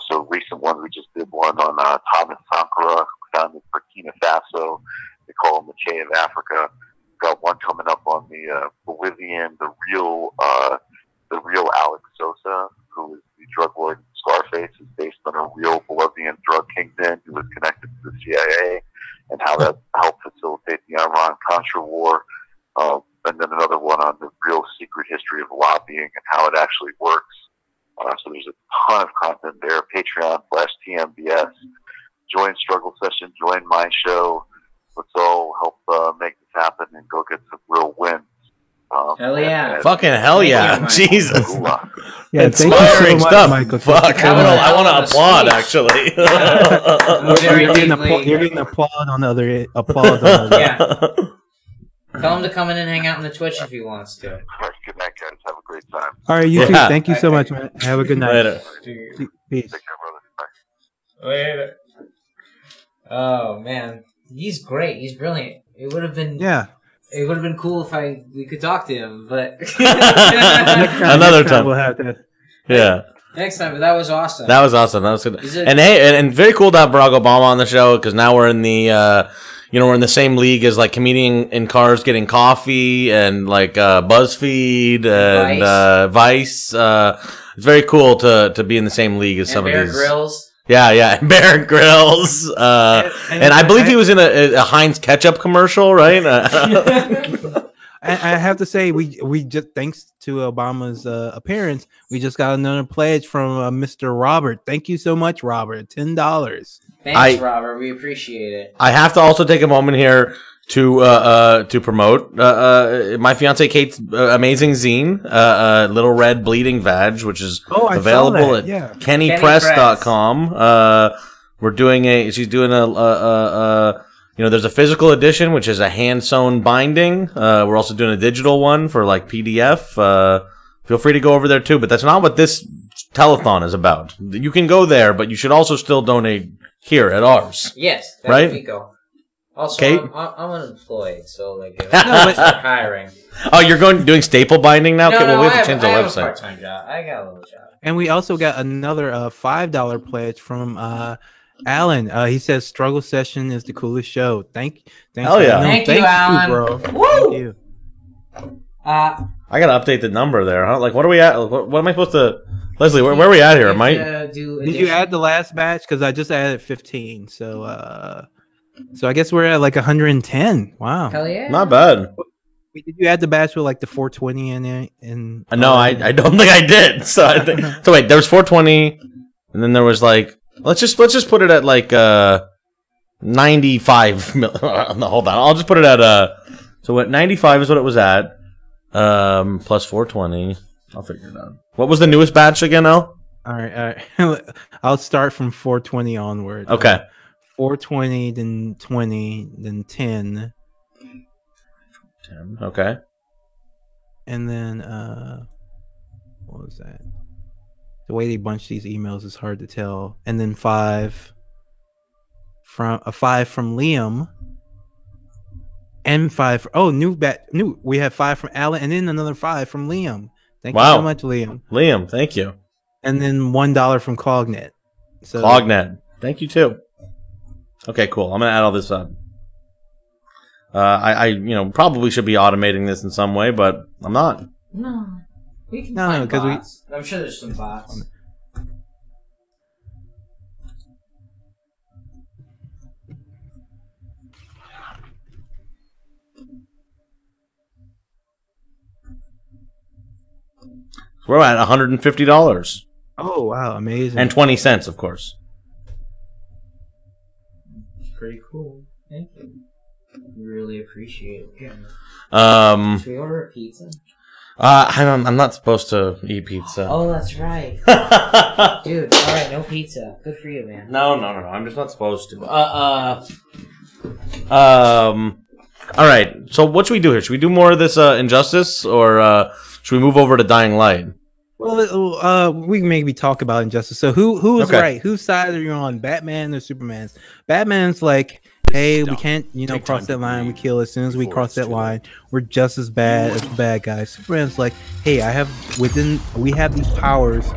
So recent one, we just did one on Thomas Sankara, who founded Burkina Faso. They call him the Che of Africa. Got one coming up on the Bolivian, the real Alex Sosa, who is the drug lord in Scarface, is based on a real Bolivian drug kingpin who was connected to the CIA, and how that helped facilitate the Iran-Contra war. And then another one on the real secret history of lobbying and how it actually works. So there's a ton of content there. Patreon/TMBS. Join Struggle Session. Join my show. Let's all help make this happen and go get some real wins. Hell yeah. Fucking hell yeah. Jesus. Yeah, inspiring stuff. Michael. Fuck. I want to applaud, actually. You're getting applaud on the other applause. On the Yeah. Tell him to come in and hang out on the Twitch if he wants to. All right, good night, guys. Have a great time. All right, you too. Thank you so much, man. Have a good night. Later. Peace. Take care, brother. Bye. Later. Oh man, he's great. He's brilliant. It would have been It would have been cool if we could talk to him, but another time we'll have to. Yeah. Next time, but that was awesome. That was awesome. That was good. And hey, and very cool to have Barack Obama on the show, because now we're in the we're in the same league as like comedian in cars getting coffee and like BuzzFeed and Vice. It's very cool to be in the same league as some of these. Grylls. Yeah, Bear Grylls. And I believe he was in a Heinz ketchup commercial, right? I have to say, we just, thanks to Obama's appearance, we just got another pledge from Mr. Robert. Thank you so much, Robert. $10. Thanks, Robert. We appreciate it. I have to also take a moment here to promote my fiance Kate's amazing zine, Little Red Bleeding Vag, which is available at kennypress.com. She's doing a there's a physical edition, which is a hand-sewn binding. We're also doing a digital one for like PDF. Feel free to go over there too, but that's not what this telethon is about. You can go there, but you should also still donate here at ours. Yes, right? Also, Kate? I'm unemployed, so like if I'm hiring. Oh, you're doing staple binding now? No, Okay, well, we have to I change the have website. a part-time job. I got a little job. And we also got another $5 pledge from Alan. He says Struggle Session is the coolest show. Thanks. Hell yeah. Thank you, Alan. Bro. Woo! Thank you. I gotta update the number there, huh? Like, what are we at? What am I supposed to... Leslie, where are we at here? Am I... Did you add the last batch? Because I just added 15. So I guess we're at like 110. Wow. Hell yeah. Not bad. Wait, did you add the batch with like the 420 in it? No, I don't think I did. So so wait, there was 420, and then there was like... Let's just put it at like 95 no, hold on. I'll just put it at so what 95 is what it was at. Plus 420. I'll figure it out. What was the newest batch again, Al? All right. I'll start from 420 onward. Okay. 420, then 20, then 10. 10. Okay. And then what was that? The way they bunch these emails is hard to tell. And then 5 from Liam. And 5 we have 5 from Alan, and then another 5 from Liam. Thank you so much, Liam. Liam, thank you. And then $1 from Cognet. So Cognet, thank you too. Okay, cool. I'm gonna add all this up. I probably should be automating this in some way, but I'm not. No, we can find because bots. I'm sure there's some bots. We're at $150. Oh wow, amazing! And 20 cents, of course. Pretty cool. Thank you. We really appreciate it. Should we order a pizza? I'm not supposed to eat pizza. Oh, that's right. Dude, alright, no pizza. Good for you, man. No. I'm just not supposed to. Alright, so what should we do here? Should we do more of this Injustice, or should we move over to Dying Light? Well, we can maybe talk about Injustice. So who is right? Whose side are you on? Batman or Superman's? Batman's like, hey, we can't, cross that line. We kill as soon as we cross that line. We're just as bad as the bad guys. Superman's like, hey, we have these powers,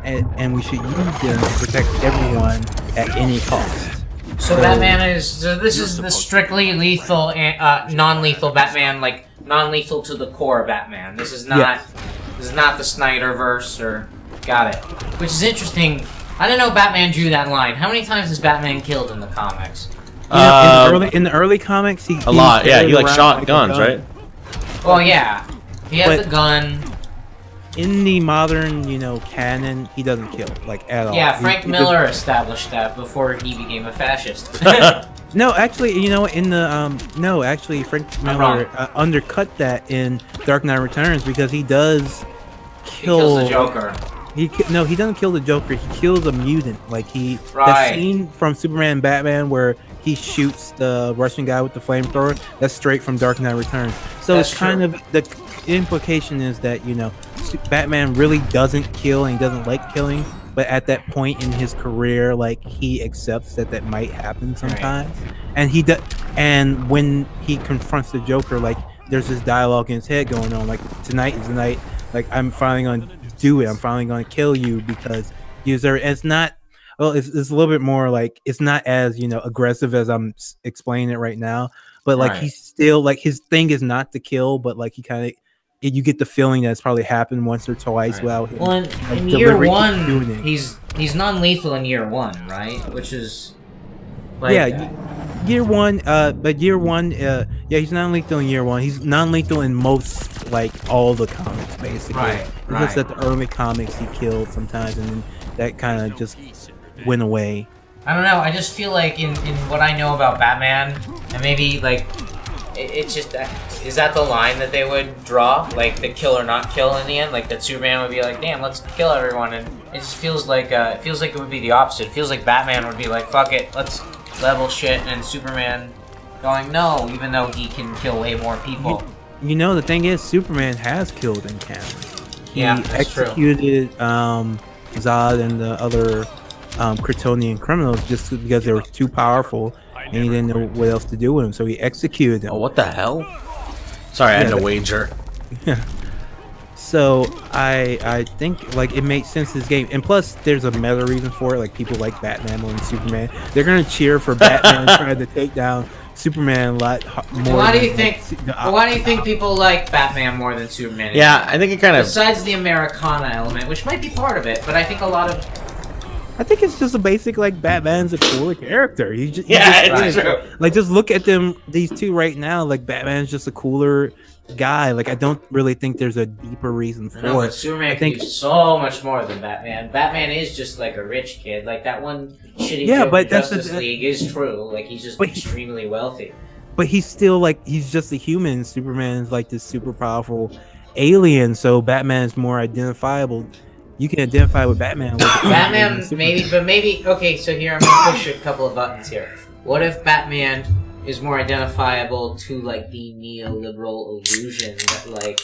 and we should use them to protect everyone at any cost. So Batman is this is the strictly lethal, non-lethal Batman, like non-lethal to the core Batman. This is not. Yes. This is not the Snyderverse, or... Got it. Which is interesting. I didn't know Batman drew that line. How many times is Batman killed in the comics? In the early comics, he lot. Yeah, he like shot guns, right? Well, yeah. He had the gun. In the modern, canon, he doesn't kill, like, at all. Yeah, Frank Miller established that before he became a fascist. No, actually, in the Frank Miller undercut that in Dark Knight Returns, because he does kill. He kills the Joker. He doesn't kill the Joker. He kills a mutant. Like that scene from Superman and Batman where he shoots the Russian guy with the flamethrower. That's straight from Dark Knight Returns. So that's it's kind of the implication is that Batman really doesn't kill and he doesn't like killing. But at that point in his career, like, he accepts that might happen sometimes, and and when he confronts the Joker, like, there's this dialogue in his head going on, like, tonight is the night, like, I'm finally going to do it. I'm finally going to kill you because you deserve it. And it's not. Well, it's a little bit more like it's not as aggressive as I'm explaining it right now. But like he's still like his thing is not to kill, but like he kind of. You get the feeling that it's probably happened once or twice without him. Well, in year one, he's non-lethal in year one, right? Which is like, year one. But year one, he's non-lethal in year one. He's non-lethal in most, like, all the comics, basically. It's just that the early comics he killed sometimes, and then that kind of just went away. I don't know. I just feel like in what I know about Batman, and maybe like it's just is that the line that they would draw, like the kill or not kill in the end, like that Superman would be like, damn, let's kill everyone, and it just feels like it would be the opposite. It feels like Batman would be like, fuck it, let's level shit, and Superman going no, even though he can kill way more people. You know, the thing is, Superman has killed in canon. He executed Zod and the other Kryptonian criminals just because they were too powerful and he didn't know what else to do with them, so he executed them. Oh, what the hell? Sorry, I had to wager. Yeah. So I think like it makes sense this game, and plus there's a meta reason for it. Like people like Batman more than Superman. They're gonna cheer for Batman trying to take down Superman a lot more. Why do you think? Why do you think people like Batman more than Superman? Yeah, I think it kind of. Besides the Americana element, which might be part of it, but I think a lot of. I think it's just a basic like Batman's a cooler character. It's true. Like just look at these two right now. Like Batman's just a cooler guy. Like I don't really think there's a deeper reason for it. But Superman can do so much more than Batman. Batman is just like a rich kid. Like that one shitty joke in Justice League is true. Like he's just extremely wealthy. But he's still like he's just a human. Superman's like this super powerful alien. So Batman's more identifiable. You can identify with Batman. Batman, maybe. Okay, so here I'm gonna push a couple of buttons here. What if Batman is more identifiable to like the neoliberal illusion that like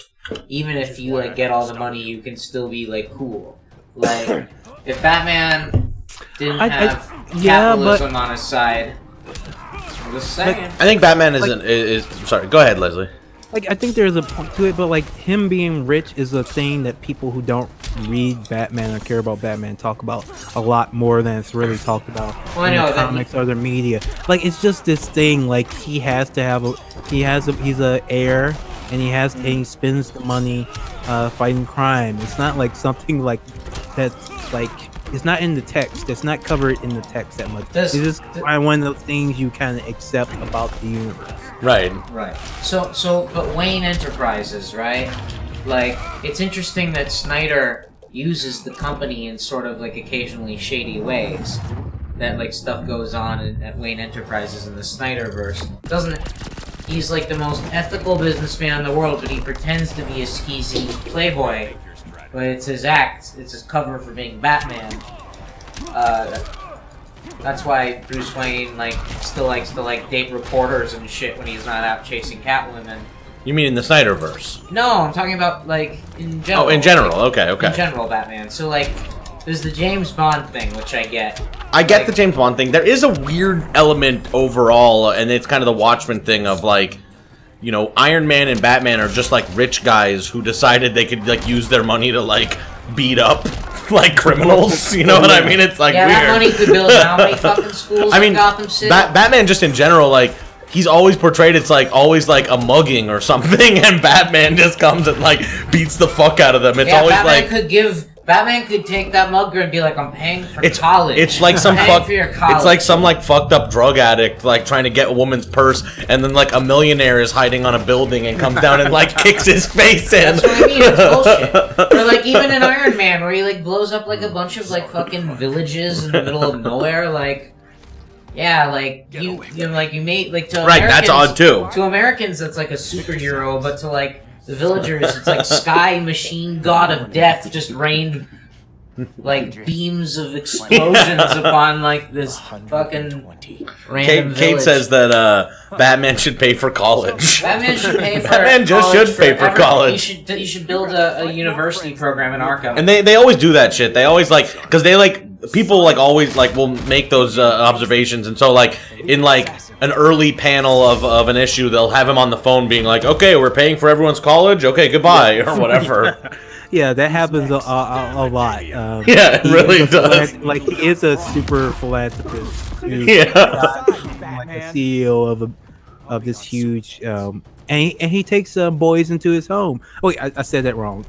even if you like get all the money, you can still be like cool. Like if Batman didn't have capitalism on his side, I'm just saying. I think Batman is sorry. Go ahead, Leslie. Like I think there's a point to it, but like him being rich is a thing that people who don't read Batman or care about Batman talk about a lot more than it's really talked about in the comics or the media. Like it's just this thing. Like he has to have he's a heir, and he spends the money fighting crime. It's not like something like that's like it's not in the text. It's not covered in the text that much. It's just one of those things you kind of accept about the universe. Right. Right. But Wayne Enterprises, right? Like, it's interesting that Snyder uses the company in sort of, like, occasionally shady ways. That, like, stuff goes on at Wayne Enterprises in the Snyderverse. He's, like, the most ethical businessman in the world, but he pretends to be a skeezy playboy. But it's his act. It's his cover for being Batman. That's why Bruce Wayne, like, still likes to, like, date reporters and shit when he's not out chasing Catwoman. You mean in the Snyderverse? No, I'm talking about, like, in general. Oh, in general. Like, Okay. In general, Batman. So, like, there's the James Bond thing, which I get. I get the James Bond thing. There is a weird element overall, and it's kind of the Watchmen thing of, like, you know, Iron Man and Batman are just, like, rich guys who decided they could, like, use their money to, like, beat up like criminals, you know what I mean? It's like weird. That money could build how many fucking schools in Gotham City? Batman just in general, like, he's always portrayed it's like always like a mugging or something, and Batman just comes and like beats the fuck out of them. It's always Batman could take that mugger and be like, I'm paying for college. It's like it's like some like fucked up drug addict like trying to get a woman's purse, and then like a millionaire is hiding on a building and comes down and like kicks his face in. That's what I mean. It's bullshit. Or like even in Iron Man, where he like blows up like a bunch of like fucking villages in the middle of nowhere, like. Yeah, like you made like to Americans, that's odd too. To Americans, that's like a superhero, but to like the villagers, it's like Sky Machine God of Death just rained like beams of explosions upon like this fucking random village. Kate says that Batman should pay for college. Batman should pay for Batman just should pay for college. You should build a university program in Arkham. And they always do that shit. They always like because they like. People like always like will make those observations, and so like in like an early panel of an issue, they'll have him on the phone being like, "Okay, we're paying for everyone's college. Okay, goodbye," or whatever. Yeah, that happens a lot. Yeah, it really does. Like he is a super philanthropist. Yeah, like a CEO of this huge. And he takes boys into his home. Oh, wait, I said that wrong.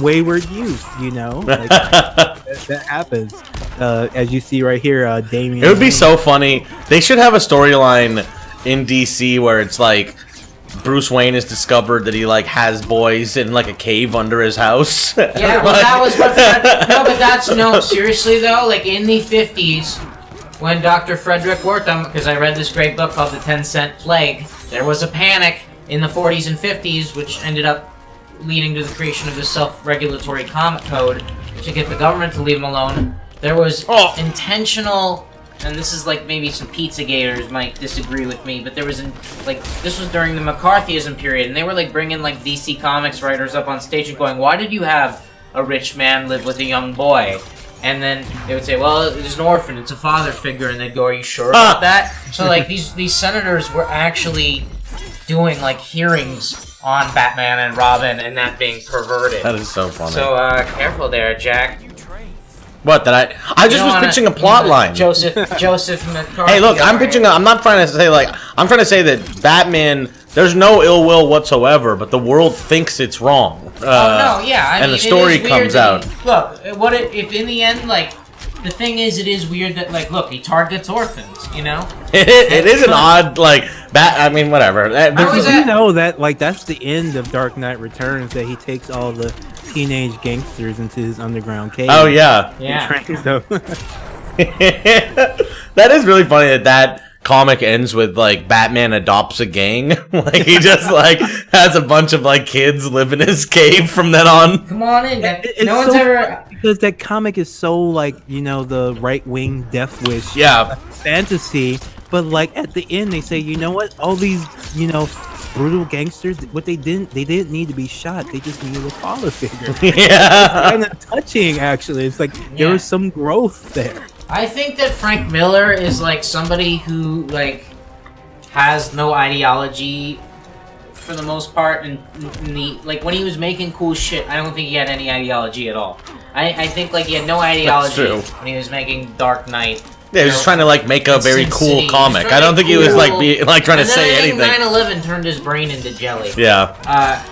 Wayward youth, you know, like, that happens. As you see right here, Damian. It would be so funny. They should have a storyline in DC where it's like Bruce Wayne has discovered that he like has boys in like a cave under his house. Yeah, well, that was what. No, but that's no. Seriously though, like in the 50s, when Dr. Frederick Wertham, because I read this great book called The 10-Cent Plague, there was a panic in the 40s and 50s, which ended up leading to the creation of the self-regulatory comic code to get the government to leave them alone. There was intentional, and this is like maybe some Pizzagate might disagree with me, but there was this was during the McCarthyism period, and they were like bringing like DC Comics writers up on stage and going, "Why did you have a rich man live with a young boy?" And then they would say, "Well, it's an orphan, it's a father figure," and they'd go, "Are you sure about that?" So like these senators were actually doing like hearings on Batman and Robin, and that being perverted. That is so funny. So careful there, Jack. What? That I just was pitching a plot line. Joseph McCarthy. Hey, look, I'm pitching. I'm not trying to say like. I'm trying to say that Batman. There's no ill will whatsoever, but the world thinks it's wrong. Oh no, yeah. I mean, the story comes out. Look, if in the end, like, the thing is, it is weird that, like, look, he targets orphans, you know? It is an odd, like, I mean, whatever. You know that, like, that's the end of Dark Knight Returns, that he takes all the teenage gangsters into his underground cave. Oh, yeah. Yeah. And trains them. That is really funny that comic ends with, like, Batman adopts a gang. Like, he just, like, has a bunch of, like, kids live in his cave from then on. Come on in. No one's ever... Because that comic is so, like, you know, the right-wing Death Wish fantasy, but, like, at the end they say, you know what, all these, you know, brutal gangsters, what they didn't need to be shot, they just needed a father figure. Yeah. It's kind of touching, actually. It's like, there was some growth there. I think that Frank Miller is, like, somebody who, like, has no ideology for the most part, and like, when he was making cool shit, I don't think he had any ideology at all. I think, like, he had no ideology when he was making Dark Knight. Yeah, he was just trying to, like, make a very cool comic. I don't think he was, like, trying to say anything. 9/11 turned his brain into jelly. Yeah.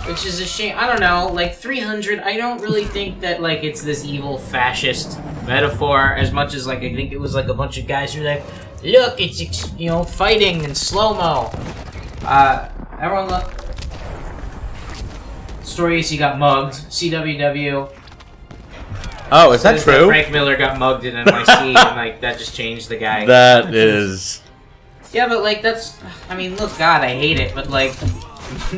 Which is a shame. I don't know, like, 300, I don't really think that, like, it's this evil fascist metaphor as much as, like, I think it was, like, a bunch of guys who were like, look, it's, you know, fighting in slow-mo. Everyone look. Story is he got mugged. CWW. Oh, is that true? Frank Miller got mugged in NYC, and, like, that just changed the guy. That is... Yeah, but, like, that's... I mean, look, God, I hate it, but, like...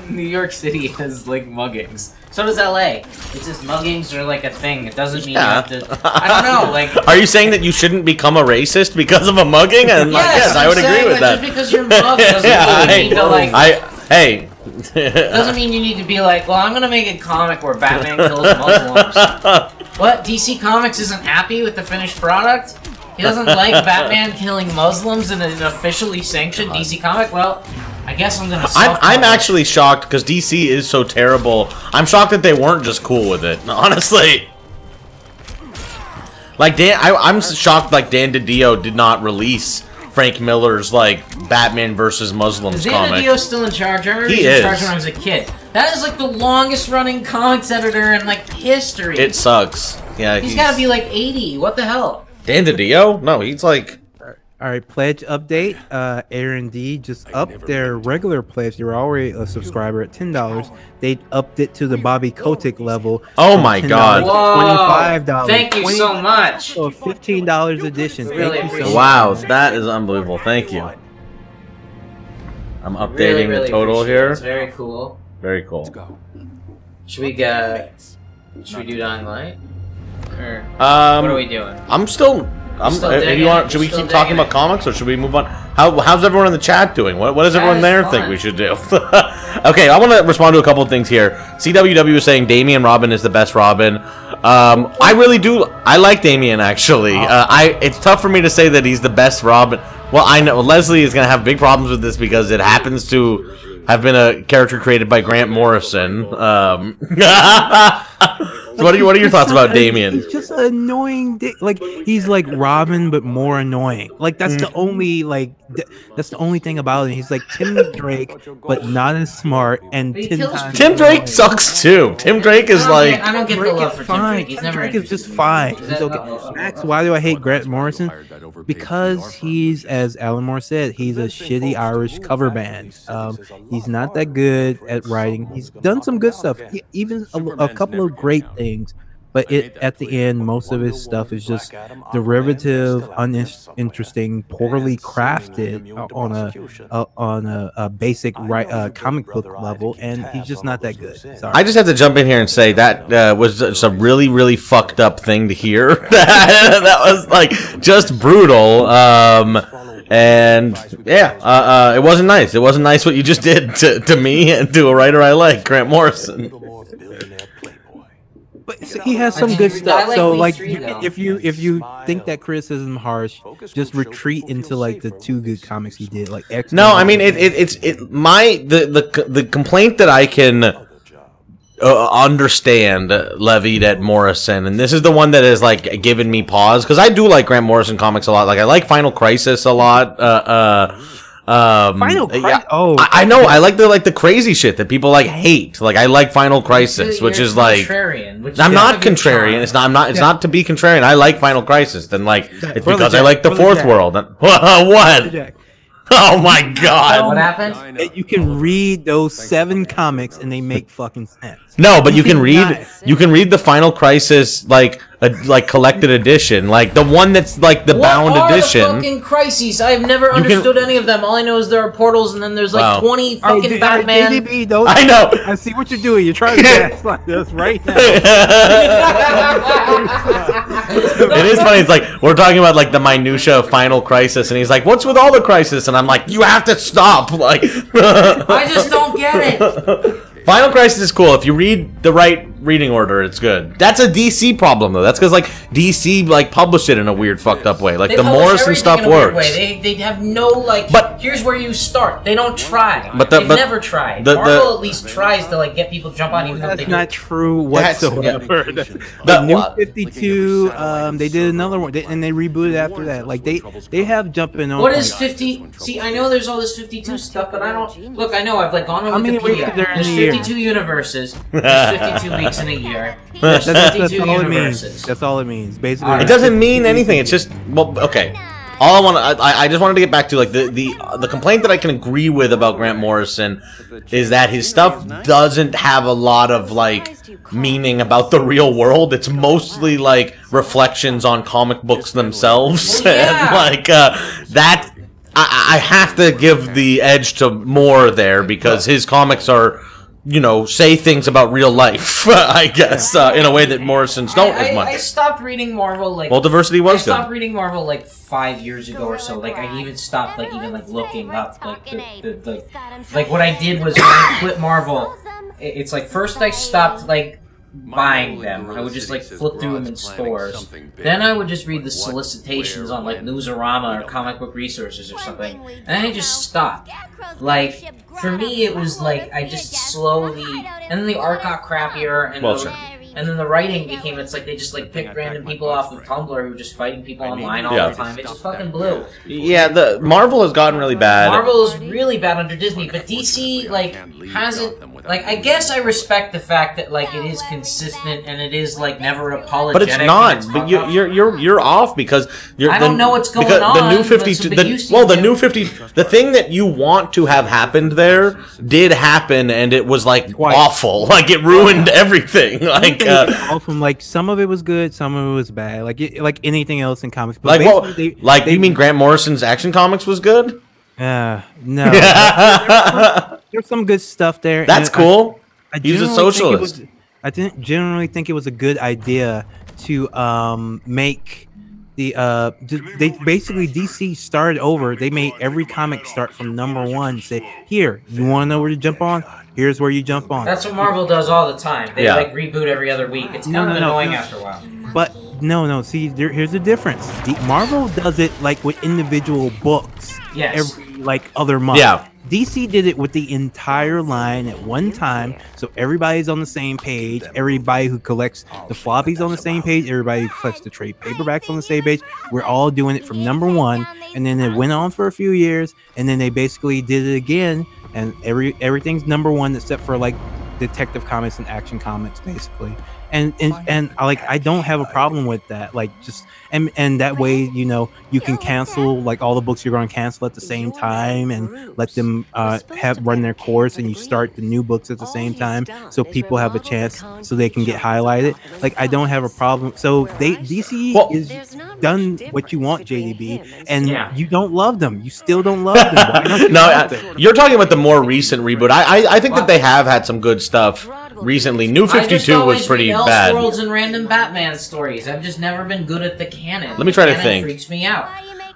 New York City has, like, muggings. So does LA. It's just muggings are, like, a thing. It doesn't mean you have to... I don't know, like... Are you saying that you shouldn't become a racist because of a mugging? And, like, yes, I would agree with that. Just because you're mugged doesn't mean you need to, like... Hey... doesn't mean you need to be like, well, I'm gonna make a comic where Batman kills Muslims. What? DC Comics isn't happy with the finished product? He doesn't like Batman killing Muslims in an officially sanctioned DC comic? Well... I guess I'm gonna. I'm actually shocked because DC is so terrible. I'm shocked that they weren't just cool with it. Honestly, like I'm shocked. Like Dan DiDio did not release Frank Miller's like Batman versus Muslims comic. Dan DiDio's still in charge. I remember he was in charge when I was a kid. That is like the longest running comics editor in like history. It sucks. Yeah, he's got to be like 80. What the hell? Dan DiDio? No, he's like. All right, pledge update. Aaron D just upped their regular pledge. They were already a subscriber at $10. They upped it to the Bobby Kotick level. Oh my God! $25. Thank you so much. So $15 addition. Really Thank you so much. Wow, that is unbelievable. Thank you. I'm updating the total here. It's very cool. Very cool. Let's go. Should we do Dying Light? Or what are we doing? Should we keep talking about comics, or should we move on? How's everyone in the chat doing? What does everyone there think we should do? Okay, I want to respond to a couple of things here. CWW is saying Damian Robin is the best Robin. I really do. I like Damian actually. It's tough for me to say that he's the best Robin. Well, I know Leslie is gonna have big problems with this because it happens to have been a character created by Grant Morrison. So what are your thoughts about Damien? He's just an annoying like he's like Robin but more annoying. Like that's the only that's the only thing about it. He's like Tim Drake but not as smart and Tim Drake sucks too. Tim Drake is like I don't get the love for Tim Drake. He's Tim Drake is just fine. He's okay. Max, why do I hate Grant Morrison? Because he's, as Alan Moore said, he's a shitty Irish cover band. He's not that good at writing. He's done some good stuff, even a couple of great things. But at the end, most of his stuff is just derivative, uninteresting, poorly crafted on a basic comic book level, and he's just not that good. Sorry. I just have to jump in here and say that was just a really, really fucked up thing to hear. That was like just brutal. And yeah, it wasn't nice. It wasn't nice what you just did to me and to a writer I like, Grant Morrison. But he has some good stuff. So like, if you think that criticism harsh, just retreat into like the two good comics he did, like X. No, I mean the complaint that I can understand levied at Morrison, and this is the one that has like given me pause because I do like Grant Morrison comics a lot. Like I like Final Crisis a lot. Final Crisis. Yeah, I know. I like the crazy shit that people like hate. Like I like Final Crisis, which is like contrarian. I'm not contrarian. It's not. It's not to be contrarian. I like Final Crisis. Then like it's because I like the Fourth World. What? Oh my God! What happened? You can read those 7 comics and they make fucking sense. No, but you can read the Final Crisis like collected edition, like the one that's like the bound edition. What are the fucking crises? I've never understood any of them. All I know is there are portals, and then there's like 20 fucking Batman. I know. I see what you're doing. You're trying to gaslight us right now. It is funny. It's like we're talking about like the minutia of Final Crisis, and he's like, "What's with all the crisis?" And I'm like, "You have to stop!" Like, I just don't get it. Final Crisis is cool if you read the right reading order. It's good. That's a DC problem though. That's because like DC like published it in a weird, fucked up way. Like the Morrison stuff works. They have no like. But here's where you start. They don't try. They never try. Marvel at least tries to like get people to jump on, even though that's not true whatsoever. The New 52, they did another one, and they rebooted after that. Like they have jumping on. What is 50? See, I know there's all this 52 stuff, but I don't look. I know I've like gone on Wikipedia. There's 52 universes. There's 52 weeks in a year. There's 52 universes. That's all it means. Basically, it doesn't mean anything. It's just okay. All I just wanted to get back to like the complaint that I can agree with about Grant Morrison is that his stuff doesn't have a lot of like meaning about the real world. It's mostly like reflections on comic books themselves, and like that. I have to give the edge to Moore there because his comics are, you know, say things about real life, I guess, in a way that Morrison's don't as much. I stopped reading Marvel like. Well, diversity was good. I stopped reading Marvel like 5 years ago or so. Like I even stopped like looking up like the like what I did was when I quit Marvel. It's like first I stopped like buying them. I would just like flip through them in stores. Then I would just read the solicitations on like Newsarama or Comic Book Resources or something. And then I just stopped. Like for me it was like I just slowly, and then the art got crappier, and then the writing became, it's like they just like picked random people off of Tumblr who were just fighting people online all the time. It just fucking blew. Yeah, the Marvel has gotten really bad. Marvel is really bad under Disney, but DC like hasn't. Like I guess I respect the fact that like it is consistent and it is like never apologetic. But it's not. But you're off because I don't know what's going on. The new 52. The new 50. The thing that you want to have happened there did happen, and it was like awful. Like it ruined everything. Like like some of it was good, some of it was bad. Like anything else in comics. But like you mean Grant Morrison's Action Comics was good? No. There's some good stuff there. That's cool. He's a socialist. I didn't generally think it was a good idea to make the they basically DC started over. They made every comic start from #1. Say, here, you want to know where to jump on? Here's where you jump on. That's what Marvel does all the time. They like reboot every other week. It's kind of annoying after a while. But no. See, here's the difference. Marvel does it like with individual books. Yes. Every like other month. Yeah. DC did it with the entire line at one time, so everybody's on the same page. Everybody who collects the floppies on the same page. Everybody who collects the trade paperbacks on the same page. We're all doing it from number one, and then it went on for a few years, and then they basically did it again, and everything's number one except for like Detective Comics and Action Comics, basically. And like I don't have a problem with that. Like just and that way, you know, you can cancel like all the books you're going to cancel at the same time and let them run their course, and you start the new books at the same time so people have a chance so they can get highlighted. Like I don't have a problem. So DC is done what you want, JDB, and you don't love them. You still don't love them. No, you're talking about the more recent reboot. I think that they have had some good stuff recently. New 52 was pretty bad. Elseworlds and random Batman stories. I've just never been good at the canon. Let me try to canon think. Freaks me out.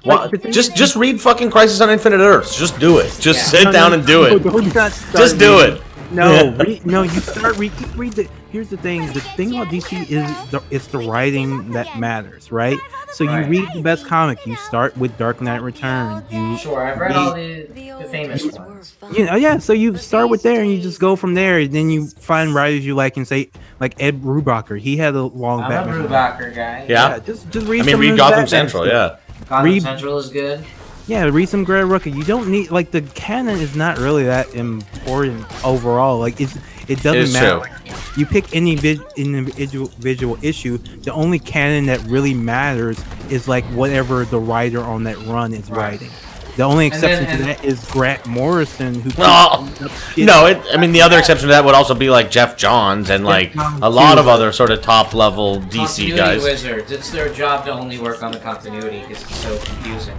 Well, just read fucking Crisis on Infinite Earths. Just do it. Just sit down and do it. Just do it. No, no. You start just read the. Here's the thing. The thing about DC is it's the writing that matters, right? So you read the best comic. You start with Dark Knight Returns. Sure, I've read all the famous ones. You know, yeah. So you start with there, and you just go from there. And then you find writers you like, and say like Ed Brubaker. He had a long. I'm a Brubaker guy. Yeah. Just read. Read Gotham Central. Yeah. Gotham Central is good. Yeah, read some Greg Rucka. You don't need like the canon is not really that important overall. Like it doesn't matter. Like, you pick any individual issue. The only canon that really matters is like whatever the writer on that run is writing. The only exception to that is Grant Morrison, who. I mean the other exception to that would also be like Jeff Johns and like a lot of other sort of top level DC guys. Wizards. It's their job to only work on the continuity because it's so confusing.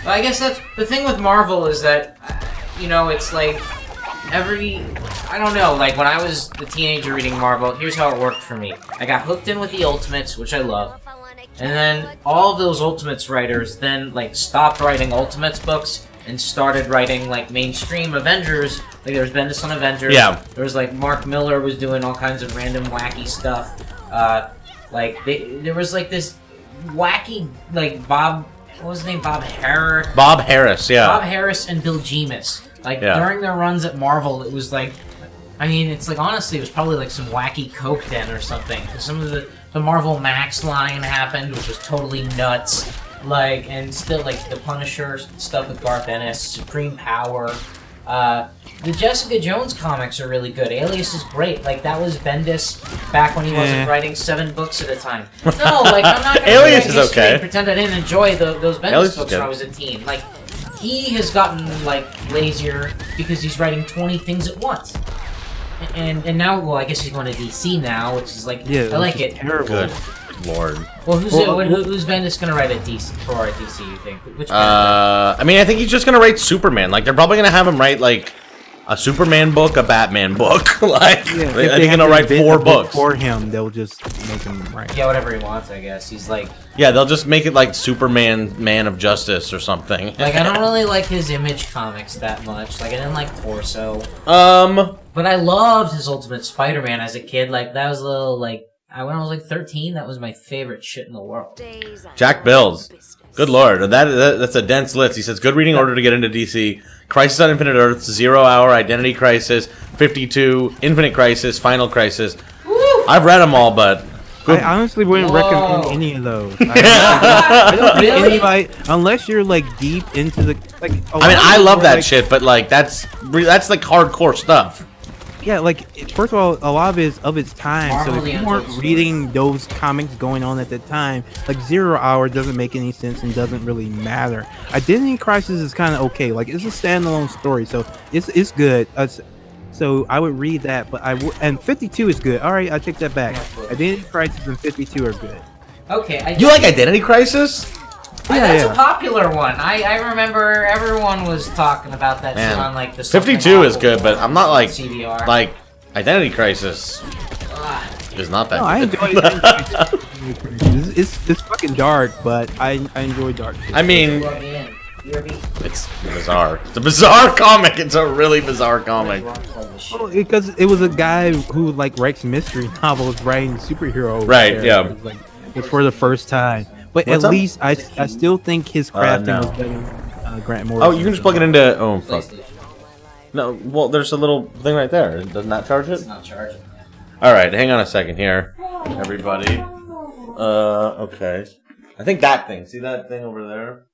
But I guess that's the thing with Marvel is that, you know, it's like I don't know, like when I was a teenager reading Marvel, here's how it worked for me. I got hooked in with the Ultimates, which I love. And then all of those Ultimates writers then like stopped writing Ultimates books and started writing like mainstream Avengers. Like there was Bendis on Avengers. Yeah. There was like Mark Miller was doing all kinds of random wacky stuff. There was like this wacky like Bob. What was his name? Bob Harris. Bob Harris, yeah. Bob Harris and Bill Jemas. Like during their runs at Marvel, it was like, I mean, it's like honestly, it was probably like some wacky Coke den or something. Some of the Marvel Max line happened, which was totally nuts. Like, and still like the Punisher stuff with Garth Ennis, Supreme Power. The Jessica Jones comics are really good. Alias is great. Like that was Bendis back when he wasn't writing 7 books at a time. No, like I'm not gonna Alias is okay. Pretend I didn't enjoy those Bendis books when I was a teen. Like he has gotten like lazier because he's writing 20 things at once. And now, well, I guess he's going to DC now, which is like I like it. Terrible. Good Lord. Well, who's Bendis going to write at DC for at DC? You think? Which I mean, I think he's just going to write Superman. Like they're probably going to have him write like a Superman book, a Batman book. Like they're going to write 4 books for him. They'll just make him write. Yeah, whatever he wants, I guess. He's like. Yeah, they'll just make it like Superman, Man of Justice or something. Like I don't really like his Image comics that much. Like I didn't like Torso. But I loved his Ultimate Spider-Man as a kid. Like that was a little like when I was like 13, that was my favorite shit in the world. Jack Bills. Good Lord, that's a dense list. He says, good reading order to get into DC. Crisis on Infinite Earths, 0 Hour, Identity Crisis, 52, Infinite Crisis, Final Crisis. Woo! I've read them all, but... I honestly wouldn't recommend any of those. I don't think anybody, unless you're like deep into the... Like, I mean, I love that shit, but like, that's like hardcore stuff. Yeah, like first of all, a lot of it is of its time. So if you weren't reading those comics going on at the time, like 0 Hour doesn't make any sense and doesn't really matter. Identity Crisis is kind of okay. Like it's a standalone story, so it's good. So I would read that, but and 52 is good. All right, I take that back. Identity Crisis and 52 are good. Okay, you like Identity Crisis? That's a popular one. I remember everyone was talking about that shit on like the 52 is good, but I'm not like CDR. Like Identity Crisis is not that good. I enjoy it. It's fucking dark, but I enjoy dark shit. I mean, it's bizarre. It's a bizarre comic. It's a really bizarre comic. Well, because it was a guy who like writes mystery novels writing superhero. Right. Yeah. It's for the first time. But at least I still think his crafting was better than Grant Morrison. Oh, you can just plug it into... Oh, fuck. No, well, there's a little thing right there. Doesn't that charge it? It's not charging. All right, hang on a second here, everybody. Okay. I think that thing. See that thing over there?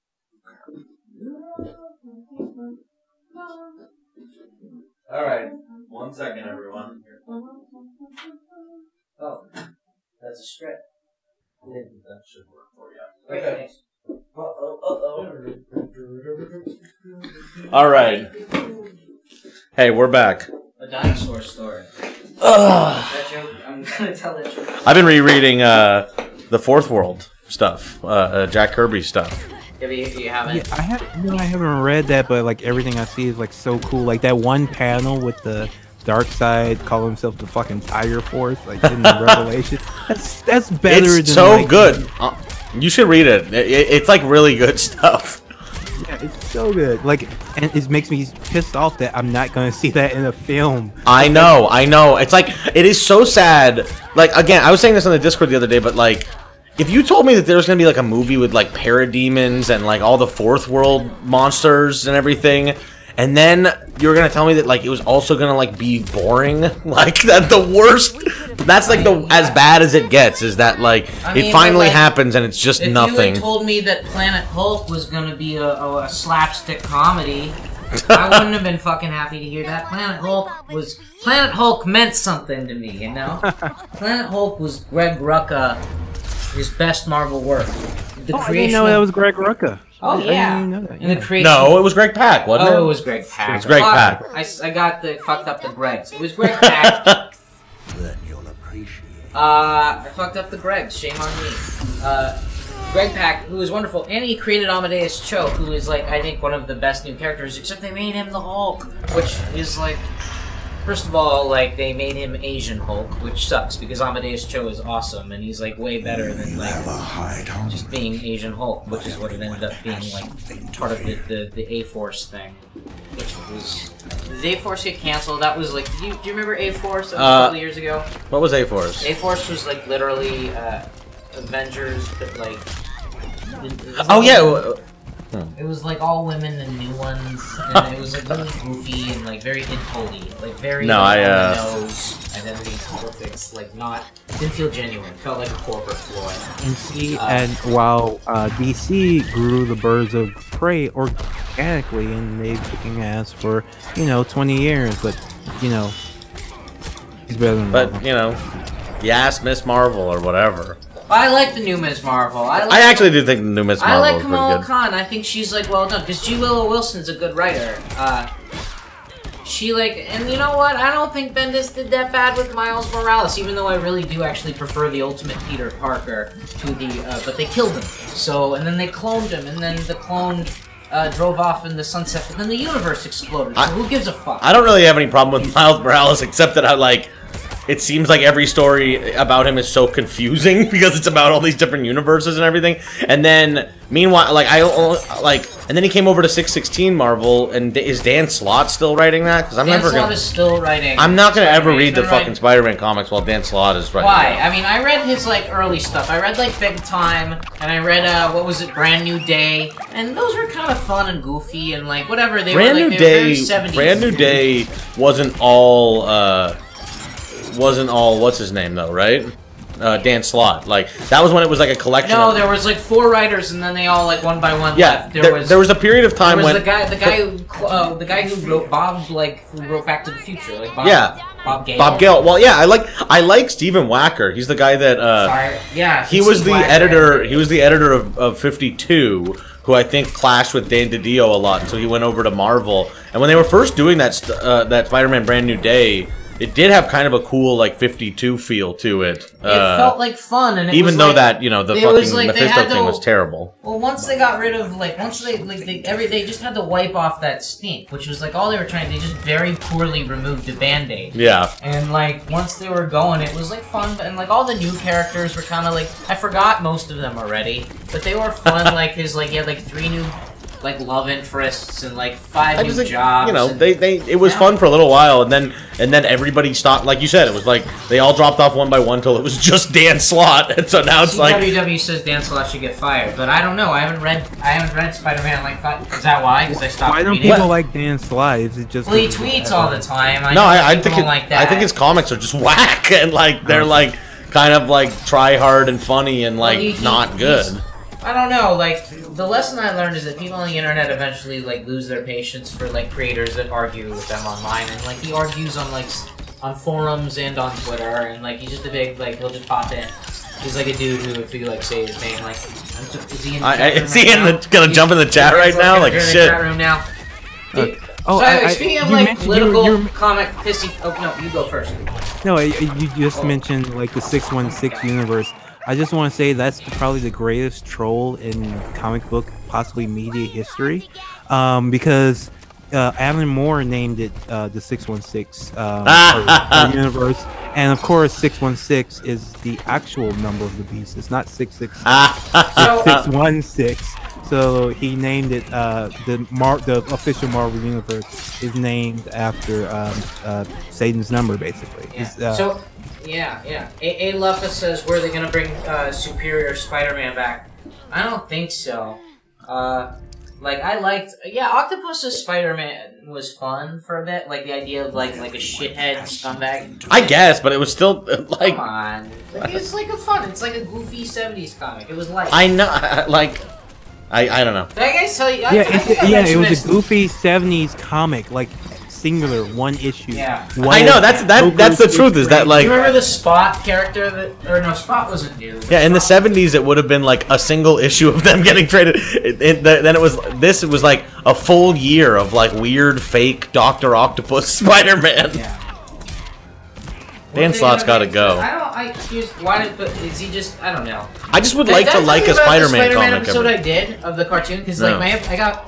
All right. 1 second, everyone. Oh, that's a strip. That should work for you. Okay. All right. Hey, we're back. A dinosaur story. That joke, I'm gonna tell that joke. I've been rereading the Fourth World stuff, Jack Kirby stuff. You haven't? Yeah, I haven't read that, but like everything I see is like so cool. Like that one panel with the Dark Side calling himself the fucking Tiger Force, like in the Revelation. That's better. It's than, so like, good. You should read it. It's like really good stuff. Yeah, it's so good. Like, and it makes me pissed off that I'm not going to see that in a film. I know. It's like, it is so sad. Like, again, I was saying this on the Discord the other day, but like, if you told me that there was going to be like a movie with like parademons and like all the Fourth World monsters and everything, and then you were going to tell me that like it was also going to like be boring, like that the worst, that's like the as bad as it gets, is that like it finally happens and it's just nothing. If you had told me that Planet Hulk was going to be a slapstick comedy, I wouldn't have been fucking happy to hear that. Planet Hulk meant something to me, you know? Planet Hulk was Greg Rucka, his best Marvel work. I didn't know that was Greg Rucka. Oh, yeah. I didn't know that. And the creation... No, it was Greg Pak, wasn't it? Oh, it was Greg Pak. It was Greg Pak. I got fucked up the Gregs. It was Greg Pak. That you'll appreciate. I fucked up the Gregs. Shame on me. Greg Pak, who is wonderful, and he created Amadeus Cho, who is, like, I think one of the best new characters, except they made him the Hulk, which is, like... First of all, like, they made him Asian Hulk, which sucks, because Amadeus Cho is awesome, and he's, like, way better than, like, just being Asian Hulk, which is what it ended up being, like, part of the A-Force thing. Which was... Did the A-Force get canceled? That was, like... Do you remember A-Force? That was a couple of years ago? What was A-Force? A-Force was, like, literally, Avengers, but, like... Oh, yeah! It was like all women and new ones, and it was like really goofy and like very id-holy, like very on the nose, identity politics, like didn't feel genuine, felt like a corporate ploy. And see, and while DC grew the Birds of Prey organically, and they've been kicking ass for 20 years, but he's better than Marvel. But you asked Miss Marvel or whatever. I like the new Miss Marvel. I actually do think the new Miss Marvel is pretty good. I like Kamala Khan. I think she's like well done because G. Willow Wilson's a good writer. She and you know what? I don't think Bendis did that bad with Miles Morales, even though I really do actually prefer the Ultimate Peter Parker to the. But they killed him. So and then they cloned him, and then the clone drove off in the sunset, and then the universe exploded. So who gives a fuck? I don't really have any problem with Miles Morales, except that I like. It seems like every story about him is so confusing because it's about all these different universes and everything. And then, meanwhile, and then he came over to 616 Marvel, and is Dan Slott still writing that? Because Dan Slott is still writing. I'm not gonna ever read the fucking Spider-Man comics while Dan Slott is writing. Why? I mean, I read his early stuff. I read Big Time, and I read what was it, Brand New Day, and those were kind of fun and goofy and whatever. They were very 70s. Brand New Day wasn't all what's his name though, right? Dan Slott. That was when it was a collection. No, there was 4 writers, and then they all one by one left. There was a period of time when the guy who wrote Bob who wrote Back to the Future, Bob Gale. Bob Gale. Well, yeah, I like Stephen Wacker. He's the guy that he was the editor. He was the editor of 52. Who I think clashed with Dan DiDio a lot, and so he went over to Marvel. And when they were first doing that Spider-Man Brand New Day. It did have kind of a cool 52 feel to it. It felt like fun, and even though that the fucking Mephisto thing was terrible. Well, once they got rid of once they just had to wipe off that stink, which was all they were trying. They just very poorly removed the Band-Aid. Yeah. And once they were going, it was fun, and all the new characters were kind of I forgot most of them already, but they were fun. He had 3 new like love interests and like 5 new jobs. You know, it was fun for a little while, and then everybody stopped. Like you said, it was like they all dropped off one by one till it was just Dan Slott, and so now it's like WW says Dan Slott should get fired, but I don't know. I haven't read Spider-Man like 5. Is that why? Because I stopped reading. Why don't people like Dan Slott? Is it just? Well, he tweets all the time. I think his comics are just whack, and like they're like kind of like try hard and funny and like not good. I don't know, like, the lesson I learned is that people on the internet eventually, like, lose their patience for, like, creators that argue with them online, and, like, he argues on, like, on forums and on Twitter, and, like, he's just a big, like, he'll just pop in. He's like a dude who, if you, like, say his name, like, is he in the chat room is he gonna jump in the chat right now? Like, shit. In the chat room now. So, speaking of, like, political, comic, pissy... Oh, no, you go first. No, you just mentioned, like, the 616 universe. I just want to say that's probably the greatest troll in comic book, possibly media history, because Alan Moore named it the 616 universe, and of course 616 is the actual number of the beast. It's not 666. It's 616. So he named it the official Marvel universe is named after Satan's number, basically. Yeah. Yeah. A Luffa says, were they gonna bring Superior Spider-Man back? I don't think so. Like, I liked... Yeah, Octopus's Spider-Man was fun for a bit. Like, the idea of, like a shithead scumbag. I guess, but it was still, like... Come on. Like, it's like a fun... It's like a goofy 70s comic. It was light. I know, like... I don't know. Did I guys tell you... it was a goofy 70s comic, like... singular, one issue. Yeah. I know, that's the truth, is that, like... You remember the Spot character that... Or no, Spot wasn't new. Yeah, in the 70s it would have been, like, a single issue of them getting traded. Then it was... This was, like, a full year of, like, weird, fake Dr. Octopus Spider-Man. Yeah. Dan Slott's gotta go. Is he just... I don't know. I just would like to like a Spider-Man comic. Episode I did of the cartoon, because, like,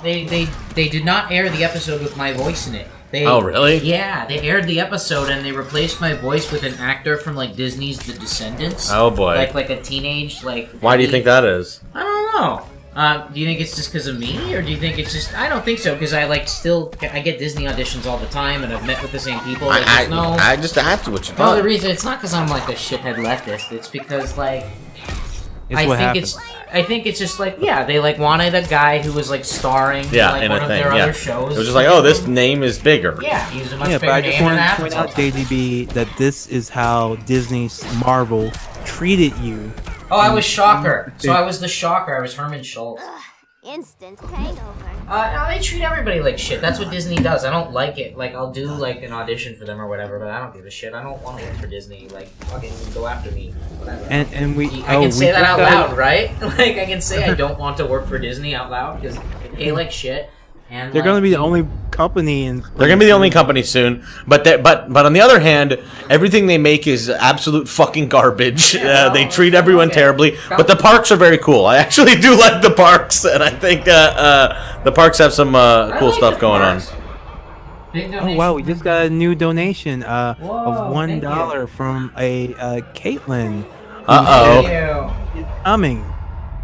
they did not air the episode with my voice in it. Oh, really? Yeah, they aired the episode and they replaced my voice with an actor from, like, Disney's The Descendants. Oh, boy. Like a teenage, like... Why do you think that is? I don't know. Do you think it's just because of me, or do you think it's just... I don't think so, because I, like, I get Disney auditions all the time, and I've met with the same people. I just asked what you thought. No, the reason... It's not because I'm, like, a shithead leftist. It's because, like... I think it's just like, yeah, they like wanted a guy who was like starring in like one of their other shows. It was just like, oh, this name is bigger. Yeah, he was a much bigger name. But I just want to point out, JDB, that this is how Disney's Marvel treated you. Oh, I was Shocker. So I was the Shocker. I was Herman Schultz. Instant hangover. No, they treat everybody like shit. That's what Disney does. I don't like it. Like, I'll do, like, an audition for them or whatever, but I don't give a shit. I don't want to work for Disney. Like, fucking go after me. Whatever. I can say that out loud, right? Like, I can say I don't want to work for Disney out loud, because they pay like shit. And they're going to be the only company in... They're going to be the only company soon. But on the other hand, everything they make is absolute fucking garbage. They treat everyone terribly. But the parks are very cool. I actually do like the parks. And I think the parks have some cool stuff going on. Oh, wow. We just got a new donation of $1 from a Caitlin. Uh-oh. Coming.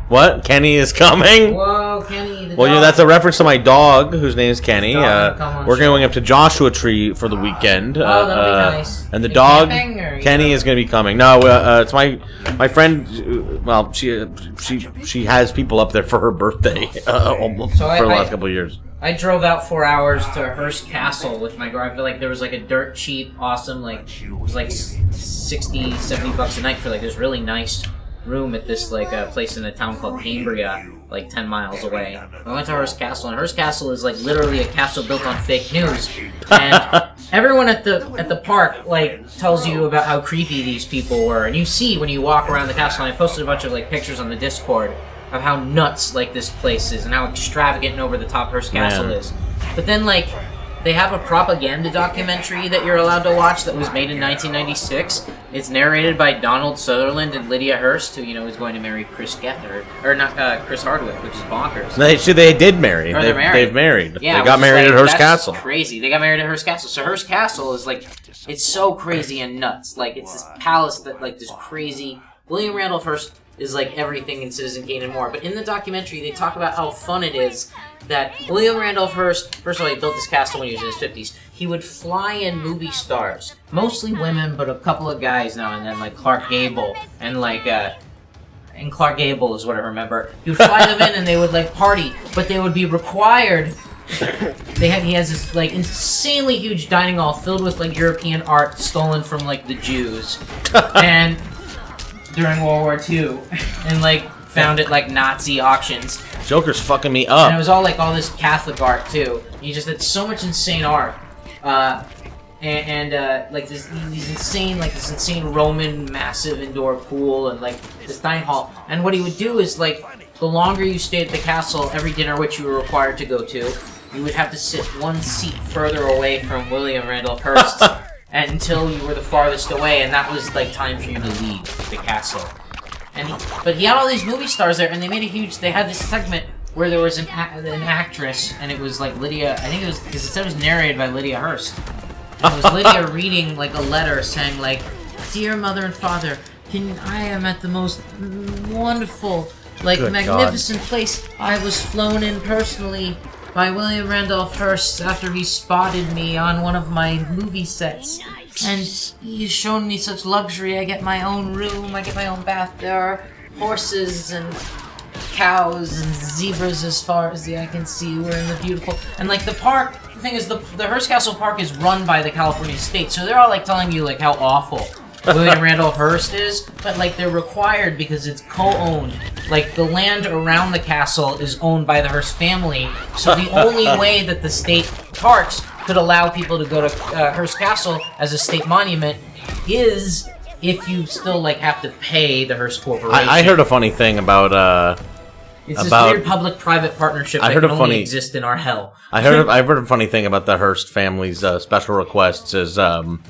What? Kenny is coming? Whoa, Kenny. Well, that's a reference to my dog, whose name is Kenny. We're going up to Joshua Tree for the weekend. That'll be nice. And the dog, Kenny, is going to be kind No, it's my friend. Well, she has people up there for her birthday for the last couple of years. I drove out 4 hours to Hearst Castle with my girl. I feel like there was like a dirt cheap, awesome, like it was like 60, 70 bucks a night for like this really nice room at this like place in a town called Cambria, like 10 miles away. I went to Hearst Castle, and Hearst Castle is like literally a castle built on fake news. And everyone at the park like tells you about how creepy these people were, and you see when you walk around the castle. And I posted a bunch of like pictures on the Discord of how nuts like this place is and how extravagant and over the top Hearst Castle is. But then like they have a propaganda documentary that you're allowed to watch that was made in 1996. It's narrated by Donald Sutherland and Lydia Hearst, who, you know, is going to marry Chris Gethard. Or not, Chris Hardwick, which is bonkers. They did marry. Or they're married. They've married. Yeah, they got married at Hearst Castle. Crazy. They got married at Hearst Castle. So Hearst Castle is, like, it's so crazy and nuts. Like, it's this palace that, like, this crazy William Randolph Hearst is like everything in Citizen Kane and more. But in the documentary, they talk about how fun it is that William Randolph Hearst, first of all, he built this castle when he was in his 50s. He would fly in movie stars, mostly women, but a couple of guys now and then, like Clark Gable and and Clark Gable is what I remember. He would fly them in and they would like party, but they would be required. He has this like insanely huge dining hall filled with like European art stolen from like the Jews, and during World War II, and like found at like Nazi auctions. Joker's fucking me up. And it was all like all this Catholic art too. He just had so much insane art, like this insane Roman massive indoor pool and like this dining hall. And what he would do is like the longer you stayed at the castle, every dinner which you were required to go to, you would have to sit one seat further away from William Randolph Hearst until you were the farthest away, and that was like time for you to leave the castle. But he had all these movie stars there, and they had this segment where there was an actress, and it was like Lydia, I think it was, because it said it was narrated by Lydia Hearst. And it was Lydia reading like a letter saying like, "Dear Mother and Father, I am at the most wonderful, like magnificent place. I was flown in personally by William Randolph Hearst after he spotted me on one of my movie sets. And he's shown me such luxury. I get my own room, I get my own bath. There are horses and cows and zebras as far as the eye can see. We're in the beautiful..." And like the park, the thing is, the Hearst Castle Park is run by the California state, so they're all like telling you like how awful William Randolph Hearst is, but like they're required because it's co-owned. Like the land around the castle is owned by the Hearst family, so the only way that the state parks could allow people to go to Hearst Castle as a state monument is if you still like have to pay the Hearst Corporation. I heard a funny thing about it's this weird public-private partnership that can only exist in our hell. I've heard a funny thing about the Hearst family's special requests is on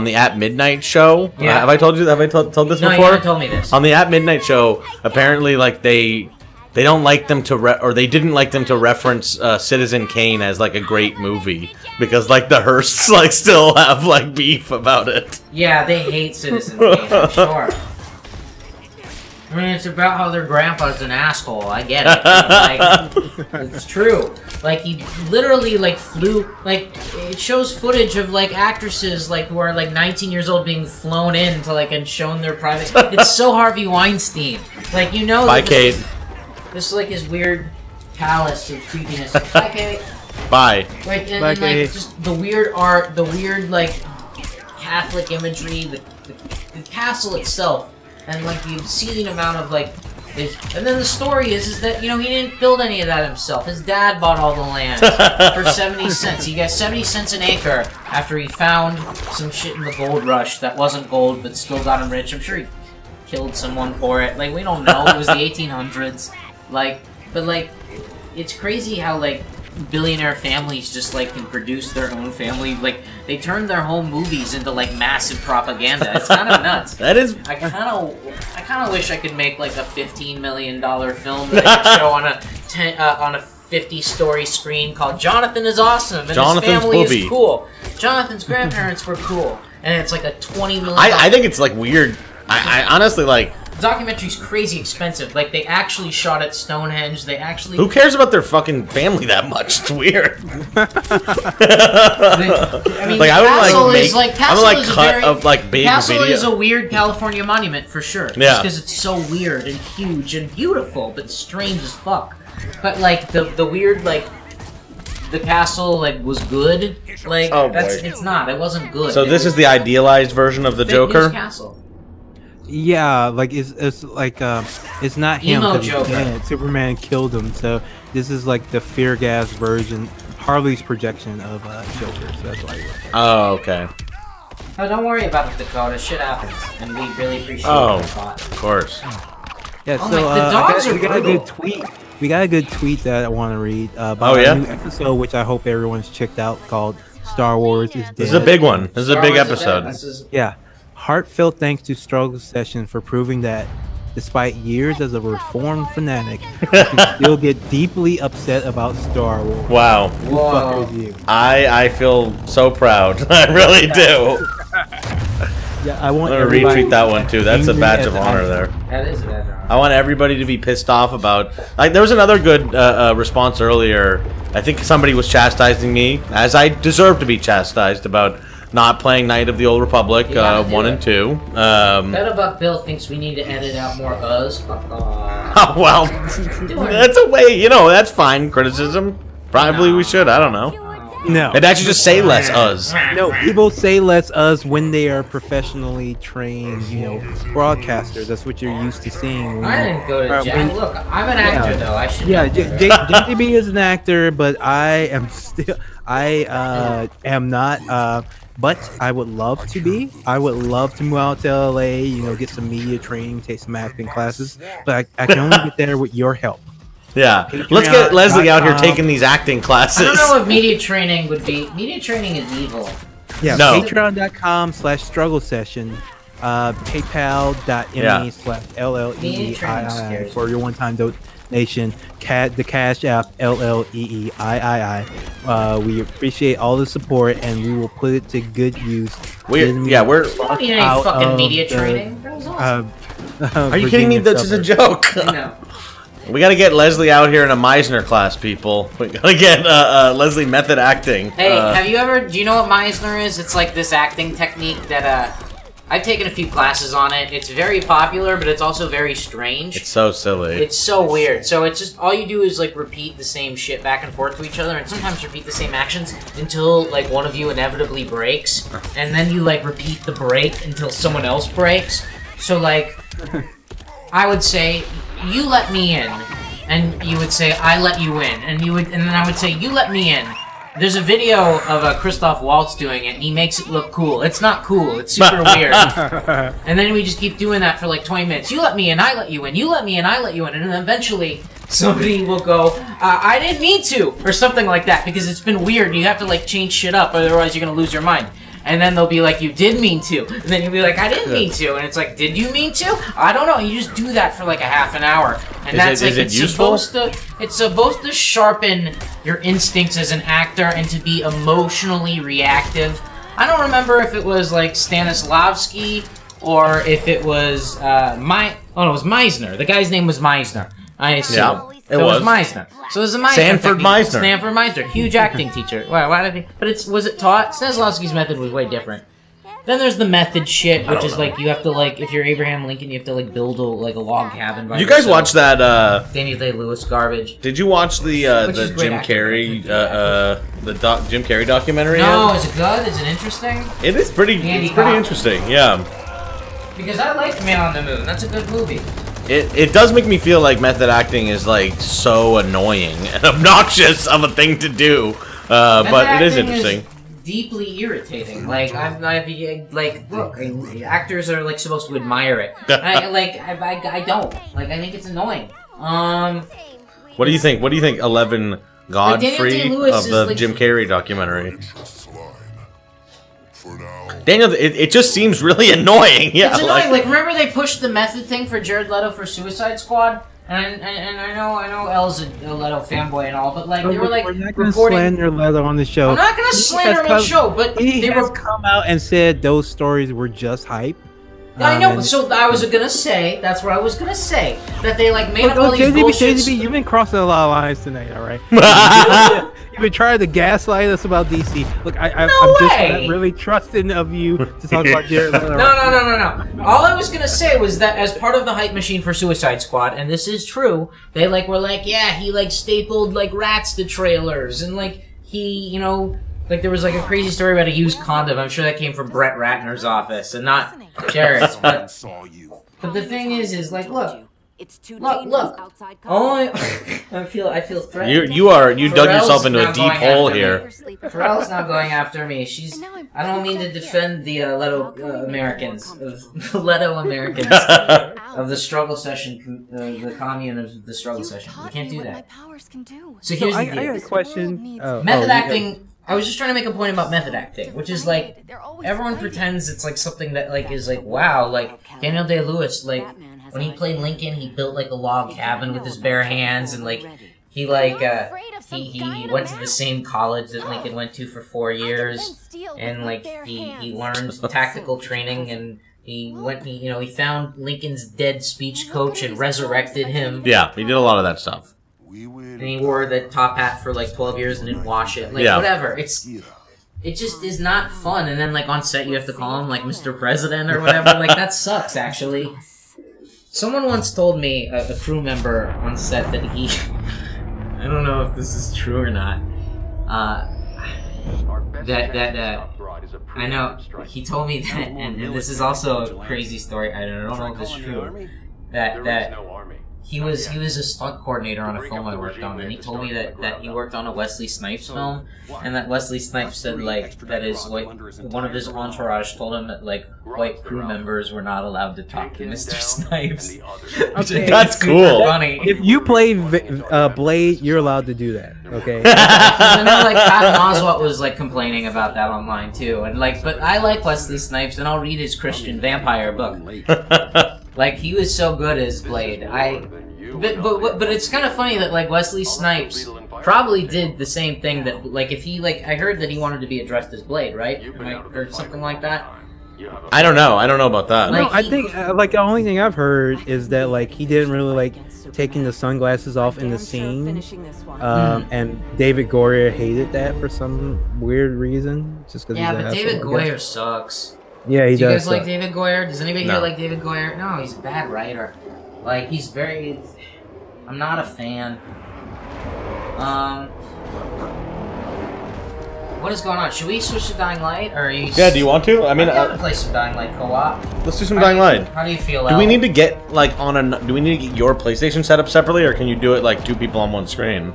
the At Midnight show. Yeah. Have I told you? Have I told this before? No, you haven't told me this. On the At Midnight show, apparently, like they don't like them to they didn't like them to reference Citizen Kane as like a great movie because like the Hearsts like still have like beef about it. Yeah, they hate Citizen Kane, I'm sure. I mean, it's about how their grandpa's an asshole. I get it. Like, it's true. Like, he literally, like, flew... Like, it shows footage of, like, actresses, like, who are, like, 19 years old being flown in to, like, and shown their private... It's so Harvey Weinstein. Like, you know... Bye, Kate. This is, like, his weird palace of creepiness. Bye, Kate. Bye. Like, and like, just the weird art, the weird, like, Catholic imagery, the castle itself... And, like, the obscene amount of, like... And then the story is that, you know, he didn't build any of that himself. His dad bought all the land for 70 cents. He got 70 cents an acre after he found some shit in the gold rush that wasn't gold but still got him rich. I'm sure he killed someone for it. Like, we don't know. It was the 1800s. Like, but, like, it's crazy how, like, billionaire families just, like, can produce their own family. Like, they turn their home movies into, like, massive propaganda. It's kind of nuts. That is... I kind of wish I could make, like, a $15 million film that I could show on a 50-story screen called Jonathan is Awesome, and Jonathan's his family Booby. is cool. Jonathan's grandparents were cool. And it's, like, a $20 million... I think it's, like, weird. I honestly, like... The documentary's crazy expensive. Like, they actually shot at Stonehenge. They actually... Who cares about their fucking family that much? It's weird. I mean, like, Castle is like big Castle video. is a weird California monument for sure. Yeah. Just because it's so weird and huge and beautiful, but strange as fuck. But like the weird like the castle like was good. Like it's not. It wasn't good. So this is the idealized version of the Joker. Castle. Yeah, like it's like it's not him. Emo Joker. Superman killed him, so this is like the fear gas version, Harley's projection of Joker. So that's why. Oh, okay. Oh, don't worry about it, Dakota. Shit happens, and we really appreciate it. Of course. Yeah. Oh, So the dogs we got a good tweet. We got a good tweet that I want to read about a new episode, which I hope everyone's checked out, called Star Wars is Dead. This is a big one. This is a big episode. Yeah. Heartfelt thanks to Struggle Session for proving that, despite years as a reformed fanatic, you can still get deeply upset about Star Wars. Wow. Who the fuck is you? I feel so proud. I really do. Yeah, I want I'm gonna everybody retweet that one too. That's a angry badge as of I honor am. there. That is a badge of honor. I want everybody to be pissed off about. Like, there was another good response earlier. I think somebody was chastising me, as I deserve to be chastised, about not playing Knight of the Old Republic 1 and 2. Bettabuck Bill thinks we need to edit out more us. Fuck off. Oh, well, that's a way. You know, that's fine. Criticism. Probably we should. I don't know. No. It'd actually just say less us. No, people say less us when they are professionally trained, you know, broadcasters. That's what you're used to seeing. I didn't go to jail. Look, I'm an actor, though. I should. Yeah, JB is an actor, but I am still. I am not. But I would love to be. I would love to move out to LA. You know, get some media training, take some acting classes. But I can only get there with your help. Yeah, let's get Leslie out here taking these acting classes. I don't know if media training would be. Media training is evil. Yeah, no. Patreon.com/struggle session, PayPal.me/LLEEII for your one-time donation. The Cash App LLEEIII. We appreciate all the support, and we will put it to good use. We're You don't need any fucking media training. That was awesome. Are you kidding me? That's just a joke. I know. We gotta get Leslie out here in a Meisner class, people. We gotta get Leslie method acting. Hey, have you ever? Do you know what Meisner is? It's like this acting technique that I've taken a few classes on it. It's very popular, but it's also very strange. It's so silly. It's so weird. So it's just all you do is like repeat the same shit back and forth to each other, and sometimes repeat the same actions until like one of you inevitably breaks, and then you like repeat the break until someone else breaks. So like, I would say, you let me in, and you would say, I let you in, and then I would say, you let me in. There's a video of Christoph Waltz doing it, and he makes it look cool. It's not cool. It's super weird. And then we just keep doing that for like 20 minutes. You let me in, I let you in. You let me in, I let you in. And then eventually, somebody will go, I didn't mean to, or something like that, because it's been weird, and you have to like change shit up, otherwise you're gonna lose your mind. And then they'll be like, you did mean to. And then you'll be like, I didn't mean to. And it's like, did you mean to? I don't know. You just do that for like a half an hour. And it's supposed to sharpen your instincts as an actor and to be emotionally reactive. I don't remember if it was like Stanislavski or if it was it was Meisner. The guy's name was Meisner. I assume. Yeah. It was Meisner. So there's a Meisner Sanford technique. Meisner. Stanford Meisner. Huge acting teacher. Why did he? But was it taught? Stanislavski's method was way different. Then there's the method shit, which is like, you have to like, if you're Abraham Lincoln, you have to like build a log cabin by You guys watch that, Daniel Day-Lewis garbage. Did you watch the Jim Carrey, Jim Carrey documentary No, yet? is it good? Is it interesting? It is pretty, it's pretty interesting, yeah. Because I like Man on the Moon. That's a good movie. It does make me feel like method acting is like so annoying and obnoxious of a thing to do, but it is interesting. Deeply irritating. Like look, actors are like supposed to admire it. I don't. Like, I think it's annoying. What do you think? What do you think? 11 Godfrey of the like, Jim Carrey documentary. Daniel, it just seems really annoying. Yeah, it's annoying. Like, remember they pushed the method thing for Jared Leto for Suicide Squad? And I know Elle's a Leto fanboy and all, but like they were like reporting. Slander Leto on the show. I'm not gonna slander him on the show, but they have come out and said those stories were just hype. I know. So I was gonna say that's what I was gonna say, that they like made up all these bullshit. You've been crossing a lot of lines tonight, all right? You've been trying to gaslight us about DC. Look, I'm just really trusting of you to talk about Jared Leto. No. All I was gonna say was that as part of the hype machine for Suicide Squad, and this is true, they like were like, yeah, he like stapled like rats to trailers, and like he, you know. Like, there was, like, a crazy story about a used condom. I'm sure that came from Brett Ratner's office, and not Jared's. But the thing is, like, look. Look. Only... I feel threatened. You dug yourself into a deep hole here. Pharrell's not going after me. I don't mean to defend the Leto Americans. Leto Americans. Of the struggle session, the commune of the struggle session. We can't do that. So here's the deal. I got a question. Method acting... I was just trying to make a point about method acting, which is like, everyone pretends it's like something that like is like, wow, like Daniel Day-Lewis, like when he played Lincoln, he built like a log cabin with his bare hands, and like he like he went to the same college that Lincoln went to for 4 years, and like he learned tactical training, and he found Lincoln's dead speech coach and resurrected him. Yeah, he did a lot of that stuff. And he wore the top hat for like 12 years and didn't wash it. Like whatever. It just is not fun. And then like on set you have to call him like Mr. President or whatever. Like that sucks actually. Someone once told me, a crew member on set, that he... I don't know if this is true or not. I know, he told me that, and this is also a crazy story, I don't know if this is true, that he was a stunt coordinator on a film I worked on, and he told me that he worked on a Wesley Snipes film, and that Wesley Snipes said like that is like one of his entourage told him that like white crew members were not allowed to talk to Mr. Snipes. Okay. That's cool. Funny. If you play Blade, you're allowed to do that. Okay. I know like Patton Oswalt was like complaining about that online too, and like, but I like Wesley Snipes, and I'll read his Christian Vampire book. Like he was so good as Blade. But it's kind of funny that like Wesley Snipes probably did the same thing that like if he like I heard that he wanted to be addressed as Blade, right? Or something like that. I don't know. I don't know about that. No, I think like the only thing I've heard is that like he didn't really like taking the sunglasses off in the scene, and David Goyer hated that for some weird reason. Just because but David Goyer sucks. Yeah, he does. Do you guys like David Goyer? Does anybody here like David Goyer? No, he's a bad writer. Like he's very. I'm not a fan. What is going on? Should we switch to Dying Light, or are you? Yeah, do you want to? I mean, I'm play some Dying Light co-op. Let's do some Dying Light. How do you feel? Do we need to get like on a? Do we need to get your PlayStation set up separately, or can you do it like 2 people on one screen?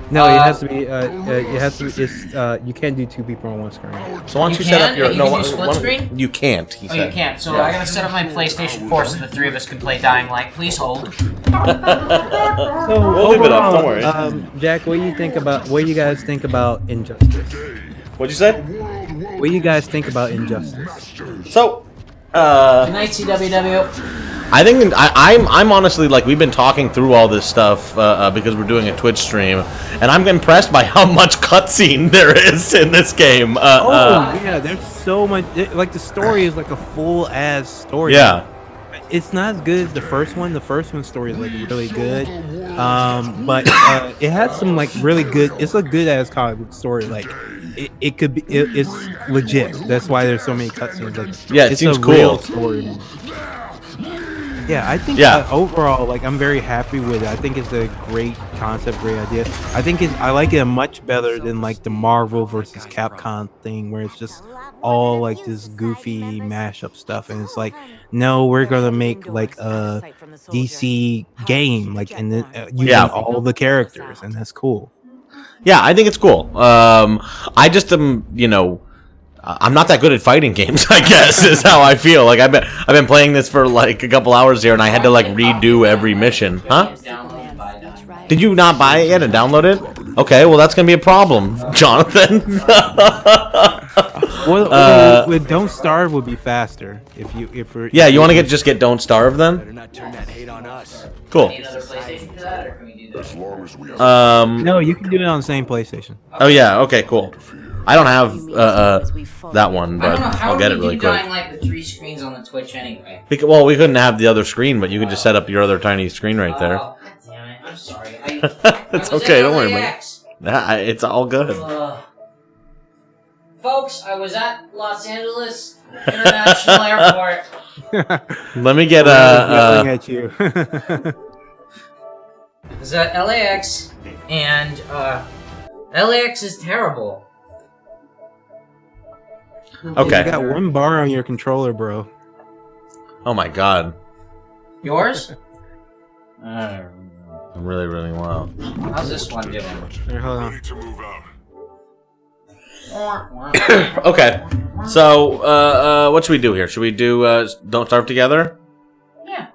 No, it has to be. It has to be. It's, you can't do 2 people on one screen. So why don't you set up your? You can do split screen? You can't. He said. You can't. So I gotta set up my PlayStation 4 so the 3 of us can play Dying Light. Please hold. So we'll leave it up. Don't worry. Jack, what do you think about? What do you guys think about Injustice? What'd you say? What do you guys think about Injustice? So, Good night, CWW. I think I'm honestly like we've been talking through all this stuff because we're doing a Twitch stream, and I'm impressed by how much cutscene there is in this game. Yeah, there's so much. Like the story is like a full ass story. Yeah, it's not as good as the first one. The first one's story is like really good, but it has some like really good. It's a good ass comic book story. Like it could be. It's legit. That's why there's so many cutscenes. Like yeah, it seems cool. Real story. Yeah, I think overall, like, I'm very happy with it. I think it's a great concept, great idea. I think I like it much better than like the Marvel versus Capcom thing, where it's just all like this goofy mashup stuff, and it's like, no, we're gonna make like a DC game, like, and then using all the characters, and that's cool. Yeah, I think it's cool. I just am, I'm not that good at fighting games, I guess, is how I feel. Like I've been playing this for like a couple hours here, and I had to like redo every mission. Huh? Did you not buy it yet and download it? Okay, well that's gonna be a problem, Jonathan. With Don't Starve would be faster if we're. Yeah, you want to just get Don't Starve then? Better not turn that hate on us. Cool. No, you can do it on the same PlayStation. Oh yeah. Okay. Cool. I don't have that one, but I'll get it really quick. Dying Light with 3 screens on the Twitch anyway. Well, we couldn't have the other screen, but you could just set up your other tiny screen right there. God damn it! I'm sorry. It's okay. Don't worry about it. It's all good. Folks, I was at Los Angeles International Airport. Let me get yelling at you. Is that LAX, and LAX is terrible. Okay. You got 1 bar on your controller, bro. Oh my god. Yours? I'm really, really low. How's this one doing? Here, hold on. Okay. So, what should we do here? Should we do Don't Starve together? Yeah.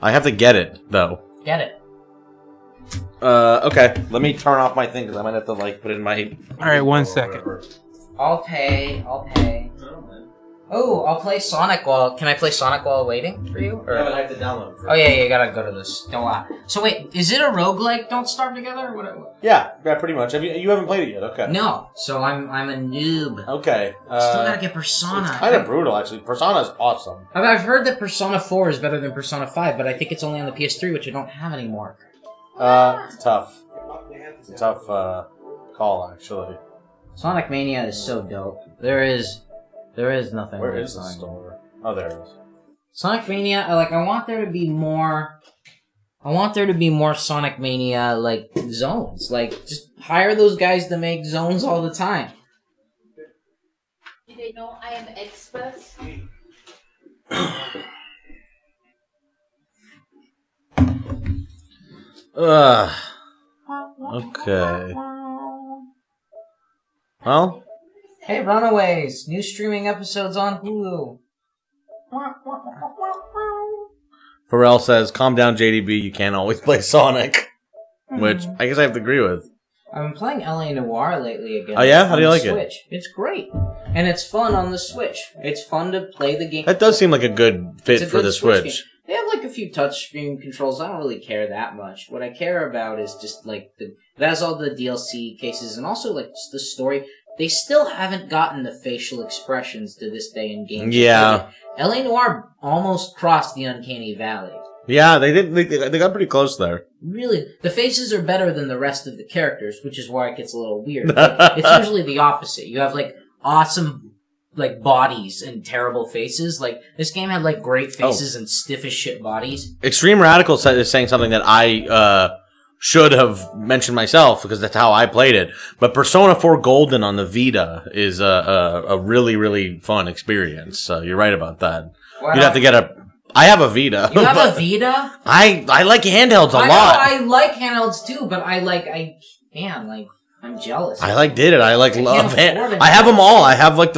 I have to get it, though. Get it. Okay. Let me turn off my thing, because I might have to, like, put it in my... Alright, 1 second. I'll pay. Oh, I'll play Sonic while... Can I play Sonic while waiting for you? Or... I have to download. Oh, yeah, you gotta go to this. Don't lie. So wait, is it a roguelike Don't Starve Together? What? Yeah, pretty much. You haven't played it yet, okay. No, so I'm a noob. Okay. Still gotta get Persona. It's kind of brutal, actually. Persona's awesome. I've heard that Persona 4 is better than Persona 5, but I think it's only on the PS3, which I don't have anymore. It's tough. It's a tough call, actually. Sonic Mania is so dope. There is nothing. Where is the store? Oh, there it is. Sonic Mania, I want there to be more... I want there to be more Sonic Mania, like, zones. Like, just hire those guys to make zones all the time. Do they know I am expert? Okay. Well? Hey, Runaways! New streaming episodes on Hulu. Pharrell says, calm down, JDB, you can't always play Sonic. Which, I guess I have to agree with. I've been playing LA Noire lately again. Oh yeah? How do you like Switch. It's great. And it's fun on the Switch. It's fun to play the game. That does seem like a good fit for the Switch. They have like a few touchscreen controls. I don't really care that much. What I care about is just like it has all the DLC cases and also like just the story. They still haven't gotten the facial expressions to this day in games. Yeah. LA Noire almost crossed the uncanny valley. Yeah, they did. They got pretty close there. Really, the faces are better than the rest of the characters, which is why it gets a little weird. Like, it's usually the opposite. You have like awesome like bodies and terrible faces. Like this game had like great faces and stiff as shit bodies. Extreme Radical is saying something that I should have mentioned myself because that's how I played it. But Persona 4 Golden on the Vita is a really, really fun experience. So you're right about that. You'd have to get a... I have a Vita. You have a Vita? I like handhelds a lot. I like handhelds too, but I'm jealous. I did it. I love it. I have them all. I have like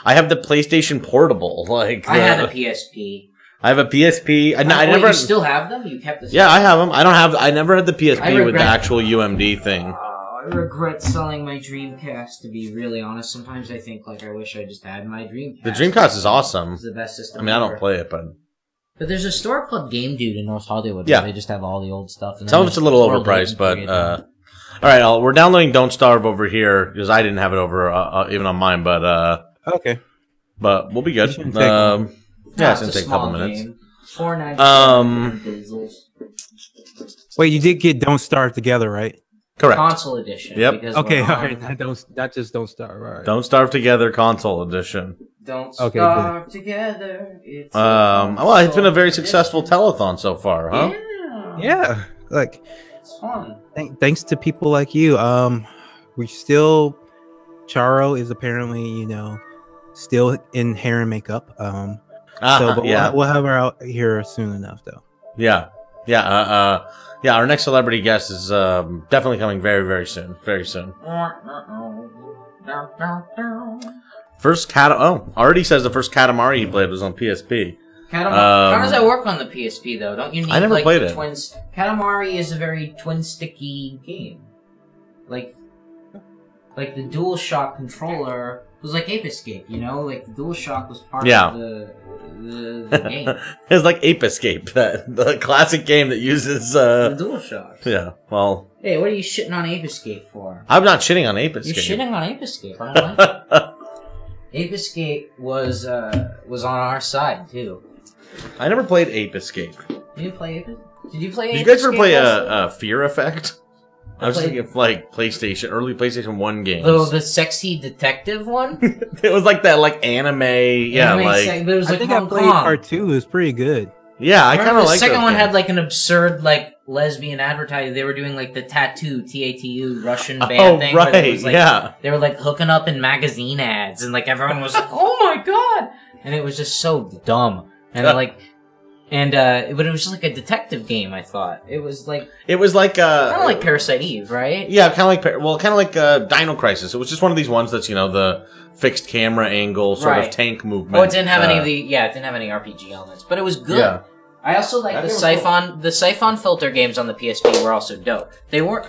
I have the PlayStation Portable. Like I had a PSP. I have a PSP. I never. You still have them? You kept this? Yeah, I have them. I never had the PSP with the actual UMD thing. I regret selling my Dreamcast, to be really honest. Sometimes I think I wish I just had my Dreamcast. The Dreamcast is awesome. It's the best system. I mean, I don't play it, but there's a store called Game Dude in North Hollywood. Where they just have all the old stuff. And some of it's a little overpriced, but all right, we're downloading Don't Starve over here because I didn't have it over even on mine, but okay, but we'll be good. It's gonna take a couple minutes. Wait, you did get Don't Starve Together, right? Correct. Console edition. Yep. Okay, all right. Not just Don't Starve. All right. Don't Starve Together console edition. Don't Starve Together. Well, it's been a very successful telethon so far, huh? Yeah. Like, it's fun. Thanks to people like you. Charo is apparently, still in hair and makeup. But we'll have her out here soon enough, though. Yeah. Our next celebrity guest is definitely coming very, very soon. Very soon. Already says the first Katamari he played was on PSP. How does that work on the PSP though? Don't you need? I never played it. Katamari is a very twin-sticky game. Like the DualShock controller was like Ape Escape, Like the DualShock was part of the game. It's like Ape Escape, the classic game that uses the DualShock. Yeah, well. Hey, what are you shitting on Ape Escape for? I'm not shitting on Ape Escape. You're shitting on Ape Escape. I don't like it. Ape Escape was on our side too. I never played Ape Escape. Did you play Ape? Did you play? Did you guys ever play a Fear Effect? I was thinking of early PlayStation 1 games. Oh, the sexy detective one? It was like that anime. It was I think I played part 2. It was pretty good. Yeah, I kind of like the second one had an absurd lesbian advertising. They were doing the tattoo TATU Russian band thing. Right, it was, yeah. They were hooking up in magazine ads and everyone was like, "Oh my god!" And it was just so dumb. And but it was just a detective game. I thought it was kind of like Parasite Eve, right? Yeah, kind of like Dino Crisis. It was just one of these ones that's the fixed camera angle sort of tank movement. Oh, it didn't have any of it didn't have any RPG elements, but it was good. Yeah. I also like the Siphon. The Siphon filter games on the PSP were also dope. They were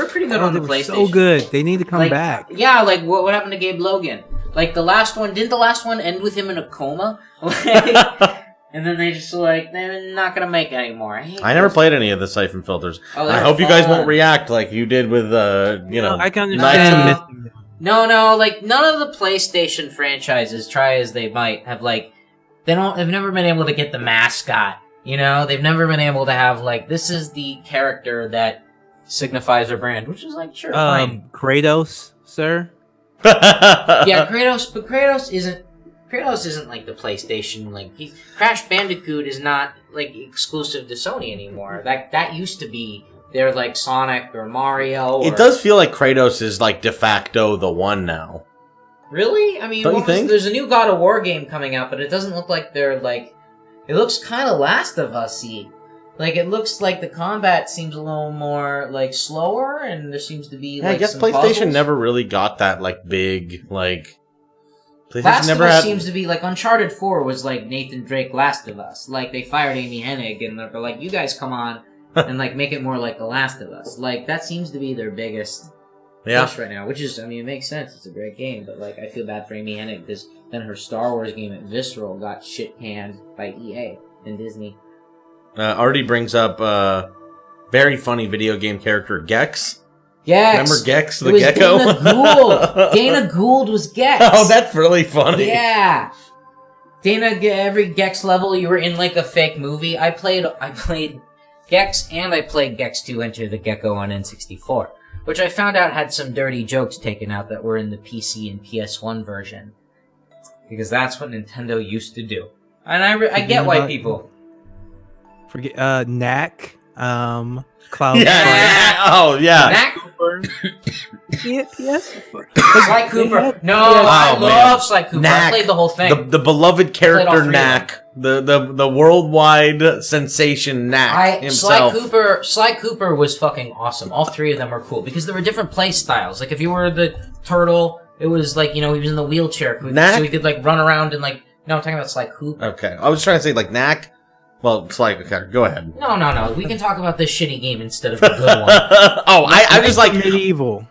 pretty good on the PlayStation. So good. They need to come back. Yeah, what happened to Gabe Logan? Like the last one, didn't the last one end with him in a coma? And then they just like, they're not gonna make anymore. I never played any of the Siphon Filters. Oh, I hope you guys won't react like you did with, you know. I can understand. No, like none of the PlayStation franchises, try as they might, have like, they've never been able to get the mascot. You know, they've never been able to have like, this is the character that signifies their brand, which is like, sure, fine. Kratos, sir. Yeah, Kratos, but Kratos isn't like the PlayStation, like, Crash Bandicoot is not, like, exclusive to Sony anymore. That used to be their, like, Sonic or Mario. It does feel like Kratos is, like, de facto the one now. Really? I mean, don't you think? There's a new God of War game coming out, but it doesn't look like they're, like, it looks kind of Last of Us-y. Like, it looks like the combat seems a little more, like, slower, and there seems to be, like, I guess some PlayStation puzzles. never really got that, like, big, like... Last of Us seems to be, like, Uncharted 4 was, like, Nathan Drake Last of Us. Like, they fired Amy Hennig, and they're like, you guys come on, and, like, make it more like The Last of Us. Like, that seems to be their biggest push right now, which is, I mean, it makes sense. It's a great game, but, like, I feel bad for Amy Hennig, because then her Star Wars game at Visceral got shit-canned by EA and Disney. Artie brings up, very funny video game character, Gex. Gex. Remember Gex, the gecko? Dana Gould. Dana Gould was Gex. Oh, that's really funny. Yeah. Dana, every Gex level, you were in like a fake movie. I played Gex, and I played Gex 2 Enter the Gecko on N64, which I found out had some dirty jokes taken out that were in the PC and PS1 version. Because that's what Nintendo used to do. And I get white people. Forget, Knack, Cloud. Yeah. Oh, yeah. Knack. Yes. Sly Cooper. No, I love Sly Cooper. Knack, I played the whole thing. The beloved character Knack. The worldwide sensation Knack himself. Sly Cooper was fucking awesome. All three of them were cool because there were different play styles. Like if you were the turtle, it was like, you know, he was in the wheelchair, so he could like run around and like. No, I'm talking about Sly Cooper. Okay, I was trying to say like Knack. Well, it's like, okay, go ahead. No. We can talk about this shitty game instead of the good one. Oh, I just like Medieval.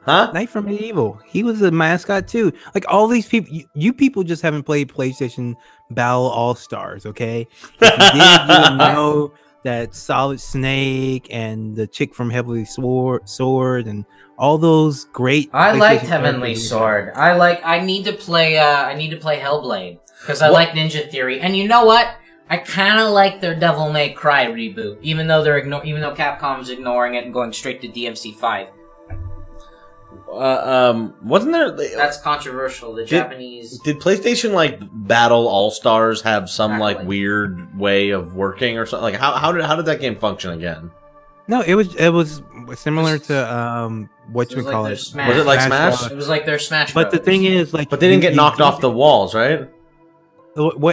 Huh? Knight from Medieval. He was a mascot too. Like all these people, you people just haven't played PlayStation Battle All Stars. Okay, if you did, you would know that Solid Snake and the chick from Heavenly Sword and all those great. I liked Heavenly Sword. I need to play Hellblade because I like Ninja Theory. And you know what? I kind of like their Devil May Cry reboot, even though Capcom's ignoring it and going straight to DMC5. Wasn't there? That's controversial. The Japanese did PlayStation like Battle All Stars have some like weird way of working or something? Like how did that game function again? No, it was similar to what you call it. Was it like Smash? It was like their Smash. But the thing is, like, but they didn't get knocked off the walls, right?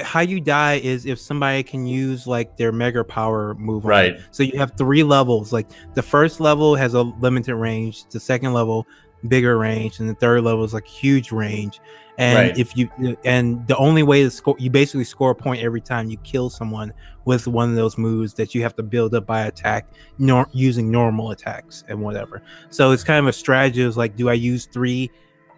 How you die is if somebody can use like their mega power move. Right. So you have 3 levels. Like the first level has a limited range. The second level, bigger range, and the third level is like huge range. And if you the only way to score, you basically score a point every time you kill someone with one of those moves that you have to build up by attack, using normal attacks and whatever. So it's kind of a strategy. Is like, do I use 3?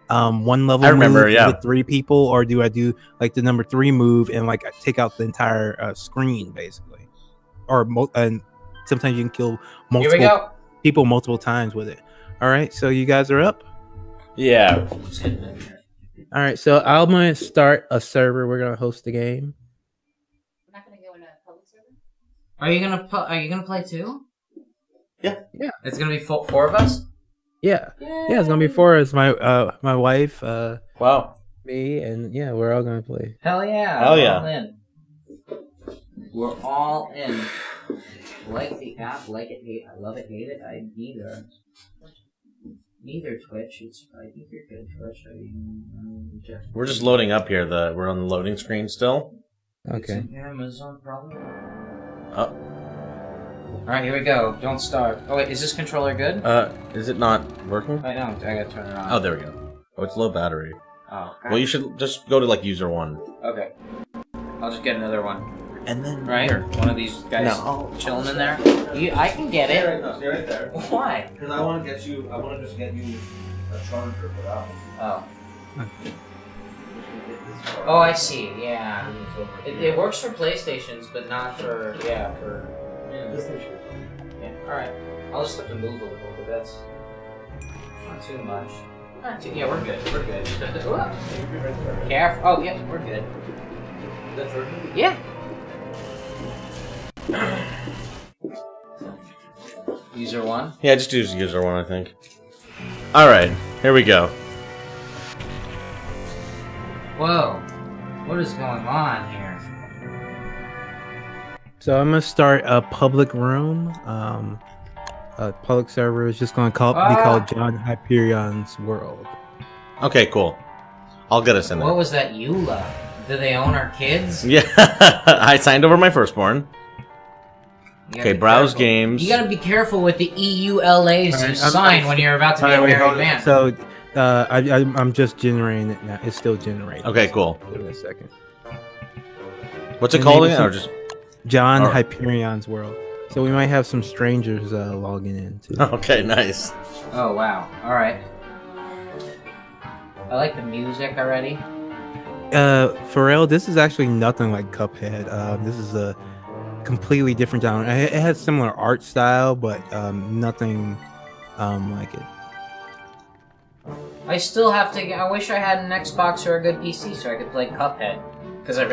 One level I remember, move with 3 people, or do I do like the number 3 move and like take out the entire screen basically, and sometimes you can kill multiple people multiple times with it. All right, so you guys are up. Yeah. All right, so I'm gonna start a server. We're gonna host the game. I'm not gonna go in a public server. Are you gonna play too? Yeah. It's gonna be 4 of us. Yeah, it's gonna be 4 as my wife, wow, me, and yeah, we're all gonna play. Hell yeah! Hell yeah! All in. We're all in. Like the app, like it, hate. I love it, hate it. I neither Twitch. I think you're good, Twitch. We're just loading up here. We're on the loading screen still. Okay. Amazon probably. Oh. Alright, here we go. Don't start. Oh wait, is this controller good? Is it not working? I don't. I gotta turn it on. Oh, there we go. Oh, it's low battery. Oh. God. Well, you should just go to like user 1. Okay. I'll just get another one. And then right, one of these guys chilling in there. I can get it. Stay right there. Why? Because I want to just get you a charger for that one. Oh. Oh, I see. Yeah. It works for PlayStations, but not for yeah. All right. I'll just have to move a little, but that's not too much. Not too, yeah, we're good. We're good. Careful. Oh, yeah, we're good. Yeah. User 1? Yeah, just use user 1, I think. Alright, here we go. Whoa. What is going on here? So I'm gonna start a public room. A public server is just gonna be called John Hyperion's World. Okay, cool. I'll get us in there. What was that EULA? Do they own our kids? Yeah, I signed over my firstborn. Okay, browse careful. games. You gotta be careful with the EULAs you sign when you're about to be a married man. So, I'm just generating it now. It's still generating. Okay, cool. Give it a second. What's it called again? Or just John Hyperion's World. So we might have some strangers logging in too. Okay, nice. Oh wow! All right. I like the music already. For real, this is actually nothing like Cuphead. This is a completely different genre. It has similar art style, but nothing like it. I still have to. I wish I had an Xbox or a good PC so I could play Cuphead. Because I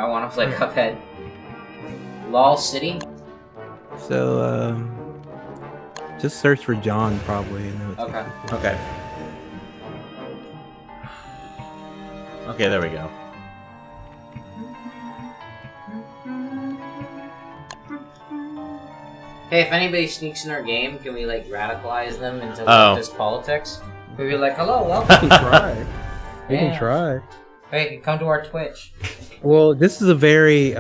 want to play Cuphead. LOL City. So just search for John probably. Okay. Okay. Okay, there we go. Hey, if anybody sneaks in our game, can we like radicalize them into leftist politics? We'd be like, hello, welcome. We can try. We can try. Hey, come to our Twitch. Well, this is a very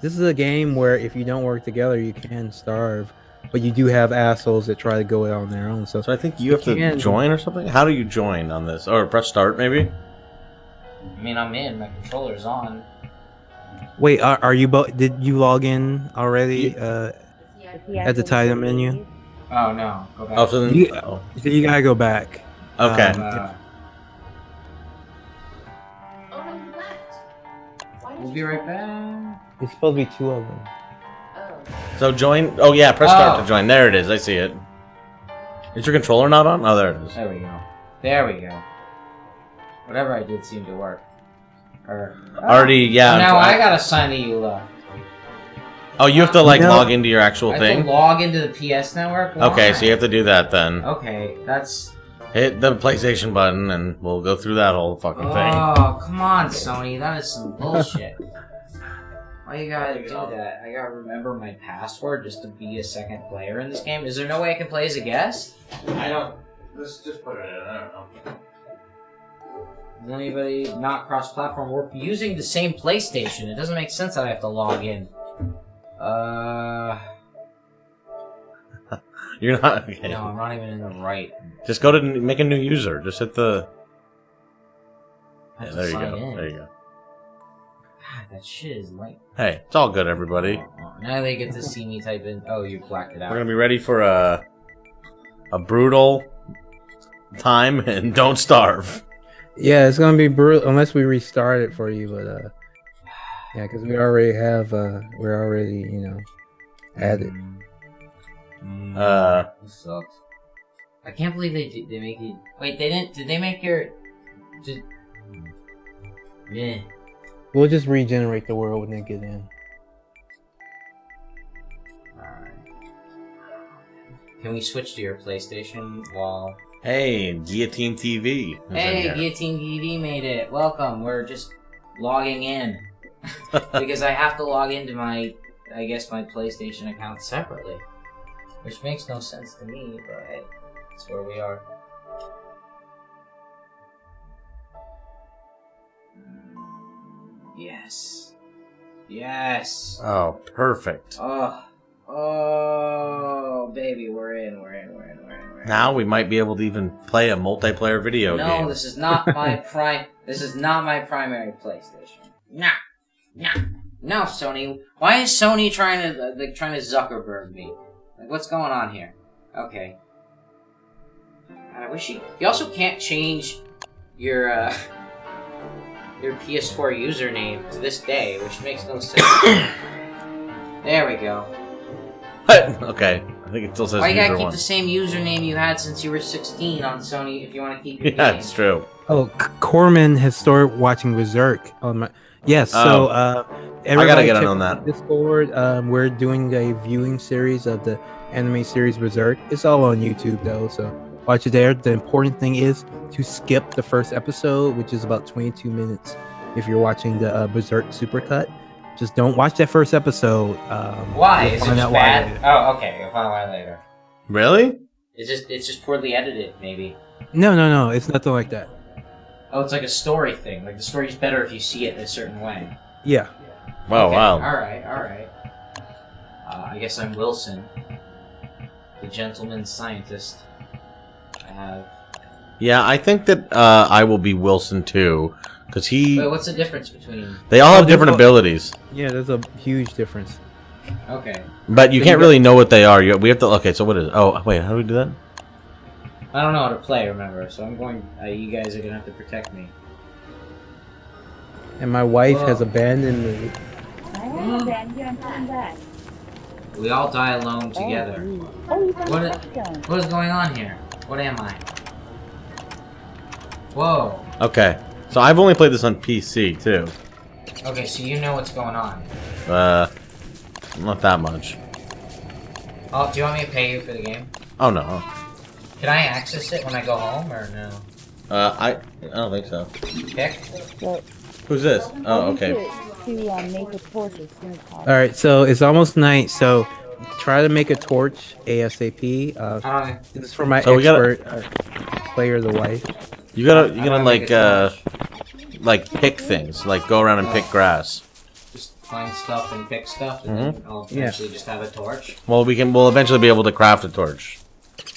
this is a game where if you don't work together, you can starve. But you do have assholes that try to go it on their own. So I think you have to join or something. How do you join on this? Or press start, maybe? I mean, I'm in. My controller's on. Wait, are you both? Did you log in already? At the title menu. Oh no. Go back. Oh, so then so you gotta go back. Okay. We'll be right back. There's supposed to be 2 of them. So join. Oh yeah, press start to join. There it is. I see it. Is your controller not on? Oh, there it is. There we go. There we go. Whatever I did seemed to work. Already, yeah. Now I gotta sign the EULA. Oh, you have to like log into your actual thing? I have to log into the PS Network? Why? Okay, so you have to do that then. Okay, that's... Hit the PlayStation button and we'll go through that whole fucking thing. Oh, come on, Sony. That is some bullshit. Why you gotta do that? I gotta remember my password just to be a second player in this game? Is there no way I can play as a guest? I don't... Let's just put it in. I don't know. Is anybody not cross-platform? We're using the same PlayStation. It doesn't make sense that I have to log in. You're not... Okay. No, I'm not even in the right. Just go to make a new user. Just hit the... Yeah, there you go. In. There you go. God, that shit is late. Hey, it's all good, everybody. Now they get to see me type in... Oh, you blacked it out. We're gonna be ready for a brutal time, and don't starve. Yeah, it's gonna be brutal unless we restart it for you, but yeah, because we already have we're already, you know, added. This sucks. I can't believe they make you... Wait, they didn't... Did they make your... Yeah. We'll just regenerate the world when they get in. Alright. Can we switch to your PlayStation while... Hey, Guillotine TV. Hey, Guillotine TV made it. Welcome. We're just logging in. Because I have to log into my... I guess my PlayStation account separately. Which makes no sense to me, but hey, that's where we are. Yes. Yes. Oh, perfect. Oh, baby, we're in. Now we might be able to even play a multiplayer video game. No, this is not my This is not my primary PlayStation. Nah. No, Sony. Why is Sony trying to Zuckerberg me? Like, what's going on here? Okay. I wish you also can't change your PS4 username to this day, which makes no sense. There we go. Okay, I think it still says Why you gotta user keep one. the same username you had since you were 16 on Sony if you want to keep your Yeah, game? it's true. Oh, Corman has started watching Berserk on my. Yes, so I everybody gotta get check in on out that. Discord. We're doing a viewing series of the anime series Berserk. It's all on YouTube though, so watch it there. The important thing is to skip the first episode, which is about 22 minutes. If you're watching the Berserk supercut, just don't watch that first episode. Why? You'll Is it find just out why bad? later. Oh, okay. You'll find out why later. Really? It's just poorly edited, maybe. No, it's nothing like that. Oh, it's like a story thing. Like the story's better if you see it in a certain way. Yeah. Wow, Okay, wow. Alright. I guess I'm Wilson, the gentleman scientist. I have. Yeah, I think that I will be Wilson too, because he. Wait, what's the difference between? They all have there's different a- abilities, Yeah, there's a huge difference. Okay. but you So can't you really know what they are. We have to. Okay, so what is? Oh, wait, how do we do that? I don't know how to play, remember? So I'm going. You guys are gonna have to protect me. And my wife has Whoa. abandoned me. We all die alone together. What is going on here? What am I? Whoa. Okay, so I've only played this on PC too. Okay, so you know what's going on. Not that much. Oh, do you want me to pay you for the game? Oh no. Can I access it when I go home, or no? I don't think so. Pick? Who's this? Oh, okay. All right, so it's almost night, so try to make a torch ASAP. This is for my So we gotta- expert player, the wife. You gotta wanna make like pick things, like go around and pick grass. Just find stuff and pick stuff, and then I'll eventually just have a torch. Well, we'll eventually be able to craft a torch.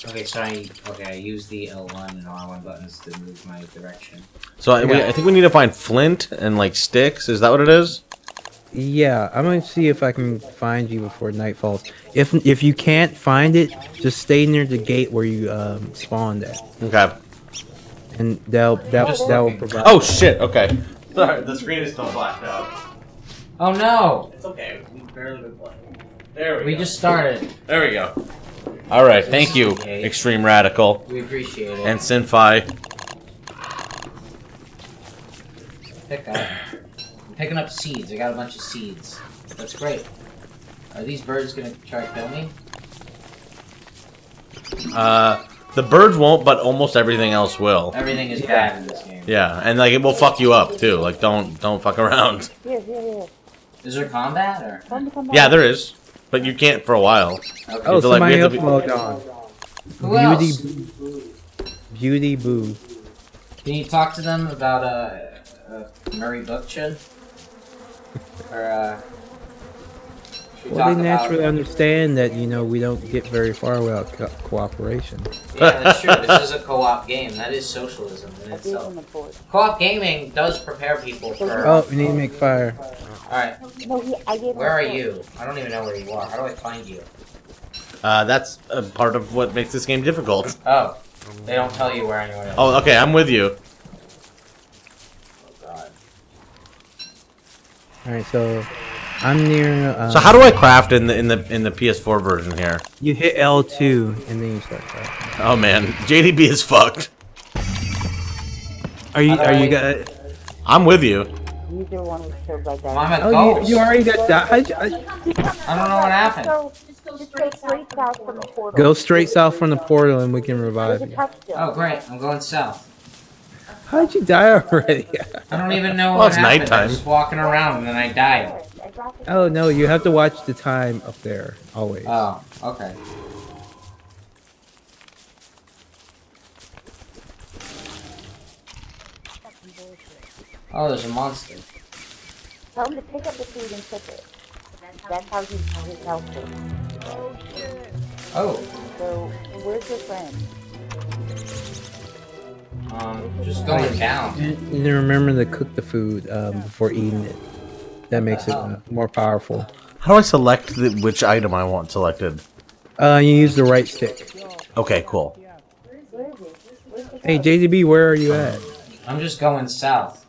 Okay, so I use the L1 and R1 buttons to move my direction. So I think we need to find flint and like sticks. Is that what it is? Yeah, I'm gonna see if I can find you before night falls. If you can't find it, just stay near the gate where you spawned at, Okay. and that will provide. Oh shit. Okay. Sorry, the screen is still blacked out. Oh no! It's okay. We barely been playing. There We just started. There we go. All right. Thank is you, okay. Extreme Radical We appreciate it. and Sinfi. Pick up. I'm picking up seeds. I got a bunch of seeds. That's great. Are these birds gonna try to kill me? The birds won't, but almost everything else will. Everything is bad in this game. Yeah, and like it will fuck you up too. Like don't fuck around. Is there combat or? Yeah, there is, but you can't for a while. Okay. Oh, So, like, we somebody have else to logged on. Who else? Beauty Boo. Can you talk to them about Murray Bookchin? Or should we Well, talk they about- naturally understand that we don't get very far without cooperation. Yeah, that's true. This is a co-op game. That is socialism in itself. Co-op gaming does prepare people for. Oh, we need to make fire. All right. Where are you? I don't even know where you are. How do I find you? That's a part of what makes this game difficult. Oh, they don't tell you where anyone is. Oh, okay, I'm with you. Oh God. All right, so I'm near. So how do I craft in the PS4 version here? You hit L2 and then you start crafting. Oh man, JDB is fucked. Are you gonna? I'm with you. Well, I'm a Oh, ghost. you already got died. I don't know what happened. Go straight south from the portal and we can revive you. Oh great, I'm going south. How'd you die already? I don't even know Well, what it's happened. nighttime. I was walking around and then I died. Oh no, you have to watch the time up there always. Oh, okay. Oh, there's a monster. Tell him to pick up the food and cook it. That's how he's helpful. Oh. So, where's your friend? Just going down. And then remember to cook the food before eating it. That makes it more powerful. How do I select which item I want selected? You use the right stick. Okay, cool. Hey JDB, where are you at? I'm just going south.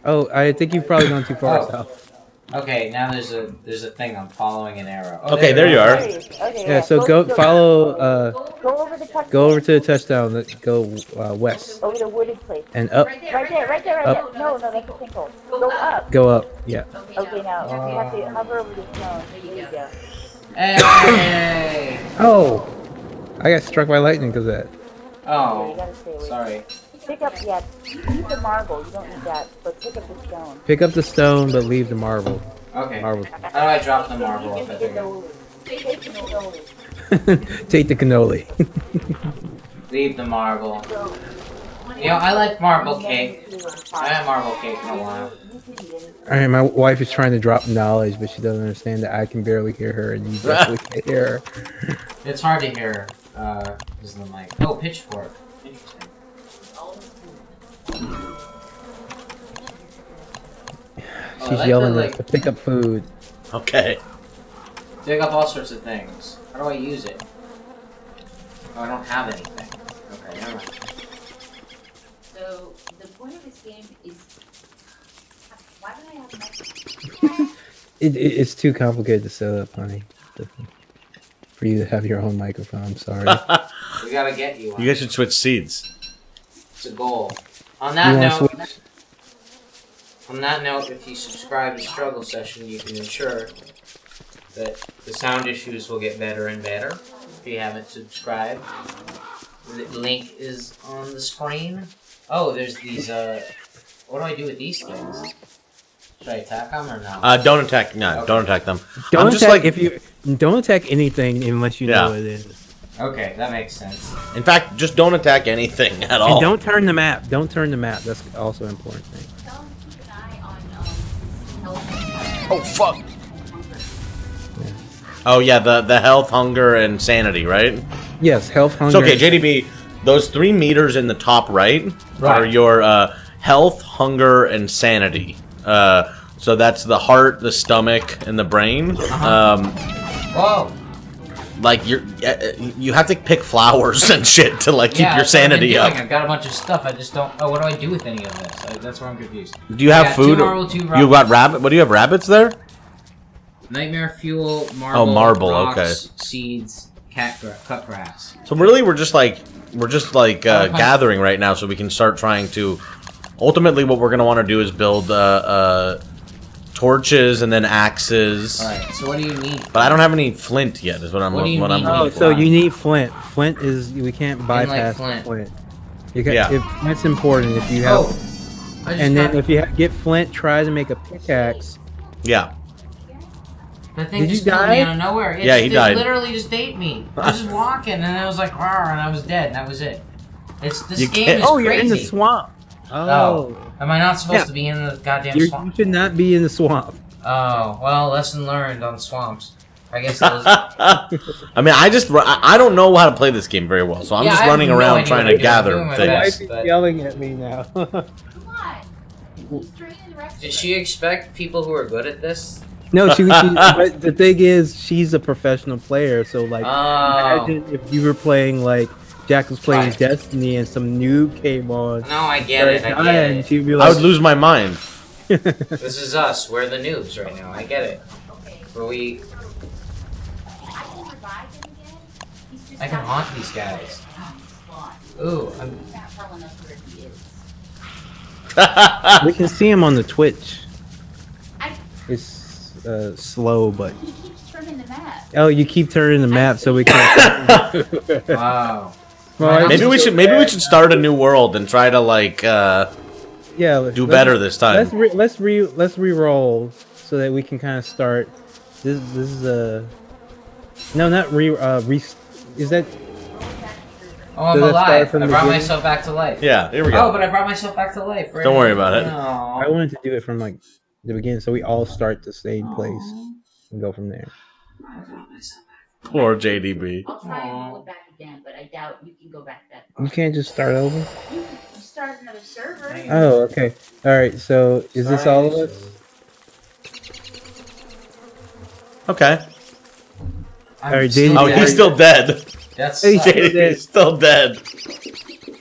Oh, I think you've probably gone too far south. Okay, now there's a thing. I'm following an arrow. Oh, Okay, there you are. Okay, Yeah, so go follow. Go over the touchdown. Go over to the touchdown. Go west. Over the wooded place. And up. Right there. No, that's a sinkhole. Go up. Go up. Yeah. Okay, now you have to hover over the stone. There you go. Hey! Oh, I got struck by lightning because of that. Oh, You gotta stay away. sorry. Pick up, yeah. Use the marble. You don't need that, but pick up the stone. Pick up the stone, but leave the marble. Okay. Marble. How do I drop the marble off at there? Take the cannoli. Leave the marble. You know, I like marble cake. I haven't marble cake in a while. Alright, my wife is trying to drop knowledge, but she doesn't understand that I can barely hear her and you definitely can't hear her. It's hard to hear, because of the mic. Oh, pitchfork. Interesting. She's yelling at us to pick up food. Okay. Pick up all sorts of things. How do I use it? Oh, I don't have anything. Okay, never mind. So, the point of this game is... Why do I have nothing? It's too complicated to set up, honey. For you to have your own microphone, I'm sorry. We gotta get you one. You guys should switch seeds. It's a goal. On that note, if you subscribe to Struggle Session, you can ensure that the sound issues will get better and better. If you haven't subscribed, the link is on the screen. Oh, there's these, what do I do with these things? Should I attack them or no? Don't attack. No, okay. Don't attack them. Don't attack don't attack anything unless you know it is. Okay, that makes sense. In fact, just don't attack anything at all. And don't turn the map. Don't turn the map. That's also an important thing. Oh fuck! Yeah. Oh yeah, the health, hunger, and sanity, right? Yes, health, hunger. So okay, JDB, those 3 meters in the top right are your health, hunger, and sanity. So that's the heart, the stomach, and the brain. Whoa! Like you have to pick flowers and shit to like keep your sanity up. I've got a bunch of stuff. I just don't. Oh, what do I do with any of this? That's where I'm confused. Do you have food? You got rabbit? What do you have? Rabbits there? Nightmare fuel, marble. Oh, marble. Rocks, okay. Seeds, cut grass. So really, we're just gathering right now, so we can start trying to. Ultimately, what we're gonna want to do is build torches and then axes. Alright, so what do you need? But I don't have any flint yet, is what I'm looking for. So you need flint. Flint is, we can't bypass flint. You got, that's important if you have... and then if you get flint, try to make a pickaxe. Yeah. That thing just killed me out of nowhere. Yeah, he died. It literally just ate me. I was just walking and I was like, rawr, and I was dead, and that was it. This game is crazy. You're in the swamp. Oh. Am I not supposed to be in the goddamn swamp? You should not be in the swamp. Oh, well, lesson learned on swamps. I guess that was... I mean, I don't know how to play this game very well, so I'm just running around trying to gather things. My wife is yelling at me now. Did she expect people who are good at this? No, but the thing is, she's a professional player, so like, imagine if you were playing like, Jack was playing Destiny and some noob came on. No, I get it. I get it. She'd be like, I would lose my mind. This is us. We're the noobs right now. I get it. But we... I can haunt these guys. Ooh, we can see him on the Twitch. It's slow, but... He keeps turning the map. Oh, you keep turning the map so we can... Wow. Well, maybe we should start a new world and try to like do better this time. Let's re-roll so that we can kind of start. This is a no, not is that? Oh, I'm alive. I brought myself back to life. Yeah, here we go. Oh, but I brought myself back to life. Right? Don't worry about it. I wanted to do it from like the beginning, so we all start the same place and go from there. Poor JDB. I'll try and go back again, but I doubt you can go back that far. You can't just start over? You can start another server. Oh, okay. Alright, so is this all of us? Okay. Alright, JDB. Oh, he's still dead. That's JDB's still dead.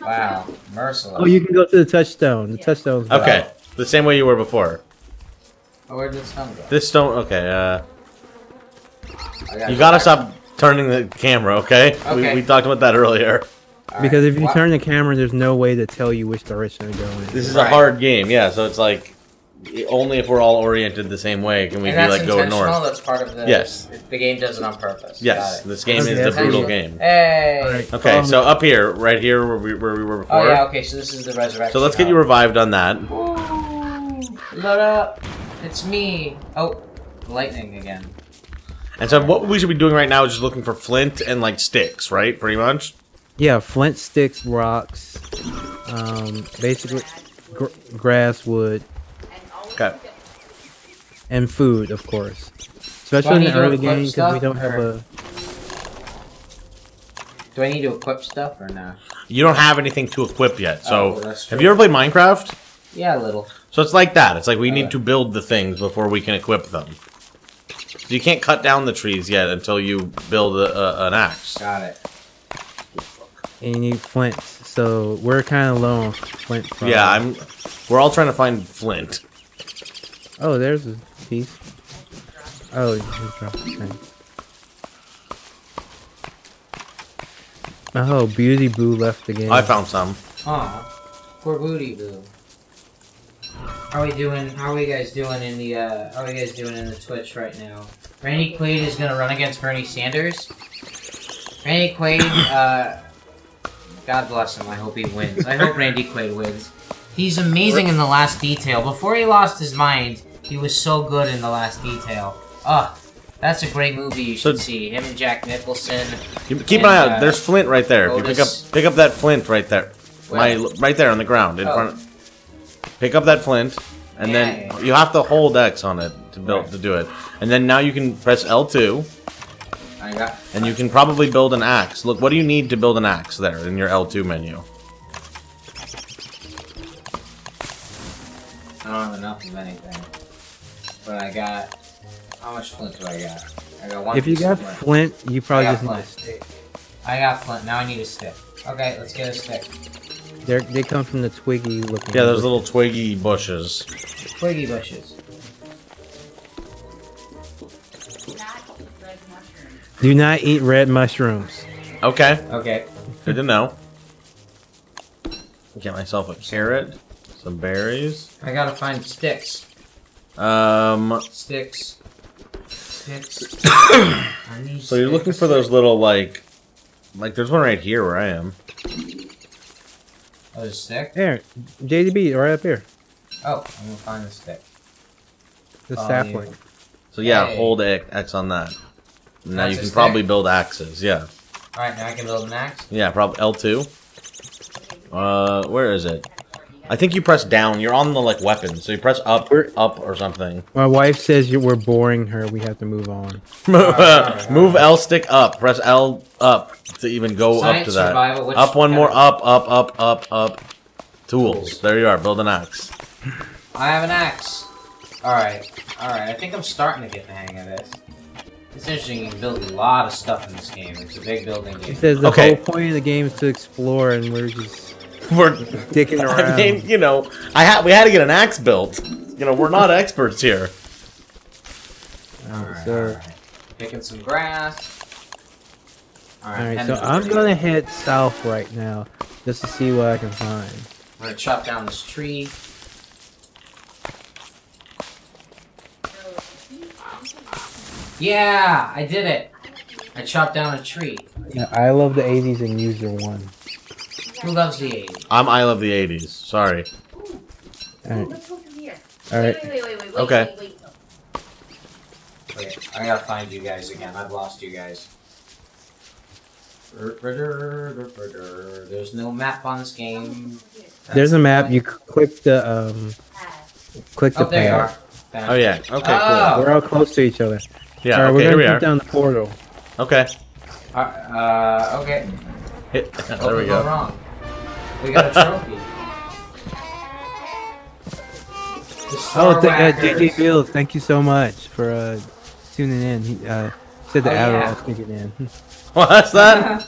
Wow. merciless. Oh, you can go to the touchstone. The touchstone's Okay, the same way you were before. Oh, where'd this stone go? This stone. Okay. You gotta stop turning the camera. Okay. Okay. We talked about that earlier. Because if you turn the camera, there's no way to tell you which direction to go in. This is a hard game, yeah. So it's like only if we're all oriented the same way can we And be that's like go intentional? north. That's part of the. Yes. The game does it on purpose. Yes. Got it. This game is the brutal game. Hey. Okay, so up here, right here, where we were before. Oh yeah. Okay. So this is the resurrection. So let's get you revived on that. Load up. It's me. Oh, lightning again. And so what we should be doing right now is just looking for flint and like sticks, right? Pretty much. Yeah, flint, sticks, rocks, basically grass, wood. Okay. And food, of course. Especially in the early game because we don't have a. Do I need to equip stuff or no? You don't have anything to equip yet. So well, that's have you ever played Minecraft? Yeah, a little. So it's like that. It's like we need to build the things before we can equip them. So you can't cut down the trees yet until you build an axe. Got it. And you need flint, so we're kind of low on flint. Probably. Yeah, we're all trying to find flint. Oh, there's a piece. Oh, you dropped the thing. Oh, Beauty Boo left the game. I found some. Aw, poor Booty Boo. How are we doing? How are you guys doing in the? How are you guys doing in the Twitch right now? Randy Quaid is gonna run against Bernie Sanders. Randy Quaid, God bless him. I hope he wins. I hope Randy Quaid wins. He's amazing in The Last Detail. Before he lost his mind, he was so good in The Last Detail. That's a great movie you should see. Him and Jack Nicholson. Keep an eye out. There's flint right there. If you pick up that flint right there. Right there on the ground in front. Pick up that flint, and then you have to hold X on it to do it. And then now you can press L2. And you can probably build an axe. Look, what do you need to build an axe there in your L2 menu? I don't have enough of anything. But I got... How much flint do I got? I got one. If you got flint, you probably just need a stick. I got flint. Now I need a stick. Okay, let's get a stick. They come from the twiggy looking. Yeah, those little twiggy bushes. Twiggy bushes. Do not eat red mushrooms. Okay. Okay. Good to know. Get myself a carrot, some berries. I gotta find sticks. Sticks. So you're looking for those little like there's one right here where I am. Oh, there's a stick? There, JDB, right up here. Oh, I'm gonna find the stick. The sapling. So yeah, hold X on that. Now you can probably build axes. Yeah. All right, now I can build an axe. Yeah, probably L2. Where is it? I think you press down. You're on the like weapon, so you press up or something. My wife says we're boring her. We have to move on. Move L stick up. Press L up to even go up to that. Survival, Up one more. Up. Tools. There you are. Build an axe. I have an axe. All right. I think I'm starting to get the hang of this. It's interesting. You can build a lot of stuff in this game. It's a big building game. He says the whole point of the game is to explore, and we're dicking around. I mean, you know, we had to get an axe built. You know, we're not experts here. Alright. Picking some grass. Alright, so I'm gonna head south right now, just to see what I can find. I'm gonna chop down this tree. Yeah, I did it. I chopped down a tree. Yeah, I love the 80s and user one. Who loves the 80s? I love the 80s. Sorry. Alright. Wait. Okay. Wait, I gotta find you guys again. I've lost you guys. There's no map on this game. There's a map. You click the Oh, there you are. Oh yeah. Okay. Cool. We're all close to each other. Yeah. Alright, Okay. we're Here we gonna are. put down the portal. Okay. Okay. There we go. Wrong. We got a trophy. Oh, JJ Fields, thank you so much for tuning in. He said the Adderall's kicking in. What's that?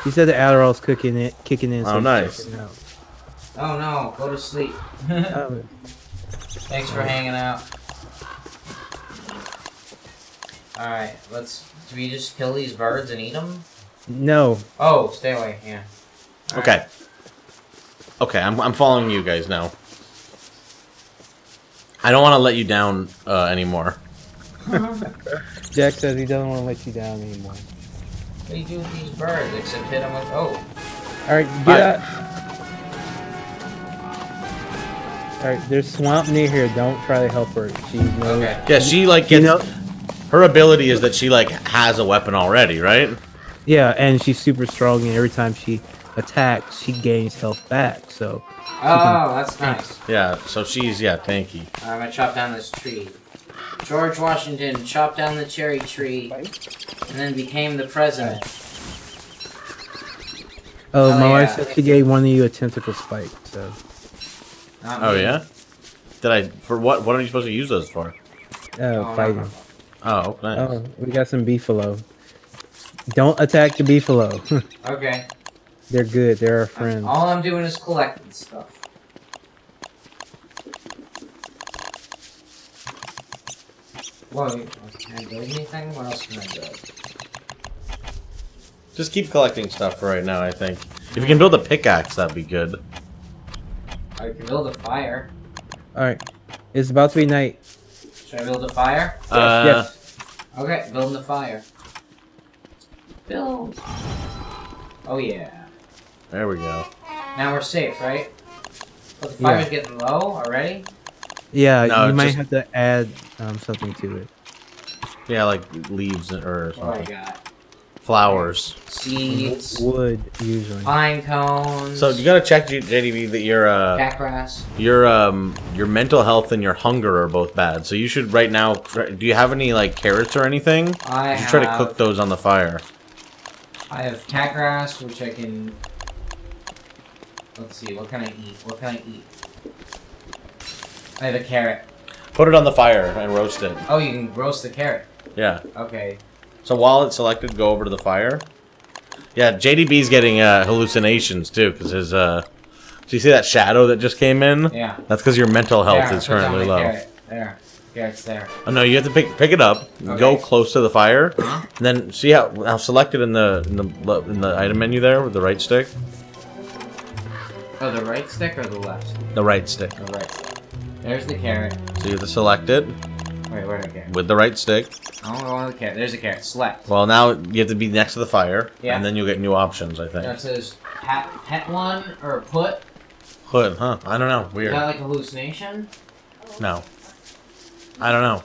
He said the Adderall's kicking in. So Oh, nice. Oh no, go to sleep. Oh. Thanks for hanging out. Alright, do we just kill these birds and eat them? No. Oh, stay away, yeah. All Okay. right. Okay, I'm following you guys now. I don't want to let you down anymore. Jack says he doesn't want to let you down anymore. What do you do with these birds except hit them with... Oh. Alright, get out. Alright, there's swamp near here. Don't try to help her. She's no... Okay. Yeah, she like gets... Her ability is that she like has a weapon already, right? Yeah, and she's super strong, and every time she attacks, she gains health back, so... Oh, that's nice. Yeah, so she's, tanky. I'm gonna chop down this tree. George Washington chopped down the cherry tree and then became the president. Oh, my wife yeah. said she gave one of you a tentacle spike, so... Oh, yeah? Did I... For what? What are you supposed to use those for? Fighting. Oh, nice. Oh, we got some beefalo. Don't attack the beefalo. Okay. They're good. They're our friends. All I'm doing is collecting stuff. Whoa, can I build anything? What else can I build? Just keep collecting stuff for right now, I think. If you can build a pickaxe, that'd be good. I can build a fire. Alright. It's about to be night. Should I build a fire? Yes. Okay, building the fire. Build. Oh yeah. There we go. Now we're safe, right? But the fire's getting low already? Yeah, No, you might just- have to add something to it. Yeah, like leaves or What do I something. got? Flowers. Seeds. Wood, usually. Pine cones. So you gotta check, JDB, that cat grass. your mental health and your hunger are both bad. So you should right now. Do you have any like carrots or anything? You should try to cook those on the fire. I have cat grass, which I can... Let's see, what can I eat? What can I eat? I have a carrot. Put it on the fire and roast it. Oh, you can roast the carrot. Yeah. Okay. So while it's selected, go over to the fire. Yeah, JDB's getting hallucinations too, because his do you see that shadow that just came in? Yeah. That's because your mental health There, is put down currently my low. Carrot. There. Carrot's there. Oh no, you have to pick it up, Okay. go close to the fire, and then see how selected in the item menu there with the right stick. Oh, the right stick or the left stick? The right stick. The right stick. There's the carrot. So you have to select it Wait, where did I get? with the right stick. I don't want the carrot. There's a carrot. Select. Well, now you have to be next to the fire, Yeah. and then you'll get new options, I think. That says pet one or put. Hood, huh? I don't know. Is Weird. that like a hallucination? No. I don't know.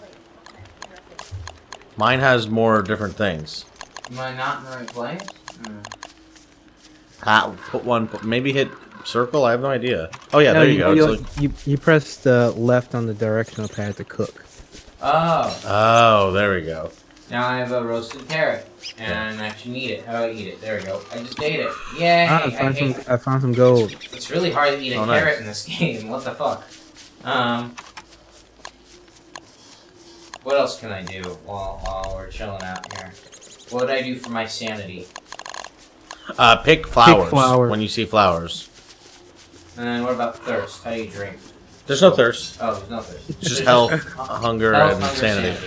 Mine has more different things. Am I not in the right place? Put one. Maybe hit circle. I have no idea. Oh yeah, there you go. It's like, You press the left on the directional pad to cook. Oh. oh, there we go. Now I have a roasted carrot, and I should eat it. How do I eat it? There we go. I just ate it. Yay! I found some gold. It's really hard to eat a Oh, carrot nice. in this game. What the fuck? What else can I do while we're chilling out here? What would I do for my sanity? Pick flowers, flowers. when you see flowers. And then what about thirst? How do you drink? There's no thirst. Oh, there's no thirst. It's just health, hunger, Health, and hunger, sanity.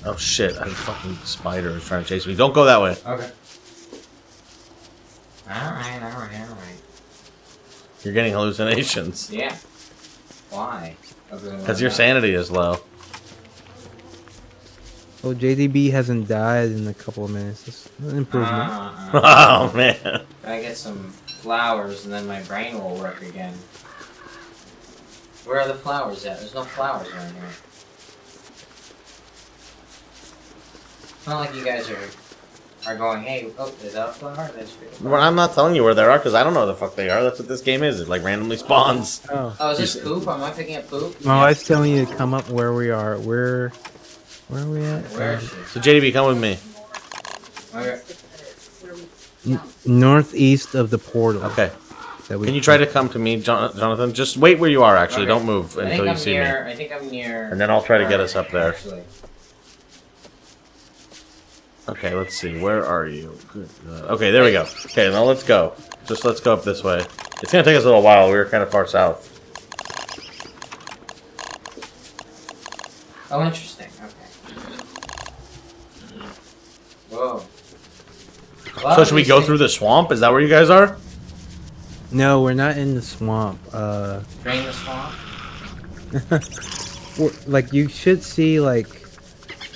Oh shit! A fucking spider is trying to chase me. Don't go that way. Okay. Alright. You're getting hallucinations. Yeah. Why? Because your sanity is low. Well, JDB hasn't died in a couple of minutes. It's an improvement. Oh man. I get some flowers and then my brain will work again. Where are the flowers at? There's no flowers around here. It's not like you guys are going, hey, oh, is that a flower? That's great. Well, I'm not telling you where they are because I don't know where the fuck they are. That's what this game is. It like randomly spawns. Oh, is this poop? Am I picking up poop? My wife's telling you to come up where we are. Where are we at? Where is she? So JDB, come with me. Okay. Northeast of the portal. Okay. Can you try to come to me, Jonathan? Just wait where you are, actually. Okay. Don't move until you see me. I think I'm near... And then I'll try to get us up there. Actually. Okay, let's see. Where are you? Good. Okay, there we go. Okay, now let's go. Just let's go up this way. It's gonna take us a little while. We were kind of far south. Oh, interesting. Okay. Whoa. So should we go through the swamp? Is that where you guys are? No, we're not in the swamp. Drain the swamp? Like, you should see, like,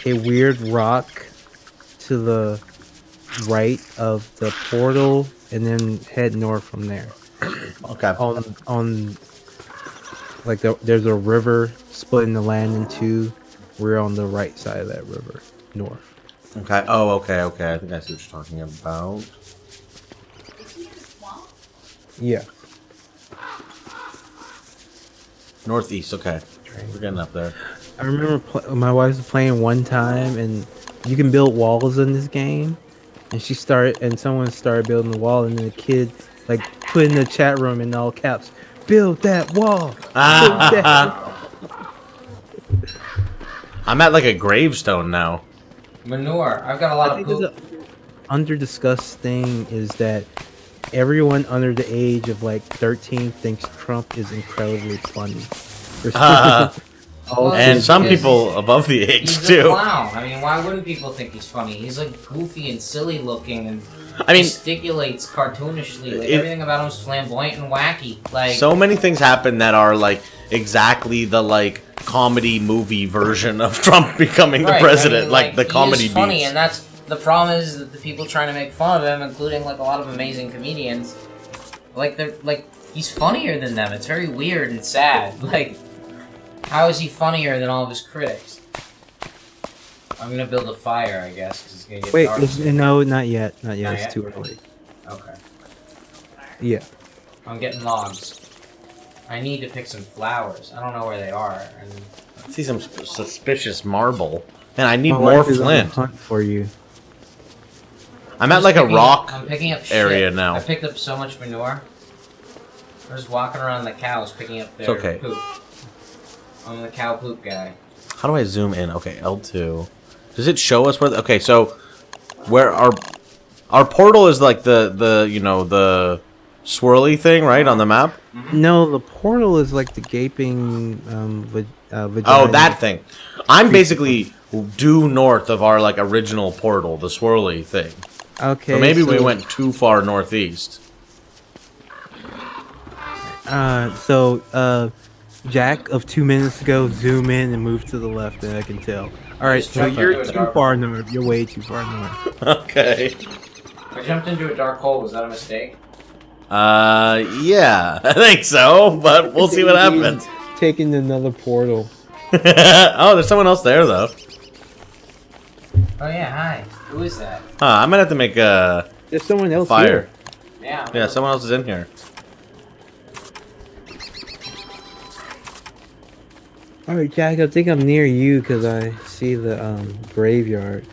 a weird rock to the right of the portal, and then head north from there. Okay. On like, there's a river splitting the land in two. We're on the right side of that river, north. Okay. Oh, okay. I think I see what you're talking about. Is he in the swamp? Yeah. Northeast. Okay. We're getting up there. I remember my wife was playing one time, and you can build walls in this game. And someone started building the wall, and then the kid like put in the chat room in all caps, "Build that wall." Build that. I'm at like a gravestone now. Manure. I've got a lot of poop. The under-discussed thing is that everyone under the age of like 13 thinks Trump is incredibly funny. And some people above the age he's too. A clown. I mean, why wouldn't people think he's funny? He's like goofy and silly looking, and I mean, gesticulates cartoonishly. Like, everything about him is flamboyant and wacky. Like, so many things happen that are like exactly the like comedy movie version of Trump becoming the president. I mean, like the comedy is funny, beats. and that's the problem is that the people trying to make fun of him, including like a lot of amazing comedians, like they're like he's funnier than them. It's very weird and sad. Like, how is he funnier than all of his critics? I'm gonna build a fire, I guess, because it's gonna get dark. No, not yet. Not yet. Not It's yet? too early. Okay. Yeah. I'm getting logs. I need to pick some flowers. I don't know where they are. And I see some suspicious marble, and I need My more wife is on the flint. hunt for you. I'm at like a rock I'm picking up area shit. now. I picked up so much manure. I'm just walking around the cows picking up their It's okay. poop. I'm the cow poop guy. How do I zoom in? Okay, L2. Does it show us where? Okay, so where our portal is like the you know the swirly thing right on the map. No, the portal is like the gaping vagina. Oh, that thing. I'm basically due north of our like original portal, the swirly thing. Okay. So maybe we went too far northeast. Jack of 2 minutes ago, zoom in and move to the left, and I can tell. All right, so you're too far north. You're way too far north. Okay. I jumped into a dark hole. Was that a mistake? Yeah, I think so, but we'll see what happens. Taking another portal. Oh, there's someone else there though. Oh yeah, hi. Who is that? Huh, I might have to make a There's someone else fire. Yeah. Yeah, someone else is in here. All right, Jack. I think I'm near you because I see the graveyard.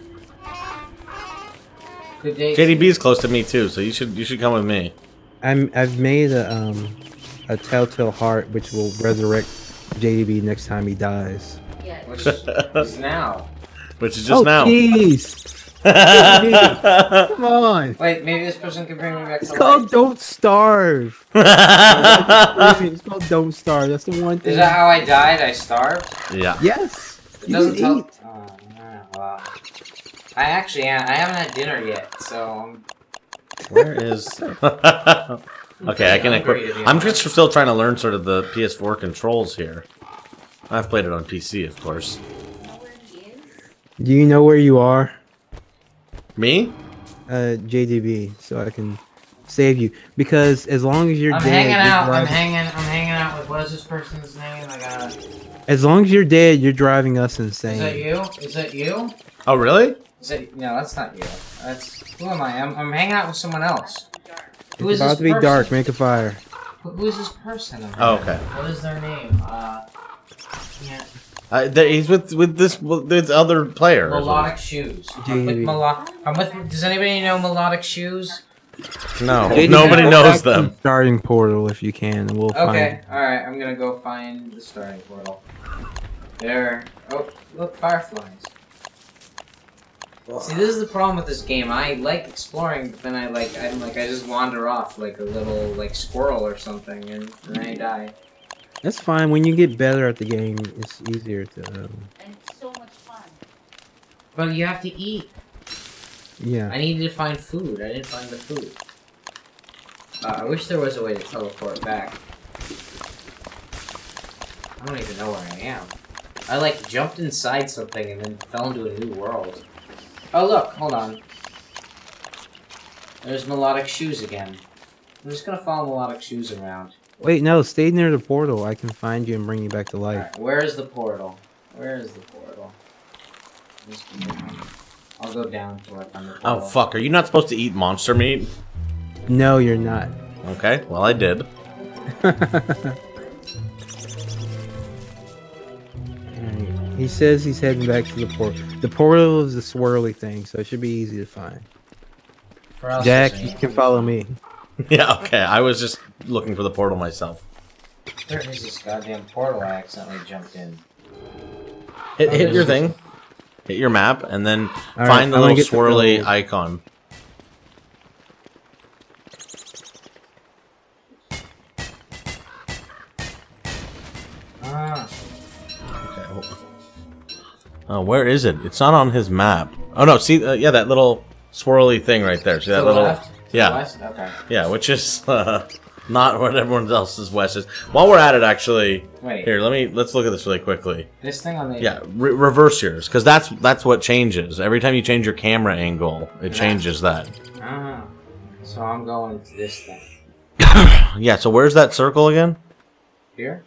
Good day. JDB is close to me too, so you should come with me. I've made a telltale heart which will resurrect JDB next time he dies. Yeah. Which is now. Which is just now. Jeez. Come on. Wait, maybe this person can bring me back It's to called life. Don't Starve. It's called Don't Starve. That's the one thing. Is that how I died? I starved? Yeah. Yes. It doesn't tell. Oh, wow. I actually I haven't had dinner yet, so. Where is? Okay, I can equip. I'm just still trying to learn sort of the PS4 controls here. I've played it on PC, of course. Do you know where you are? Me? JDB, so I can save you. Because as long as you're I'm dead, hanging you're out. I'm driving- hanging out with what is this person's name? I got. As long as you're dead, you're driving us insane. Is that you? Is that you? Oh, really? Is that no? That's not you. That's who am I? I'm hanging out with someone else. Who It's is about this to be person? dark. Make a fire. Who is this person? Oh, okay. What is their name? Yeah. He's with this other player. Melodic Shoes. I'm with does anybody know Melodic Shoes? No, JDB, nobody go knows back to them. the starting portal if you can, and we'll find. Okay, alright, I'm gonna go find the starting portal. There. Oh, look, fireflies. See, this is the problem with this game. I like exploring, but then I just wander off like a little like squirrel or something, and then I die. That's fine. When you get better at the game, it's easier to. And it's so much fun. But you have to eat. Yeah. I needed to find food. I didn't find the food. I wish there was a way to teleport back. I don't even know where I am. I like jumped inside something and then fell into a new world. Oh look, hold on. There's melodic shoes again. I'm just gonna follow melodic shoes around. Wait, no, stay near the portal. I can find you and bring you back to life. Right, where is the portal? Where is the portal? I'll go down to where I find the portal. Oh fuck, are you not supposed to eat monster meat? No, you're not. Okay, well I did. He says he's heading back to the portal. The portal is the swirly thing, so it should be easy to find. Jack, you can follow me. Yeah, okay. I was just looking for the portal myself. There is this goddamn portal I accidentally jumped in. Hit your thing. Hit your map, and then All find right, the I'm gonna little get the swirly gold. icon. Ah. Okay. Oh, where is it? It's not on his map. Oh no, see, yeah, that little swirly thing right there. See that To the little? left? To Yeah. the west? Okay. Yeah, which is not what everyone else's west is. While we're at it, actually, Wait. here, let's look at this really quickly. This thing on the Yeah, reverse yours, because that's what changes. Every time you change your camera angle, it changes that. Ah. So I'm going to this thing. Yeah. So where's that circle again? Here?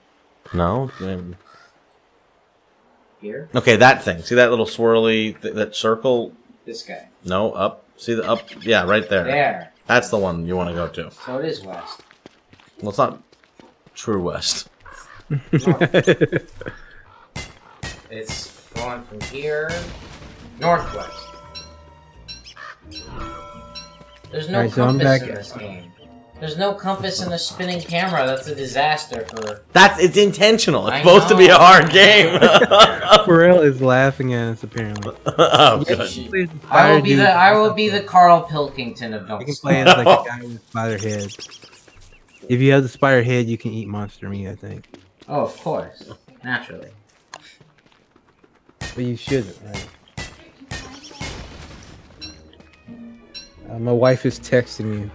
No. Here? Okay, that thing. See that little swirly that circle? This guy. No, up. See the up? Yeah, right there. There. That's the one you want to go to. So it is west. Well, it's not true west. It's going from here northwest. There's no Alright, so I'm compass back in this game. There's no compass in a spinning camera. That's a disaster for. It's intentional. It's I supposed to be a know. hard game. Pharrell is laughing at us apparently. Oh, good. I will be the Carl Pilkington of You Don't can Stop. play as like a guy with a spider head. If you have the spider head, you can eat monster meat, I think. Oh, of course, naturally. But you shouldn't, right? My wife is texting me.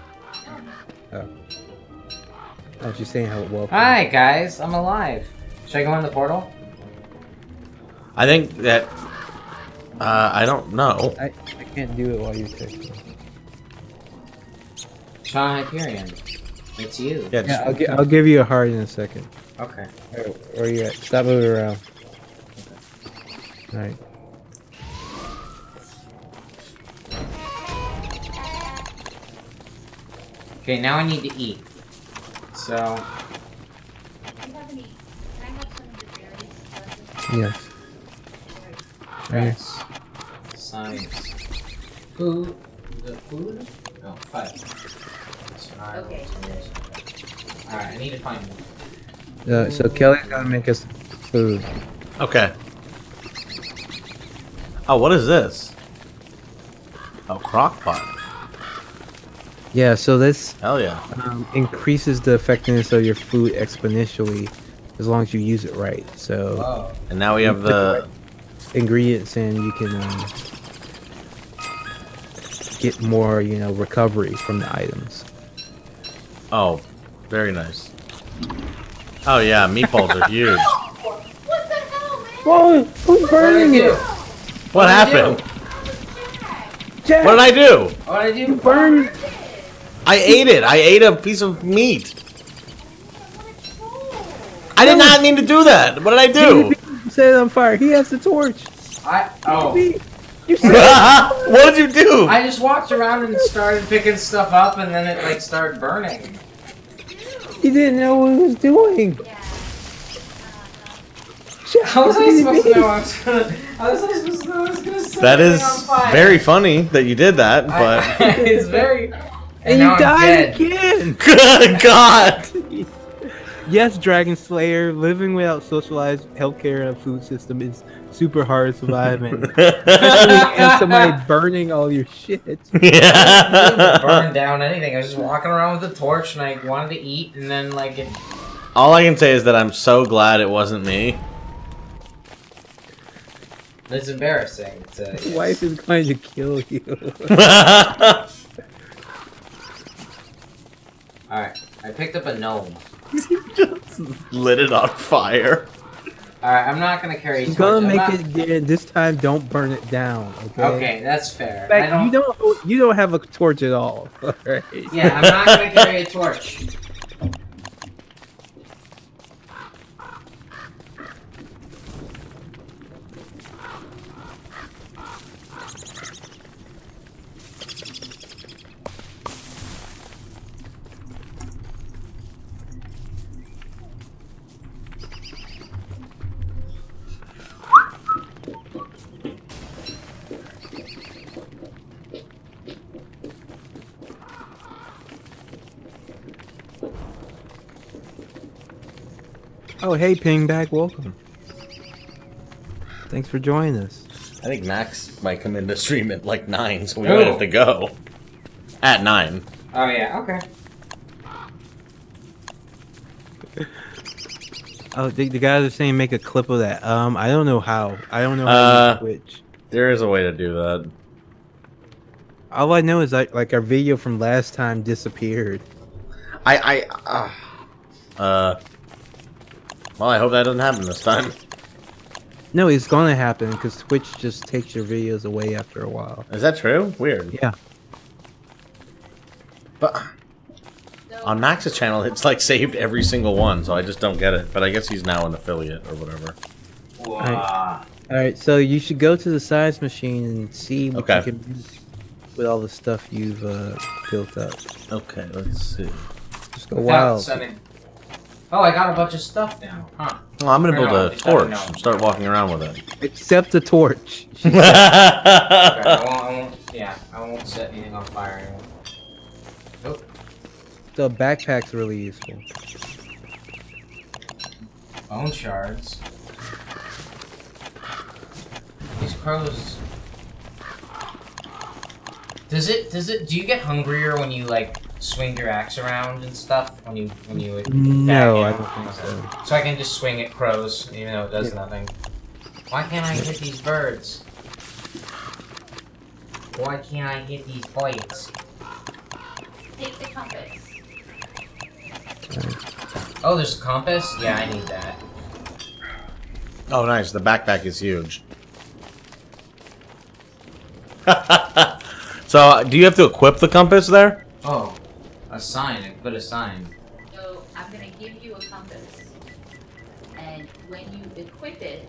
Oh, she's saying how welcome. Hi guys, I'm alive. Should I go in the portal? I think that. I don't know. I can't do it while you're texting. Sean Hyperion. It's you. Yeah, I'll give you a heart in a second. Okay. Where are you at? Stop moving around. Alright. Okay, now I need to eat. So. Yes. Yes. Science. Food. The food? No, 5. Okay. Alright, I need to find one. So Kelly's gonna make us food. Okay. Oh, what is this? Oh, crock pot. Yeah, so this Hell yeah. increases the effectiveness of your food exponentially as long as you use it right. So Oh. And now we have the ingredients in, you can get more, recovery from the items. Oh, very nice. Oh yeah, meatballs are huge. What the hell, man? Whoa! Who's burning it? What happened? Jack! What did I do? What did I do? Burn! I ate it. I ate a piece of meat. I did not mean to do that. What did I do? You set it on fire. He has the torch. You What did you do? I just walked around and started picking stuff up, and then it like started burning. He didn't know what he was doing. How was I supposed to know I was supposed to know I was gonna set That the is thing on fire? very funny that you did that, but It's very. And now you I'm died dead. again. good God. Yes, Dragon Slayer, living without socialized healthcare and a food system is super hard surviving. Especially if somebody burning all your shit. Yeah. I didn't burn down anything. I was just walking around with a torch and I wanted to eat and then like it... All I can say is that I'm so glad it wasn't me. It's embarrassing. Your wife is going to kill you. Alright, I picked up a gnome. Just lit it on fire. Alright, I'm not gonna carry a torch. Gonna make it again. This time, don't burn it down. Okay. Okay, that's fair. In fact, you don't have a torch at all. Right? Yeah, I'm not gonna carry a torch. Oh, hey, Pingback, welcome. Thanks for joining us. I think Max might come in to stream at like 9, so we might have to go. At 9. Oh, yeah, okay. Oh, the guys are saying make a clip of that. I don't know how. I don't know how to switch. There is a way to do that. All I know is like our video from last time disappeared. Well, I hope that doesn't happen this time. No, it's gonna happen because Twitch just takes your videos away after a while. Is that true? Weird. Yeah. But on Max's channel, it's like saved every single one, so I just don't get it. But I guess he's now an affiliate or whatever. Wow. Alright, so you should go to the science machine and see what you can do with all the stuff you've built up. Okay, let's see. Just go wild. Oh, I got a bunch of stuff now, huh? Well, I'm gonna build a torch and start walking around with it. Except the torch. Okay, I won't set anything on fire anymore. Nope. The backpack's really useful. Bone shards. These crows. Do you get hungrier when you like swing your axe around and stuff when you No, I don't think so. So I can just swing at crows even though it does nothing. Why can't I hit these birds? Why can't I hit these bites? Take the compass. Oh, there's a compass? Yeah, I need that. Oh, nice. The backpack is huge. So, do you have to equip the compass there? Oh, a sign. I put a sign. So I'm gonna give you a compass, and when you equip it,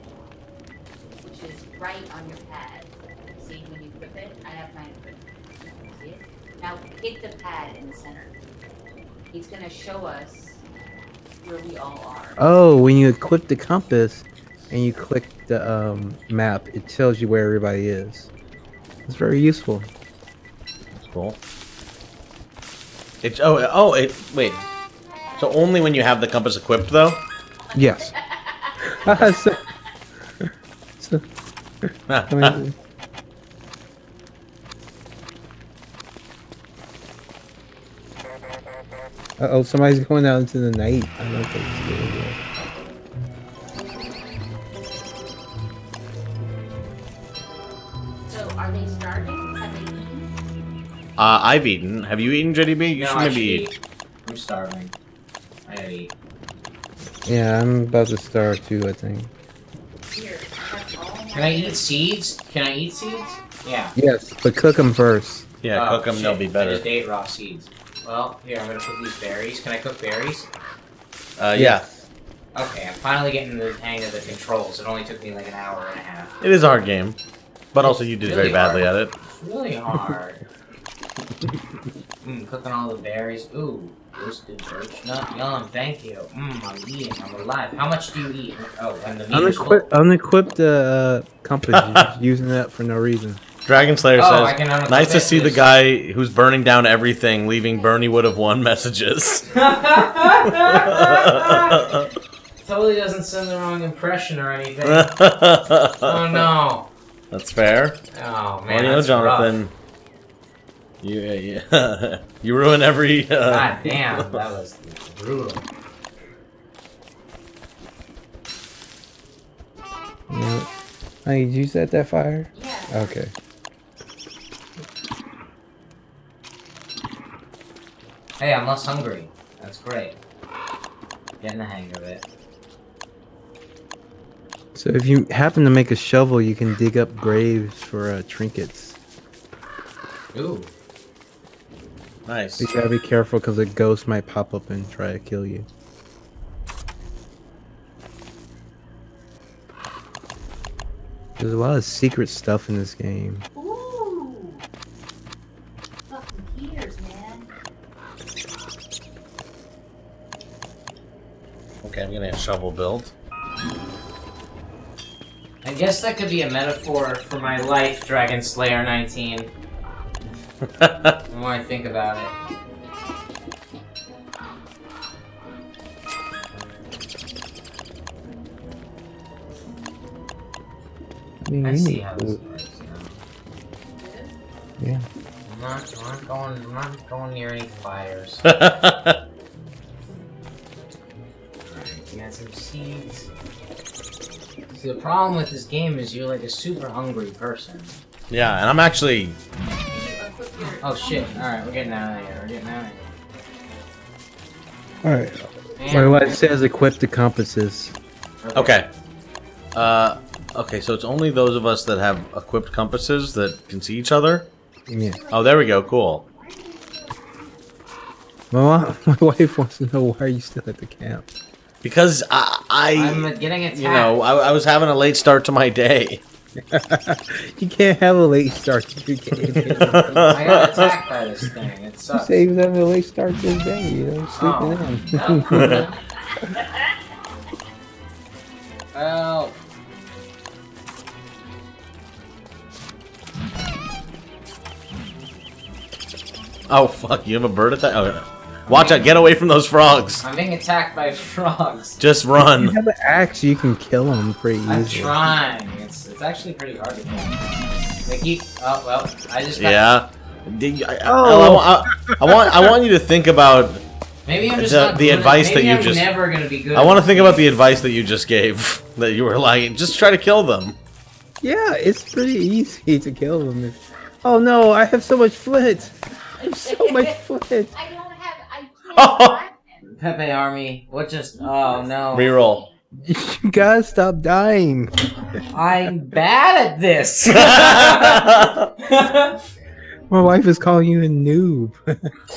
which is right on your pad. See, when you equip it, I have mine equipped. See it? Now hit the pad in the center. It's gonna show us where we all are. Oh, when you equip the compass and you click the map, it tells you where everybody is. It's very useful. That's cool. It's wait. So only when you have the compass equipped, though? Yes. I mean, uh-oh, somebody's going out into the night. I don't think it's good. So are they starving? Have they eaten? I've eaten. Have you eaten, JDB? You No, should maybe eat. I'm starving. I gotta eat. Yeah, I'm about to starve too, I think. Here, that's all. Can I eat seeds? Can I eat seeds? Yeah. Yes, but cook them first. Yeah, cook them, they'll be I better. just ate raw seeds. Well, here, I'm gonna cook these berries. Can I cook berries? Yeah. Okay, I'm finally getting the hang of the controls. It only took me like an hour and a half. It is a hard game. But also you did very badly at it. It's really hard. Cooking all the berries. Ooh, roasted birch nut. Yum, thank you. I'm eating. I'm alive. How much do you eat? Oh, and the meter's full. Unequip the compass. You're just using that for no reason. Dragon Slayer I can says, nice to see the this. guy who's burning down everything, leaving Bernie would have won messages. Totally doesn't send the wrong impression or anything. Oh no. That's fair. Oh man, well, you know, Jonathan, rough. You ruin every. God damn, that was brutal. Yeah. Hey, did you set that fire? Yeah. Okay. Hey, I'm less hungry. That's great. Getting the hang of it. So if you happen to make a shovel, you can dig up graves for trinkets. Ooh. Nice. You gotta be careful because a ghost might pop up and try to kill you. There's a lot of secret stuff in this game. Ooh. Fucking Peters, man. Okay, I'm getting a shovel build. I guess that could be a metaphor for my life, Dragon Slayer 19. The more I think about it. I see how this works now. Yeah. I'm not going near any fires. Alright, got some seeds. See, the problem with this game is you're like a super hungry person. Yeah, and I'm actually... Oh shit, alright, we're getting out of here, Alright. My wife says equip the compasses. Okay. Okay, so it's only those of us that have equipped compasses that can see each other? Yeah. Oh, there we go, cool. My wife wants to know why are you still at the camp? Because I'm getting attacked. You know, I was having a late start to my day. You can't have a late start to your day. I got attacked by this thing. It You sucks. say you have a late start to your day, you know, sleeping in. Well. Oh fuck! You have a bird attack. Oh, watch out! Get away from those frogs. I'm being attacked by frogs. Just run. If you have an axe, you can kill them pretty easily. I'm trying. It's actually pretty hard to kill. They keep. Oh well, I just. Got, yeah. I want you to think about. Maybe I'm just the advice that you I'm just. Never gonna be good. I want to think about the advice that you just gave. That you were like, just try to kill them. Yeah, it's pretty easy to kill them. Oh no, I have so much flint. I have so much flint. I don't have. I can't. Pepe Army. What just? Oh no. Reroll. You gotta stop dying. I'm bad at this. My wife is calling you a noob.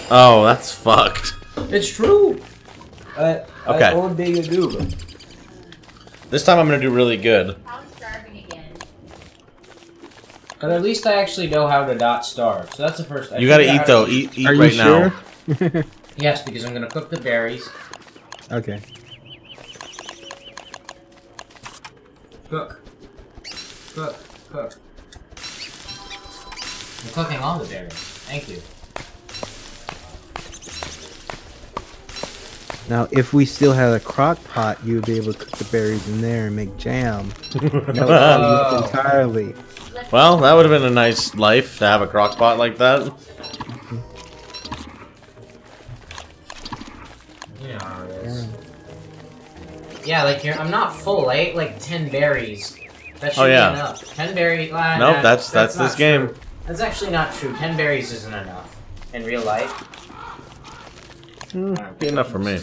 Oh, that's fucked. It's true. Okay. I would be a noob. This time I'm gonna do really good. I'm starving again. But at least I actually know how to not starve. So that's the first. You gotta eat though. Eat Are right you now. Sure? Yes, because I'm gonna cook the berries. Okay. Cook. Cook. Cook. I'm cooking all the berries. Thank you. Now, if we still had a crock pot, you would be able to cook the berries in there and make jam. That would help you entirely. Well, that would have been a nice life to have a crock pot like that. You know how it is. Yeah, like I'm not full. I ate like 10 berries. That should be enough. 10 berries. Nope, that's this game. True. That's actually not true. 10 berries isn't enough in real life. Be enough for me.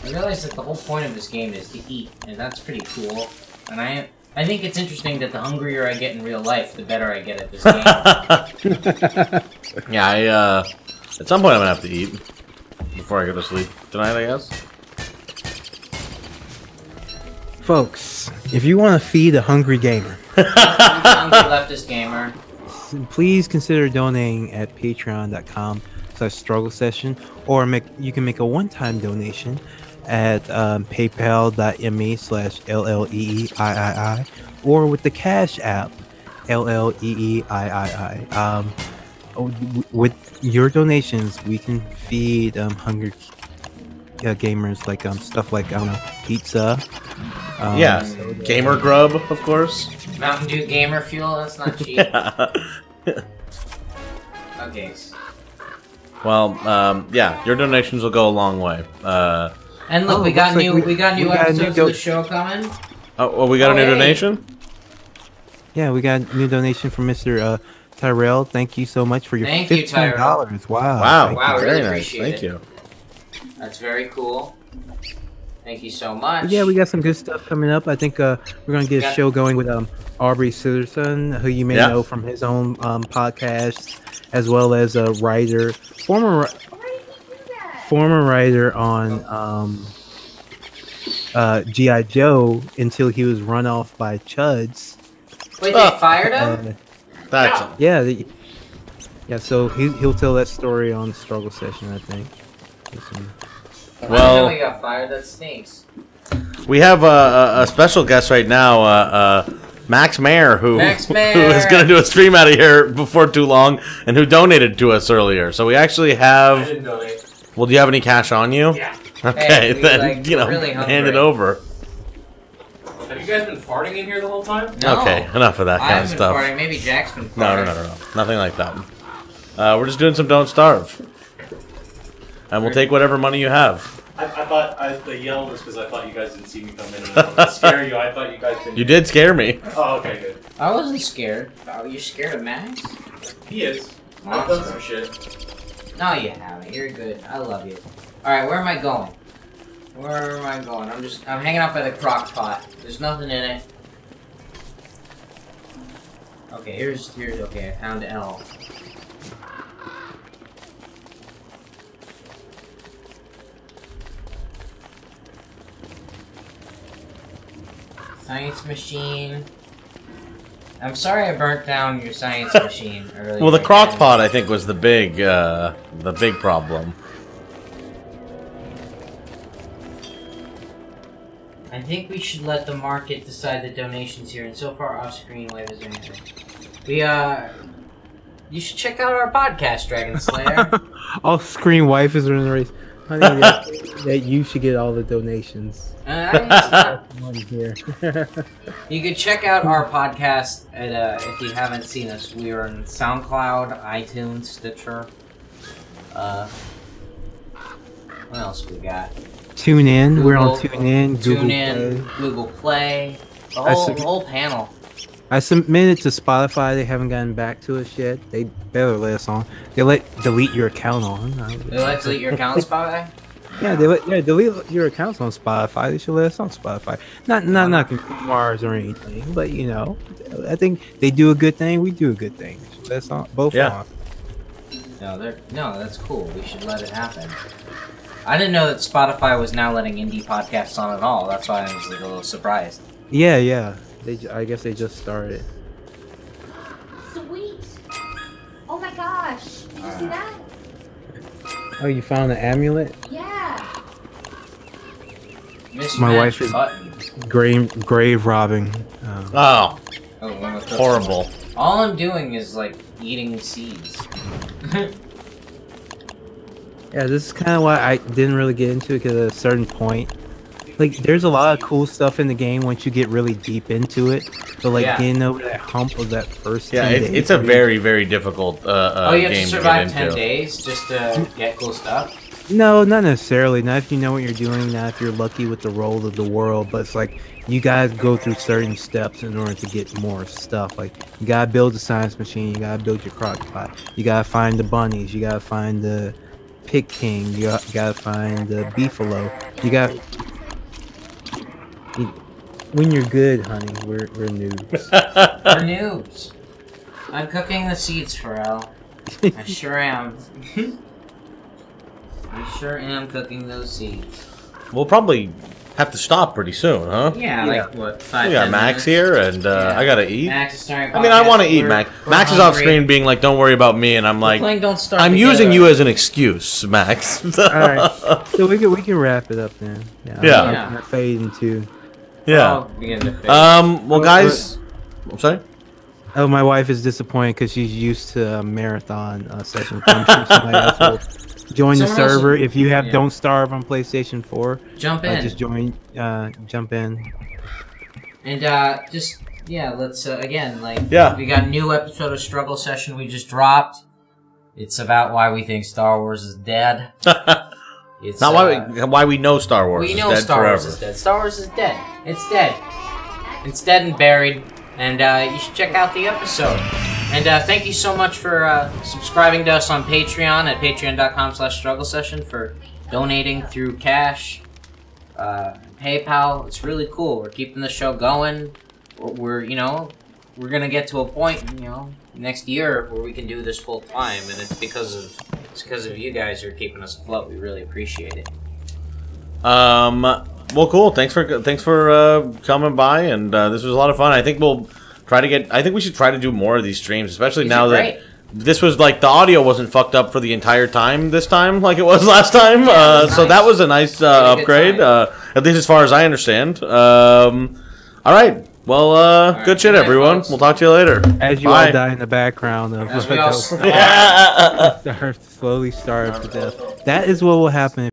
I realize that the whole point of this game is to eat, and that's pretty cool. And I think it's interesting that the hungrier I get in real life, the better I get at this game. Yeah, at some point I'm gonna have to eat before I go to sleep tonight, I guess. Folks, if you want to feed a hungry gamer, hungry leftist gamer, please consider donating at patreon.com/struggle session, or you can make a one-time donation at paypal.me/LLEEIII or with the Cash App LLEEIII. With your donations, we can feed hungry gamers like stuff like I don't know, pizza. Gamer Grub, of course. Mountain Dew Gamer Fuel. That's not cheap. Okay. Well, yeah, your donations will go a long way. And look, we got new episodes of the show coming. Oh, well, we got a new donation? Yeah, we got a new donation from Mr. Tyrell. Thank you so much for your Thank you, $15. Tyrell. Wow. Wow, very really nice. appreciate Thank it. you. That's very cool. Thank you so much. Yeah, we got some good stuff coming up. I think we're gonna get a show going with Aubrey Sitterson, who you may know from his own podcast, as well as a writer, former writer on G.I. Joe until he was run off by Chuds. Wait, they fired him? Yeah, so he'll tell that story on Struggle Session, I think. I know he got fired. That stinks. We have a special guest right now, Max Mayer, who is going to do a stream out of here before too long, and who donated to us earlier. So we actually have. I didn't donate. Well, do you have any cash on you? Yeah. Okay, Hey, then really hand it over. Have you guys been farting in here the whole time? No. Okay, enough of that kind of stuff. Farting. Maybe Jack's been farting. No, nothing like that. We're just doing some Don't Starve, and we'll take whatever money you have. I thought the yell was because I thought you guys didn't see me come in and to scare you. I thought you guys didn't. You did scare me. Oh, okay, good. I wasn't scared. Oh, you're scared of Max? He is. I've Awesome. done some shit. No, you haven't. You're good. I love you. Alright, where am I going? Where am I going? I'm hanging out by the crock pot. There's nothing in it. Okay, here's okay, I found L. Science machine. I'm sorry I burnt down your science machine earlier. Well, the crock pot, I think, was the big problem. I think we should let the market decide the donations here, and so far off-screen wave is anything. You should check out our podcast, Dragon Slayer. All screen wifers are in the race. I think that you should get all the donations. Here. You could check out our podcast at, if you haven't seen us. We are on SoundCloud, iTunes, Stitcher. What else we got? Tune in. Google, We're on Tune In. Google Play. The whole panel. I submitted to Spotify. They haven't gotten back to us yet. They better let us on. They let delete your account on. They let delete your account on Spotify? Yeah, delete your accounts on Spotify. They should let us on Spotify. Not Mars or anything, but you know, I think they do a good thing. We do a good thing. That's on both. Yeah. On. No, that's cool. We should let it happen. I didn't know that Spotify was now letting indie podcasts on at all. That's why I was like a little surprised. Yeah. I guess they just started. Sweet. Oh my gosh. Did you see that? Oh, you found the amulet? Yeah. My wife is grave robbing. Oh, horrible. All I'm doing is like eating seeds. Yeah, this is kind of why I didn't really get into it, because at a certain point, like, there's a lot of cool stuff in the game once you get really deep into it, but like getting over that hump of that first 10 days. It's a very, very difficult you have game to survive to get 10 into. days just to get cool stuff? No, not necessarily. Not if you know what you're doing, not if you're lucky with the roll of the world, but it's like, you gotta go through certain steps in order to get more stuff. Like, you gotta build the science machine, you gotta build your crock pot, you gotta find the bunnies, you gotta find the pig king, you gotta find the beefalo, you gotta... When you're good, honey, we're noobs. We're noobs. I'm cooking the seeds for Elle. I sure am. I sure am cooking those seeds. We'll probably have to stop pretty soon, huh? Yeah, like what? 5, We got 10 Max minutes? here, and I gotta eat. Max is starting. I mean, I want to eat, We're- Max. we're Max is off hungry. screen, being like, "Don't worry about me," and I'm like, playing Don't Starve "I'm Together. using you as an excuse, Max." All right, so we can wrap it up then. Yeah. I'm gonna fade into. Yeah. I'll begin to fade. Well, guys, I'm sorry. Oh, my wife is disappointed because she's used to a marathon session. I'm sure somebody else will join the Someone else server. will- If you have yeah. Don't Starve on PlayStation 4, Jump in. just join. Jump in. And just let's again Yeah. we got a new episode of Struggle Session we just dropped. It's about why we think Star Wars is dead. It's Not why we know Star Wars. we is know dead Star forever. Wars is dead. Star Wars is dead. It's dead. It's dead and buried. And you should check out the episode. And thank you so much for subscribing to us on Patreon at patreon.com/struggle session, for donating through cash, PayPal. It's really cool. We're keeping the show going. We're gonna get to a point, next year where we can do this full time, and it's because of you guys who are keeping us afloat. We really appreciate it. Well, cool. Thanks for coming by, and this was a lot of fun. I think we'll try to get. I think we should try to do more of these streams, especially now that this was like the audio wasn't fucked up for the entire time this time, like it was last time. So that was a nice upgrade, at least as far as I understand. All right. Well, good shit, everyone. We'll talk to you later. As you Bye. all die in the background of As we all slowly starve to death. That is what will happen.